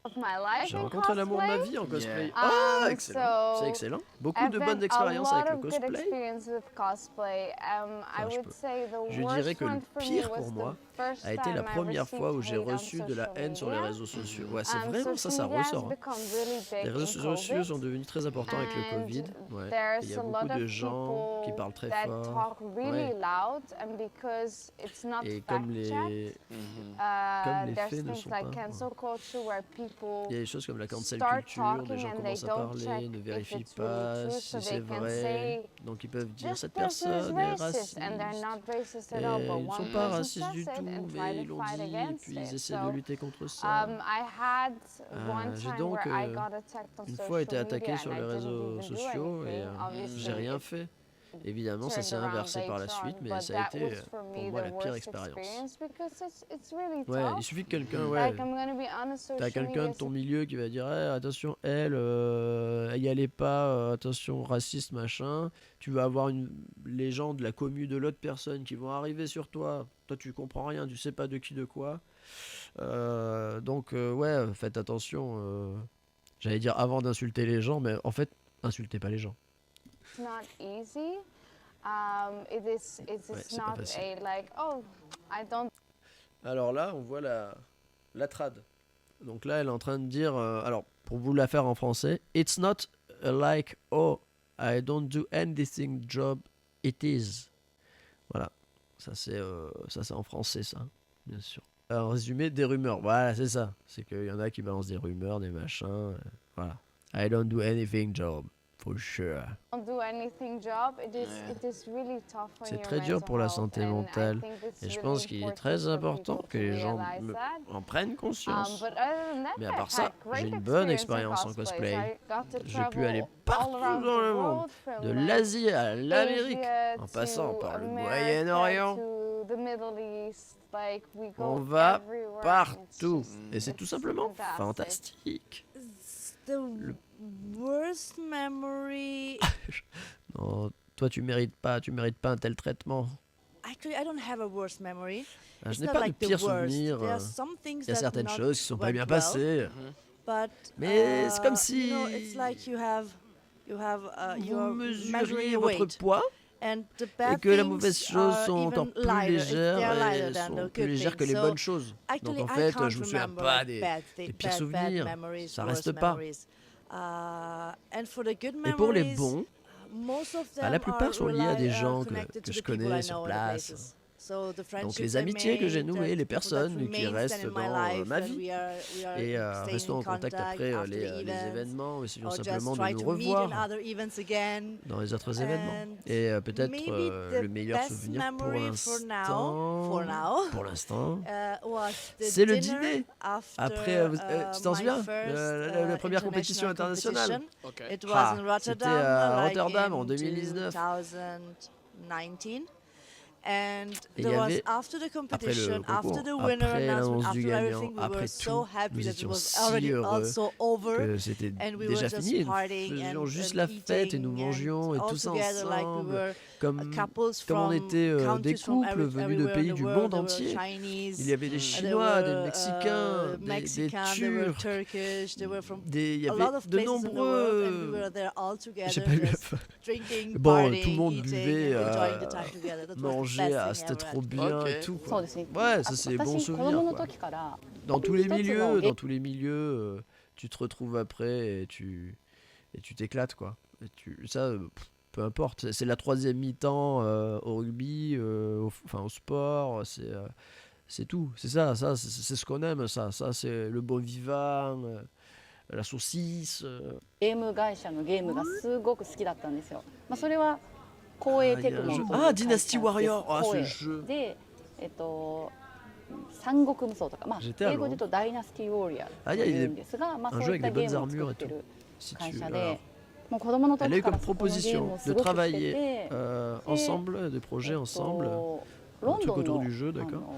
Speaker 10: of my life
Speaker 1: J'ai
Speaker 10: in
Speaker 1: rencontré l'amour de ma
Speaker 10: cosplay.
Speaker 1: vie en cosplay.
Speaker 14: Yeah.
Speaker 1: Ah, excellent.
Speaker 10: so
Speaker 1: C'est excellent. Beaucoup de
Speaker 10: I've
Speaker 1: bonnes
Speaker 10: had
Speaker 1: expériences
Speaker 10: a
Speaker 1: avec
Speaker 10: lot
Speaker 1: le
Speaker 10: of good
Speaker 1: cosplay.
Speaker 10: experiences with cosplay. I would say the
Speaker 1: Je
Speaker 10: worst
Speaker 1: dirais que le
Speaker 10: one for me
Speaker 1: pire
Speaker 10: was
Speaker 1: pour
Speaker 10: the
Speaker 1: moi
Speaker 10: first
Speaker 1: a été
Speaker 10: time
Speaker 1: la
Speaker 10: I
Speaker 1: première
Speaker 10: received
Speaker 1: fois où j'ai
Speaker 10: hate on
Speaker 1: reçu de la
Speaker 10: social
Speaker 1: haine sur les
Speaker 10: media.
Speaker 1: réseaux sociaux. Ouais, c'est vraiment ça,
Speaker 10: Social
Speaker 1: ça
Speaker 10: media has
Speaker 1: ressort. Hein.
Speaker 10: become really big
Speaker 1: Les
Speaker 10: in
Speaker 1: réseaux sociaux
Speaker 10: COVID.
Speaker 1: sont devenus très importants avec le
Speaker 10: And
Speaker 1: Covid. Ouais.
Speaker 10: there's
Speaker 1: Il y a
Speaker 10: a
Speaker 1: beaucoup
Speaker 10: lot
Speaker 1: de
Speaker 10: of
Speaker 1: gens qui
Speaker 10: people
Speaker 1: parlent très
Speaker 10: that
Speaker 1: fort.
Speaker 10: talk really
Speaker 1: Ouais.
Speaker 10: loud, and because it's not
Speaker 1: Et comme les,
Speaker 10: fact-checked,
Speaker 1: comme les
Speaker 10: there's
Speaker 1: faits ne
Speaker 10: things
Speaker 1: sont
Speaker 10: like
Speaker 1: pas.
Speaker 10: cancel culture where people
Speaker 1: Il y a des choses comme la cancel
Speaker 10: start
Speaker 1: culture, des
Speaker 10: talking
Speaker 1: gens
Speaker 10: and they
Speaker 1: commencent à
Speaker 10: don't
Speaker 1: parler,
Speaker 10: check
Speaker 1: ne
Speaker 10: if
Speaker 1: vérifient
Speaker 10: it's really
Speaker 1: pas
Speaker 10: true,
Speaker 1: si
Speaker 10: so
Speaker 1: c'est
Speaker 10: they can
Speaker 1: vrai.
Speaker 10: say
Speaker 1: Donc ils peuvent dire
Speaker 10: this
Speaker 1: cette
Speaker 10: person is
Speaker 1: personne est
Speaker 10: racist,
Speaker 1: raciste.
Speaker 10: and they're not racist at
Speaker 1: Et
Speaker 10: all, but
Speaker 1: ils ne sont
Speaker 10: one
Speaker 1: pas
Speaker 10: person
Speaker 1: racistes
Speaker 10: says
Speaker 1: du
Speaker 10: it
Speaker 1: tout,
Speaker 10: and
Speaker 1: mais
Speaker 10: try
Speaker 1: ils
Speaker 10: to
Speaker 1: l'ont
Speaker 10: fight
Speaker 1: dit, et
Speaker 10: against
Speaker 1: puis ils
Speaker 10: it.
Speaker 1: essaient de
Speaker 10: So,
Speaker 1: lutter contre ça.
Speaker 10: I had one
Speaker 1: J'ai
Speaker 10: time
Speaker 1: donc
Speaker 10: where I got attacked on
Speaker 1: une fois été
Speaker 10: social
Speaker 1: attaqué
Speaker 10: media
Speaker 1: sur
Speaker 10: and
Speaker 1: les
Speaker 10: I didn't
Speaker 1: réseaux
Speaker 10: even do
Speaker 1: sociaux et
Speaker 10: anything. Obviously,
Speaker 1: j'ai rien
Speaker 10: it
Speaker 1: fait. Évidemment, ça s'est
Speaker 10: turned around
Speaker 1: inversé par la
Speaker 10: later
Speaker 1: suite,
Speaker 10: on,
Speaker 1: mais
Speaker 10: but
Speaker 1: ça a
Speaker 10: that
Speaker 1: été
Speaker 10: was for
Speaker 1: pour
Speaker 10: me
Speaker 1: moi
Speaker 10: the
Speaker 1: la pire
Speaker 10: worst
Speaker 1: expérience.
Speaker 10: experience because it's really
Speaker 1: Ouais, il
Speaker 10: tough.
Speaker 1: suffit que quelqu'un, ouais,
Speaker 10: Like, I'm gonna be honest,
Speaker 1: t'as
Speaker 10: social
Speaker 1: quelqu'un
Speaker 10: media
Speaker 1: de ton milieu qui va dire hey, attention, elle, y allait pas, attention, raciste, machin. Tu vas avoir les gens de la commu de l'autre personne qui vont arriver sur toi. Toi, tu comprends rien, tu sais pas de qui, de quoi. Donc, ouais, faites attention. J'allais dire avant d'insulter les gens, mais en fait, insultez pas les gens.
Speaker 10: It's not easy. It is
Speaker 1: c'est pas
Speaker 10: not
Speaker 1: facile.
Speaker 10: a like, oh, I don't.
Speaker 1: Alors là, on voit la trad. Donc là, elle est en train de dire, alors pour vous la faire en français, it's not like, oh, I don't do anything job, it is. Voilà, ça c'est en français, ça, bien sûr. En résumé, des rumeurs, voilà, c'est ça. C'est qu'il y en a qui balancent des rumeurs, des machins, voilà. I don't do anything job, for sure.
Speaker 10: Don't do anything job. It is really tough on
Speaker 1: C'est
Speaker 10: your
Speaker 1: très dur
Speaker 10: mental
Speaker 1: pour la
Speaker 10: health,
Speaker 1: santé
Speaker 10: and I
Speaker 1: mentale
Speaker 10: think it's
Speaker 1: et je
Speaker 10: really
Speaker 1: pense qu'il est
Speaker 10: important
Speaker 1: très
Speaker 10: for
Speaker 1: important
Speaker 10: people
Speaker 1: que
Speaker 10: to
Speaker 1: les gens
Speaker 10: realize that.
Speaker 1: en prennent conscience.
Speaker 10: But other than that,
Speaker 1: Mais à part
Speaker 10: I've
Speaker 1: ça,
Speaker 10: had great
Speaker 1: j'ai une bonne
Speaker 10: experience
Speaker 1: expérience en
Speaker 10: cosplay.
Speaker 1: cosplay.
Speaker 10: I got to
Speaker 1: J'ai pu
Speaker 10: travel
Speaker 1: aller
Speaker 10: all
Speaker 1: partout
Speaker 10: around
Speaker 1: dans
Speaker 10: the
Speaker 1: le monde,
Speaker 10: world, from,
Speaker 1: de
Speaker 10: like,
Speaker 1: l'Asie à l'Amérique,
Speaker 10: Asia
Speaker 1: en passant
Speaker 10: to
Speaker 1: par le
Speaker 10: America
Speaker 1: Moyen-Orient.
Speaker 10: to the Middle East. Like, we go
Speaker 1: On va
Speaker 10: everywhere, and it's
Speaker 1: partout.
Speaker 10: just-
Speaker 1: Et c'est tout simplement fantastique.
Speaker 11: The worst memory.
Speaker 1: Non, toi tu mérites pas un tel traitement.
Speaker 11: Actually, I don't have a worst memory.
Speaker 1: Ah, je
Speaker 11: It's
Speaker 1: n'ai
Speaker 11: not
Speaker 1: pas
Speaker 11: like
Speaker 1: de
Speaker 11: the
Speaker 1: pire
Speaker 11: worst.
Speaker 1: souvenir.
Speaker 11: There are some things
Speaker 1: Il y a
Speaker 11: that
Speaker 1: certaines
Speaker 11: not
Speaker 1: choses qui sont pas
Speaker 11: went
Speaker 1: bien
Speaker 11: well,
Speaker 1: passées.
Speaker 11: But
Speaker 1: Mais c'est comme
Speaker 11: you know,
Speaker 1: si
Speaker 11: it's like you have
Speaker 1: vous
Speaker 11: you're
Speaker 1: mesuriez
Speaker 11: measuring
Speaker 1: votre
Speaker 11: weight.
Speaker 1: poids
Speaker 11: And the
Speaker 1: et
Speaker 11: bad
Speaker 1: que la
Speaker 11: things
Speaker 1: mauvaise chose
Speaker 11: are
Speaker 1: sont encore
Speaker 11: even
Speaker 1: plus
Speaker 11: lighter.
Speaker 1: légères
Speaker 11: They're lighter
Speaker 1: et
Speaker 11: than
Speaker 1: sont
Speaker 11: the
Speaker 1: plus
Speaker 11: good
Speaker 1: légères que
Speaker 11: things.
Speaker 1: les
Speaker 11: So
Speaker 1: bonnes choses.
Speaker 11: actually,
Speaker 1: Donc en
Speaker 11: I
Speaker 1: fait,
Speaker 11: can't
Speaker 1: je me souviens
Speaker 11: remember,
Speaker 1: pas
Speaker 11: like,
Speaker 1: des
Speaker 11: bad
Speaker 1: pires souvenirs.
Speaker 11: memories,
Speaker 1: Ça
Speaker 11: worst
Speaker 1: reste pas.
Speaker 11: memories. And for the good
Speaker 1: Et pour les
Speaker 11: memories,
Speaker 1: bons,
Speaker 11: most of
Speaker 1: la
Speaker 11: them
Speaker 1: plupart
Speaker 11: are
Speaker 1: sont liés à des gens
Speaker 11: connected
Speaker 1: que
Speaker 11: to
Speaker 1: je
Speaker 11: the people
Speaker 1: connais
Speaker 11: I
Speaker 1: sur
Speaker 11: know in the
Speaker 1: place.
Speaker 11: places. So the
Speaker 1: Donc
Speaker 11: friendships
Speaker 1: les
Speaker 11: I
Speaker 1: amitiés que j'ai
Speaker 11: made,
Speaker 1: nouées, les
Speaker 11: people that
Speaker 1: personnes qui
Speaker 11: remain
Speaker 1: restent
Speaker 11: stand in my
Speaker 1: dans
Speaker 11: life,
Speaker 1: ma
Speaker 11: and
Speaker 1: vie.
Speaker 11: we are
Speaker 1: Et
Speaker 11: staying
Speaker 1: restons
Speaker 11: in
Speaker 1: en contact après
Speaker 11: after
Speaker 1: les
Speaker 11: the
Speaker 1: événements,
Speaker 11: events,
Speaker 1: essayons
Speaker 11: or just
Speaker 1: simplement
Speaker 11: try
Speaker 1: de nous
Speaker 11: to meet in
Speaker 1: revoir
Speaker 11: other events again.
Speaker 1: dans les autres événements.
Speaker 11: And
Speaker 1: Et peut-être
Speaker 11: maybe
Speaker 1: le
Speaker 11: the
Speaker 1: meilleur
Speaker 11: best
Speaker 1: souvenir pour
Speaker 11: memory for
Speaker 1: l'instant,
Speaker 11: was the
Speaker 1: c'est le
Speaker 11: dinner
Speaker 1: dîner.
Speaker 11: after,
Speaker 1: Après, tu t'en
Speaker 11: my
Speaker 1: souviens
Speaker 11: first,
Speaker 1: la première compétition
Speaker 11: international
Speaker 1: internationale.
Speaker 11: competition. It was
Speaker 1: Ah,
Speaker 11: in
Speaker 1: c'était
Speaker 11: Rotterdam,
Speaker 1: à
Speaker 11: like
Speaker 1: Rotterdam
Speaker 11: in
Speaker 1: en 2019.
Speaker 11: 2019. And
Speaker 1: Et il y
Speaker 11: there was
Speaker 1: avait,
Speaker 11: after the
Speaker 1: après
Speaker 11: competition,
Speaker 1: le
Speaker 11: after
Speaker 1: concours,
Speaker 11: the winner
Speaker 1: après
Speaker 11: announcement,
Speaker 1: l'annonce du
Speaker 11: after
Speaker 1: gagnant,
Speaker 11: everything, we
Speaker 1: après
Speaker 11: were so
Speaker 1: tout,
Speaker 11: happy
Speaker 1: nous
Speaker 11: that it
Speaker 1: étions
Speaker 11: was
Speaker 1: si
Speaker 11: already
Speaker 1: heureux
Speaker 11: also over,
Speaker 1: que c'était
Speaker 11: and we
Speaker 1: déjà
Speaker 11: were just
Speaker 1: fini. Nous
Speaker 11: partying
Speaker 1: faisions
Speaker 11: and
Speaker 1: juste la fête et nous
Speaker 11: eating
Speaker 1: mangions et
Speaker 11: and all
Speaker 1: tous
Speaker 11: together, like we
Speaker 1: ensemble,
Speaker 11: were
Speaker 1: comme
Speaker 11: couples
Speaker 1: on
Speaker 11: from
Speaker 1: était des
Speaker 11: countries from
Speaker 1: couples venus de
Speaker 11: everywhere in
Speaker 1: pays
Speaker 11: the
Speaker 1: du
Speaker 11: world.
Speaker 1: monde
Speaker 11: There were
Speaker 1: entier.
Speaker 11: Chinese,
Speaker 1: Il y avait des
Speaker 11: there
Speaker 1: Chinois, des
Speaker 11: were,
Speaker 1: Mexicains, des
Speaker 11: Mexican, there were
Speaker 1: Turcs,
Speaker 11: Turkish, there were from
Speaker 1: il y
Speaker 11: a
Speaker 1: avait
Speaker 11: lot of
Speaker 1: de
Speaker 11: places in the world, and we
Speaker 1: nombreux.
Speaker 11: were there all together,
Speaker 1: J'ai pas eu la
Speaker 11: just
Speaker 1: fin.
Speaker 11: drinking,
Speaker 1: Bon,
Speaker 11: partying,
Speaker 1: tout le monde
Speaker 11: eating,
Speaker 1: buvait,
Speaker 11: and enjoying the time together. That was the
Speaker 1: mangeait,
Speaker 11: best
Speaker 1: ah,
Speaker 11: thing
Speaker 1: c'était
Speaker 11: ever.
Speaker 1: trop bien et tout.
Speaker 12: そ
Speaker 1: Quoi.
Speaker 12: うですね。
Speaker 1: Ouais, ça c'est les bons
Speaker 12: 私子供
Speaker 1: souvenirs.
Speaker 12: の
Speaker 1: Quoi.
Speaker 12: 時から
Speaker 1: Dans tous les
Speaker 12: 一つの
Speaker 1: milieux,
Speaker 12: ゲ
Speaker 1: dans tous les milieux, tu te retrouves après et tu t'éclates quoi. Et ça, peu importe. C'est la troisième mi-temps au rugby, au sport, c'est tout. C'est ça, c'est ce qu'on aime. Ça c'est le bon vivant, la saucisse.
Speaker 12: ゲーム会社のゲームがすごく好きだったんですよ。まあそれは光栄テクモンという会社
Speaker 1: Dynasty Warrior, ah, ce
Speaker 12: 光栄
Speaker 1: jeu.
Speaker 12: で三国無双とか、まあ
Speaker 1: J'étais à
Speaker 12: 英語で言うとダイナスティウォーリアー
Speaker 1: Ah,
Speaker 12: と
Speaker 1: il y a
Speaker 12: い
Speaker 1: des-
Speaker 12: うんですが、まあ
Speaker 1: un
Speaker 12: そう
Speaker 1: jeu
Speaker 12: いっ
Speaker 1: avec
Speaker 12: た
Speaker 1: des
Speaker 12: ゲー
Speaker 1: bonnes
Speaker 12: ムを作
Speaker 1: armures
Speaker 12: っ
Speaker 1: et
Speaker 12: て
Speaker 1: tout.
Speaker 12: る
Speaker 1: Si
Speaker 12: 会
Speaker 1: tu
Speaker 12: 社
Speaker 1: alors,
Speaker 12: で、もう子供の
Speaker 1: Elle a
Speaker 12: 時
Speaker 1: eu
Speaker 12: か
Speaker 1: comme
Speaker 12: らそこのゲーム
Speaker 1: proposition
Speaker 12: を
Speaker 1: de
Speaker 12: すごくして
Speaker 1: travailler
Speaker 12: て、
Speaker 1: ensemble, des projets ensemble,
Speaker 12: ロ
Speaker 1: un
Speaker 12: ン
Speaker 1: truc
Speaker 12: ドン
Speaker 1: autour
Speaker 12: の
Speaker 1: du jeu,
Speaker 12: あ
Speaker 1: d'accord.
Speaker 12: の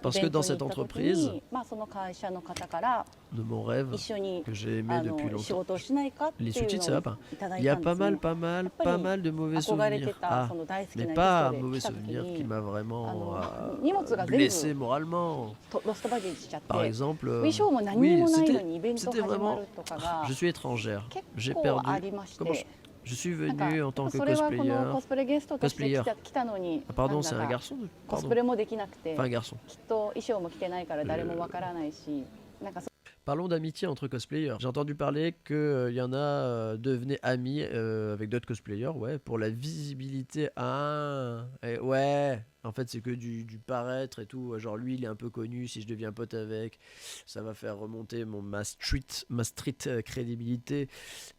Speaker 1: Parce
Speaker 12: イ
Speaker 1: que
Speaker 12: ベント
Speaker 1: dans
Speaker 12: に
Speaker 1: cette
Speaker 12: 行った時
Speaker 1: entreprise
Speaker 12: に、まあ、その会社の方から
Speaker 1: de mon rêve
Speaker 12: 一緒に
Speaker 1: que j'ai aimé
Speaker 12: あ
Speaker 1: depuis
Speaker 12: の仕
Speaker 1: longtemps,
Speaker 12: 事をしないかってい
Speaker 1: les
Speaker 12: う
Speaker 1: sous-titres, ça
Speaker 12: の
Speaker 1: va
Speaker 12: を
Speaker 1: pas.
Speaker 12: いただ
Speaker 1: Il
Speaker 12: い
Speaker 1: y a
Speaker 12: たんで
Speaker 1: pas
Speaker 12: すね。
Speaker 1: mal, pas mal,
Speaker 12: やっぱ
Speaker 1: pas
Speaker 12: り
Speaker 1: mal de mauvais
Speaker 12: 憧れて
Speaker 1: souvenirs.
Speaker 12: た
Speaker 1: Ah,
Speaker 12: その大好き
Speaker 1: mais
Speaker 12: なリ
Speaker 1: pas
Speaker 12: ス
Speaker 1: un
Speaker 12: トで
Speaker 1: mauvais
Speaker 12: 来た時
Speaker 1: souvenir qui
Speaker 12: に
Speaker 1: m'a vraiment
Speaker 12: 荷物が全
Speaker 1: blessé
Speaker 12: 部
Speaker 1: moralement.
Speaker 12: ロストバゲージしちゃって
Speaker 1: Par exemple,
Speaker 12: 衣装も何に
Speaker 1: oui,
Speaker 12: もないの
Speaker 1: c'était
Speaker 12: にイベント
Speaker 1: c'était
Speaker 12: 始ま
Speaker 1: vraiment.
Speaker 12: るとかが
Speaker 1: Je suis étrangère.
Speaker 12: 結
Speaker 1: J'ai
Speaker 12: 構あ
Speaker 1: perdu.
Speaker 12: りまし
Speaker 1: Comment
Speaker 12: て
Speaker 1: je suis
Speaker 12: なんか
Speaker 1: venu en tant que
Speaker 12: それはこの
Speaker 1: cosplayer.
Speaker 12: コスプレゲストとして
Speaker 1: Cosplayer.
Speaker 12: 来たのに
Speaker 1: Ah, pardon,
Speaker 12: なん
Speaker 1: c'est
Speaker 12: だ
Speaker 1: un
Speaker 12: か
Speaker 1: garçon.
Speaker 12: コス
Speaker 1: Pardon.
Speaker 12: プレもできなくて
Speaker 1: Enfin, un garçon.
Speaker 12: きっと衣装も着てないから誰もわからないしなんか
Speaker 1: Parlons d'amitié entre cosplayers. J'ai entendu parler qu'il y en a devenaient amis avec d'autres cosplayers, ouais, pour la visibilité. Ah, ouais, en fait, c'est que du paraître et tout. Genre, lui, il est un peu connu. Si je deviens pote avec, ça va faire remonter ma street crédibilité.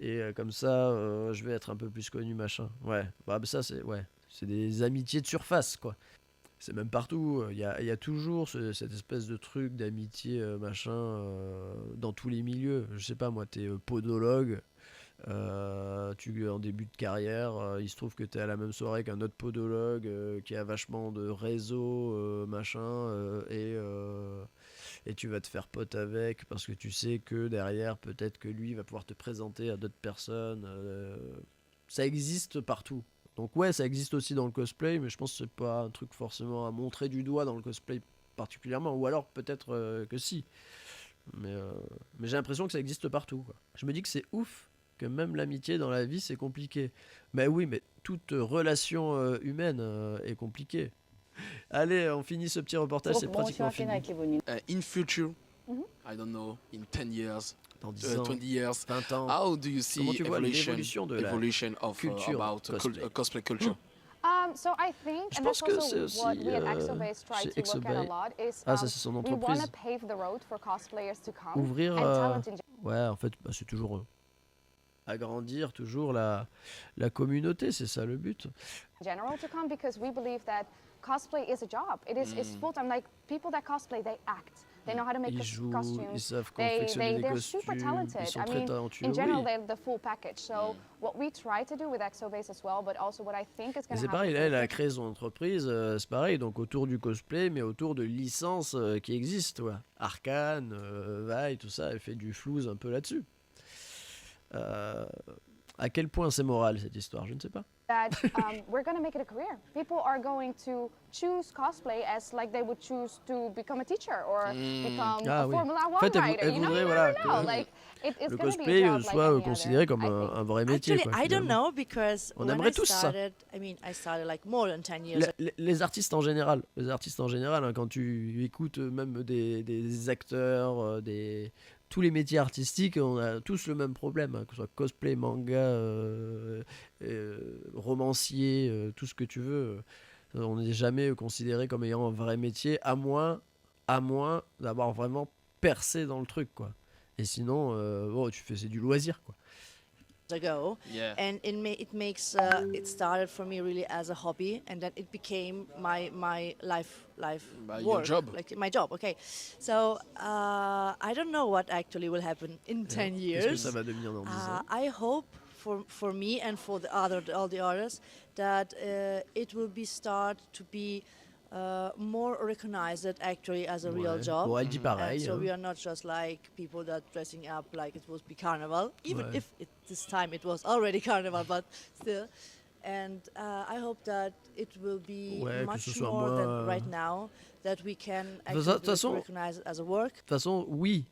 Speaker 1: Et comme ça, je vais être un peu plus connu, machin. Ouais, bah, ça, c'est des amitiés de surface, quoi. C'est même partout, il y a toujours cette espèce de truc d'amitié, machin, dans tous les milieux. Je sais pas, moi, t'es podologue, en début de carrière, il se trouve que t'es à la même soirée qu'un autre podologue qui a vachement de réseau, machin, et tu vas te faire pote avec parce que tu sais que derrière, peut-être que lui va pouvoir te présenter à d'autres personnes. Ça existe partout. Donc ouais, ça existe aussi dans le cosplay, mais je pense que c'est pas un truc forcément à montrer du doigt dans le cosplay particulièrement, ou alors peut-être que si. Mais j'ai l'impression que ça existe partout, quoi. Je me dis que c'est ouf que même l'amitié dans la vie c'est compliqué. Mais oui, mais toute relation humaine est compliquée. Allez, on finit ce petit reportage, c'est pratiquement fini.
Speaker 14: In future,
Speaker 12: Mhm.
Speaker 14: I don't know, in 10 years,
Speaker 1: Dans 10 ans,
Speaker 14: 20 years,
Speaker 1: 20 ans.
Speaker 14: how do you see
Speaker 1: Comment tu vois l'évolution de la
Speaker 14: evolution of
Speaker 1: culture
Speaker 14: about
Speaker 1: cosplay.
Speaker 14: cosplay culture?
Speaker 10: So I think,
Speaker 1: Je
Speaker 10: and
Speaker 1: pense
Speaker 10: that's
Speaker 1: que
Speaker 10: also
Speaker 1: c'est aussi,
Speaker 10: what we at Exobase try
Speaker 1: chez
Speaker 10: to look at a
Speaker 1: Exobase.
Speaker 10: lot is
Speaker 1: Ah, ça, c'est son
Speaker 10: we want
Speaker 1: entreprise.
Speaker 10: to pave the road for cosplayers to come
Speaker 1: Ouvrir,
Speaker 10: and talent in
Speaker 1: ouais, en fait, bah, c'est toujours agrandir toujours la communauté, c'est ça le but.
Speaker 10: general to come because we believe that cosplay is a job. It's full time. Like people that cosplay, they act. They know how to make
Speaker 1: Ils jouent,
Speaker 10: costumes.
Speaker 1: ils savent confectionner des
Speaker 10: They're
Speaker 1: costumes,
Speaker 10: super talented.
Speaker 1: ils sont
Speaker 10: I
Speaker 1: très
Speaker 10: mean,
Speaker 1: talentueux,
Speaker 10: in general,
Speaker 1: oui.
Speaker 10: they're the full package. So what we try to do with Exobase as well, but also what I think is
Speaker 1: Et
Speaker 10: going to
Speaker 1: c'est
Speaker 10: happen.
Speaker 1: pareil, là, elle a créé son entreprise, c'est pareil, donc autour du cosplay, mais autour de licences qui existent, ouais. Arcane, Vi, tout ça, elle fait du flouze un peu là-dessus. À quel point c'est moral cette histoire, je ne sais pas.
Speaker 10: That we're going to make it a career. People are going to choose cosplay as like they would choose to become a teacher or become
Speaker 1: Ah
Speaker 10: a
Speaker 1: oui.
Speaker 10: Formula
Speaker 1: En
Speaker 10: One
Speaker 1: fait,
Speaker 10: rider.
Speaker 1: elle
Speaker 10: You know,
Speaker 1: voudrait,
Speaker 10: you
Speaker 1: voilà,
Speaker 10: never know.
Speaker 1: que
Speaker 10: Like, it's
Speaker 1: le
Speaker 10: going to be a
Speaker 1: cosplay
Speaker 10: job like
Speaker 1: soit
Speaker 10: any
Speaker 1: considéré
Speaker 10: other,
Speaker 1: comme
Speaker 10: I think.
Speaker 1: un vrai métier.
Speaker 11: Actually,
Speaker 1: quoi,
Speaker 11: I don't
Speaker 1: finalement.
Speaker 11: know because
Speaker 1: On
Speaker 11: when
Speaker 1: aimerait
Speaker 11: I
Speaker 1: tous ça.
Speaker 11: started, I mean, I started like more than 10 years.
Speaker 1: Les artistes en général, hein, quand tu écoutes même des acteurs, tous les métiers artistiques, on a tous le même problème, hein, que ce soit cosplay, manga, romancier, tout ce que tu veux. On n'est jamais considéré comme ayant un vrai métier, à moins d'avoir vraiment percé dans le truc, quoi. Et sinon, c'est du loisir, quoi.
Speaker 11: Ago,
Speaker 14: Yeah.
Speaker 11: and it started for me really as a hobby, and then it became my life
Speaker 14: Your
Speaker 11: work,
Speaker 14: job.
Speaker 11: like my job. Okay, so I don't know what actually will happen in 10 years.
Speaker 1: Qu'est-ce que ça va devenir dans 10 ans?
Speaker 11: I hope for me and for all the others that it will start to be more recognized actually as a real
Speaker 1: Ouais.
Speaker 11: job.
Speaker 1: Bon, elle dit pareil,
Speaker 11: And so
Speaker 1: hein.
Speaker 11: we are not just like people that dressing up like it was be carnival, even
Speaker 1: Ouais.
Speaker 11: if this time it was already carnival, but still. And I hope that it will be
Speaker 1: Ouais, que
Speaker 11: much
Speaker 1: ce soit
Speaker 11: more
Speaker 1: moins,
Speaker 11: than right now, that we can
Speaker 1: De toute
Speaker 11: actually
Speaker 1: façon-
Speaker 11: recognize it as a work.
Speaker 1: De toute façon, oui.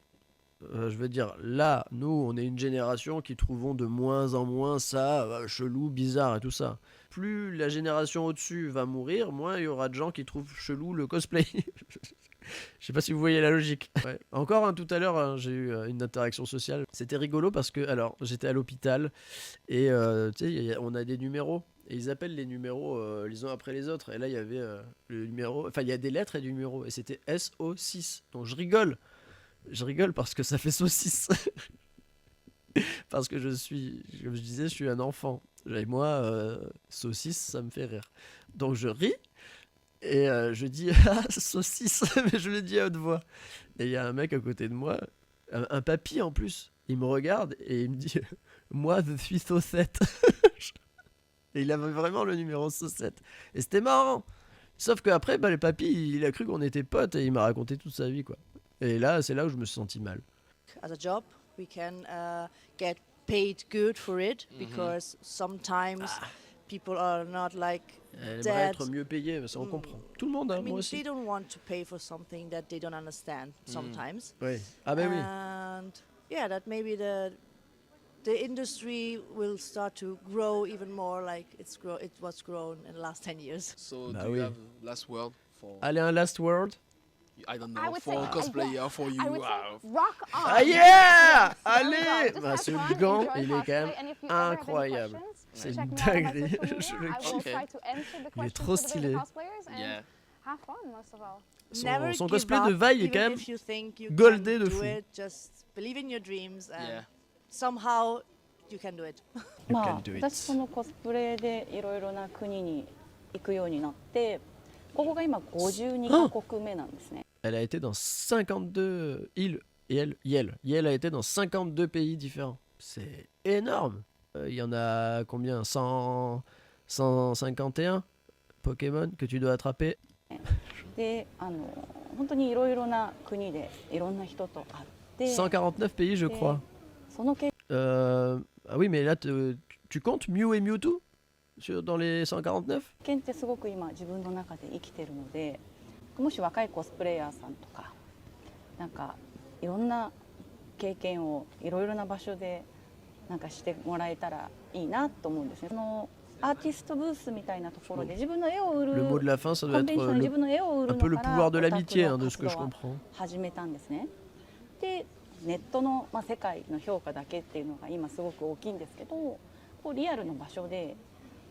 Speaker 1: Je veux dire, là, nous, on est une génération qui trouvons de moins en moins ça chelou, bizarre et tout ça. Plus la génération au-dessus va mourir, moins il y aura de gens qui trouvent chelou le cosplay. Je sais pas si vous voyez la logique. Ouais. Encore tout à l'heure, hein, j'ai eu une interaction sociale. C'était rigolo parce que, alors, j'étais à l'hôpital et tu sais, on a des numéros. Et ils appellent les numéros les uns après les autres. Et là, il y avait le numéro. Enfin, il y a des lettres et des numéros. Et c'était SO6. Donc je rigole. Je rigole parce que ça fait saucisse. Parce que comme je disais, je suis un enfant. Et moi, saucisse, ça me fait rire. Donc je ris et je dis ah, saucisse, mais je le dis à haute voix. Et il y a un mec à côté de moi, un papy en plus. Il me regarde et il me dit Moi, je suis Saucette. Et il avait vraiment le numéro Saucette. Et c'était marrant. Sauf qu'après, le papy, il a cru qu'on était potes et il m'a raconté toute sa vie, quoi. Et là, c'est là où je me suis senti mal.
Speaker 11: As a job, we can get paid good for it because sometimes people are not like
Speaker 1: Elle aimerait
Speaker 11: that.
Speaker 1: être mieux payée, mais ça on comprend. Tout le monde, hein,
Speaker 11: I mean,
Speaker 1: moi aussi.
Speaker 11: they don't want to pay for something that they don't understand sometimes.
Speaker 1: Oui. Ah ben oui.
Speaker 11: And yeah, that maybe the industry will start to grow even more like it was grown in the last 10 years.
Speaker 14: So
Speaker 1: Bah
Speaker 14: do
Speaker 1: oui.
Speaker 14: you have last word for?
Speaker 1: Allez, un last word.
Speaker 14: I don't know,
Speaker 10: I would
Speaker 14: for
Speaker 10: say,
Speaker 14: cosplayer, for you.
Speaker 10: I would say
Speaker 14: Wow.
Speaker 10: rock on.
Speaker 1: Ah yeah!
Speaker 10: Yes, there we
Speaker 1: Allez!
Speaker 10: go. Just
Speaker 1: Bah,
Speaker 10: have
Speaker 1: ce
Speaker 10: fun,
Speaker 1: gant,
Speaker 10: enjoy
Speaker 1: il est
Speaker 10: cosplay,
Speaker 1: quand même
Speaker 10: and if you ever have any
Speaker 1: incroyable.
Speaker 10: questions,
Speaker 1: C'est
Speaker 10: check
Speaker 1: une
Speaker 10: me out on my
Speaker 1: dinguerie.
Speaker 10: social
Speaker 1: Je
Speaker 10: media.
Speaker 1: le
Speaker 10: I will
Speaker 1: kiffe.
Speaker 10: try to answer the
Speaker 1: Il est
Speaker 10: questions
Speaker 1: trop
Speaker 10: for the
Speaker 1: stylé.
Speaker 10: cosplayers and
Speaker 14: Yeah.
Speaker 10: have fun most of all.
Speaker 11: Never
Speaker 1: Son
Speaker 11: give
Speaker 1: cosplay
Speaker 11: up,
Speaker 1: de Vaille est
Speaker 11: even
Speaker 1: quand même
Speaker 11: if you think you
Speaker 1: goldé
Speaker 11: can
Speaker 1: de
Speaker 11: do
Speaker 1: fou.
Speaker 11: it, just believe in your dreams and
Speaker 14: Yeah.
Speaker 11: somehow you can do it.
Speaker 1: You
Speaker 12: ま
Speaker 1: can
Speaker 12: あ
Speaker 1: do it.
Speaker 12: 私そのコスプレでいろいろな国に行くようになってここが今52カ国目なんですね。
Speaker 1: Elle a été dans 52 îles. Yel a été dans 52 pays différents. C'est énorme. Il y en a combien 151 Pokémon que tu dois attraper.
Speaker 12: で本当にいろいろな国でいろんな人と会って。
Speaker 1: 149 pays, je crois.
Speaker 12: その結
Speaker 1: Ah oui, mais là, tu comptes Mew et Mewtwo dans les 149?
Speaker 12: 果ってすごく今自分の中で生きてるのでもし若いコスプレイヤーさんとかなんかいろんな経験をいろいろな場所でなんかしてもらえたらいいなと思うんですね。アーティストブースみたいなところで自分の絵を売る
Speaker 1: Le mot de la fin, ça doit
Speaker 12: コンベンションで自
Speaker 1: être
Speaker 12: 分の絵を売る
Speaker 1: un
Speaker 12: の
Speaker 1: peu le
Speaker 12: から
Speaker 1: pouvoir de
Speaker 12: オタク
Speaker 1: l'amitié,
Speaker 12: の
Speaker 1: de ce
Speaker 12: 活
Speaker 1: que
Speaker 12: 動
Speaker 1: je
Speaker 12: は
Speaker 1: comprends.
Speaker 12: 始めたんですね。でネットの、世界の評価だけっていうのが今すごく大きいんですけどこうリアルの場所で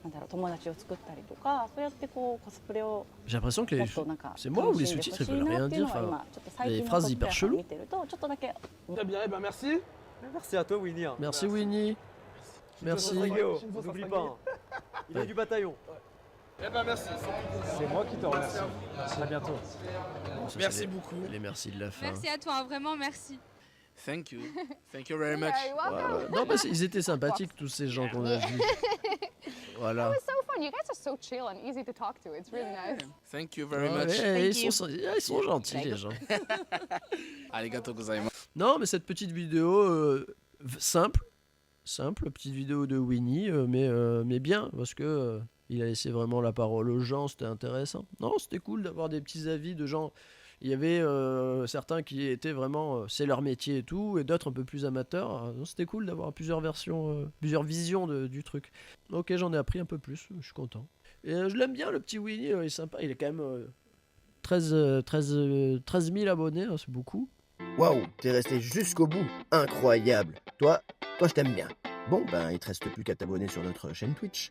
Speaker 12: なんだろう友達を作ったりとかそうやってこうコスプレを
Speaker 1: J'ai l'impression que
Speaker 12: もっとなんか
Speaker 1: c'est moi ou
Speaker 12: 楽
Speaker 1: les
Speaker 12: しんで
Speaker 1: sous-titres
Speaker 12: ほ
Speaker 1: ils
Speaker 12: しい
Speaker 1: veulent
Speaker 12: な
Speaker 1: rien
Speaker 12: っていう
Speaker 1: dire.
Speaker 12: のは
Speaker 1: Enfin,
Speaker 12: 今ちょっと最
Speaker 1: les
Speaker 12: 近の
Speaker 1: phrases
Speaker 12: コスプレ
Speaker 1: hyper
Speaker 12: イヤーさん
Speaker 1: cheloues.
Speaker 12: 見てるとちょっとだけ
Speaker 14: Très bien, merci.
Speaker 2: Merci à toi, Winnie. hein.
Speaker 1: Merci Winnie. Merci.
Speaker 2: Rodrigo, n'oublie pas. hein. Il est du bataillon.
Speaker 14: Eh ben merci.
Speaker 9: C'est moi qui te remercie. À bientôt.
Speaker 1: Bon, ça,
Speaker 14: Merci
Speaker 1: c'est
Speaker 14: beaucoup.
Speaker 1: Les merci de la fin.
Speaker 13: Merci à toi, vraiment merci.
Speaker 14: Thank you. Thank you very much.
Speaker 10: You're welcome.
Speaker 1: Non, mais ils étaient sympathiques tous ces gens qu'on a vus. Voilà.
Speaker 10: It was so fun. You guys are so chill and easy to talk to. It's really nice.
Speaker 14: Thank you very
Speaker 1: Ouais,
Speaker 14: much.
Speaker 1: ils sont gentils les gens.
Speaker 14: Arigato gozaimasu.
Speaker 1: Non, mais cette petite vidéo simple, petite vidéo de Winnie, mais bien parce que il a laissé vraiment la parole aux gens, c'était intéressant. Non, c'était cool d'avoir des petits avis de gens. Il y avait certains qui étaient vraiment c'est leur métier et tout, et d'autres un peu plus amateurs. C'était cool d'avoir plusieurs versions, plusieurs visions du truc. Ok, j'en ai appris un peu plus, je suis content. Et je l'aime bien le petit Winnie, il est sympa, il est quand même 13 000 abonnés, hein, c'est beaucoup.
Speaker 3: Waouh, t'es resté jusqu'au bout. Incroyable. Toi, je t'aime bien. Bon, ben, il te reste plus qu'à t'abonner sur notre chaîne Twitch.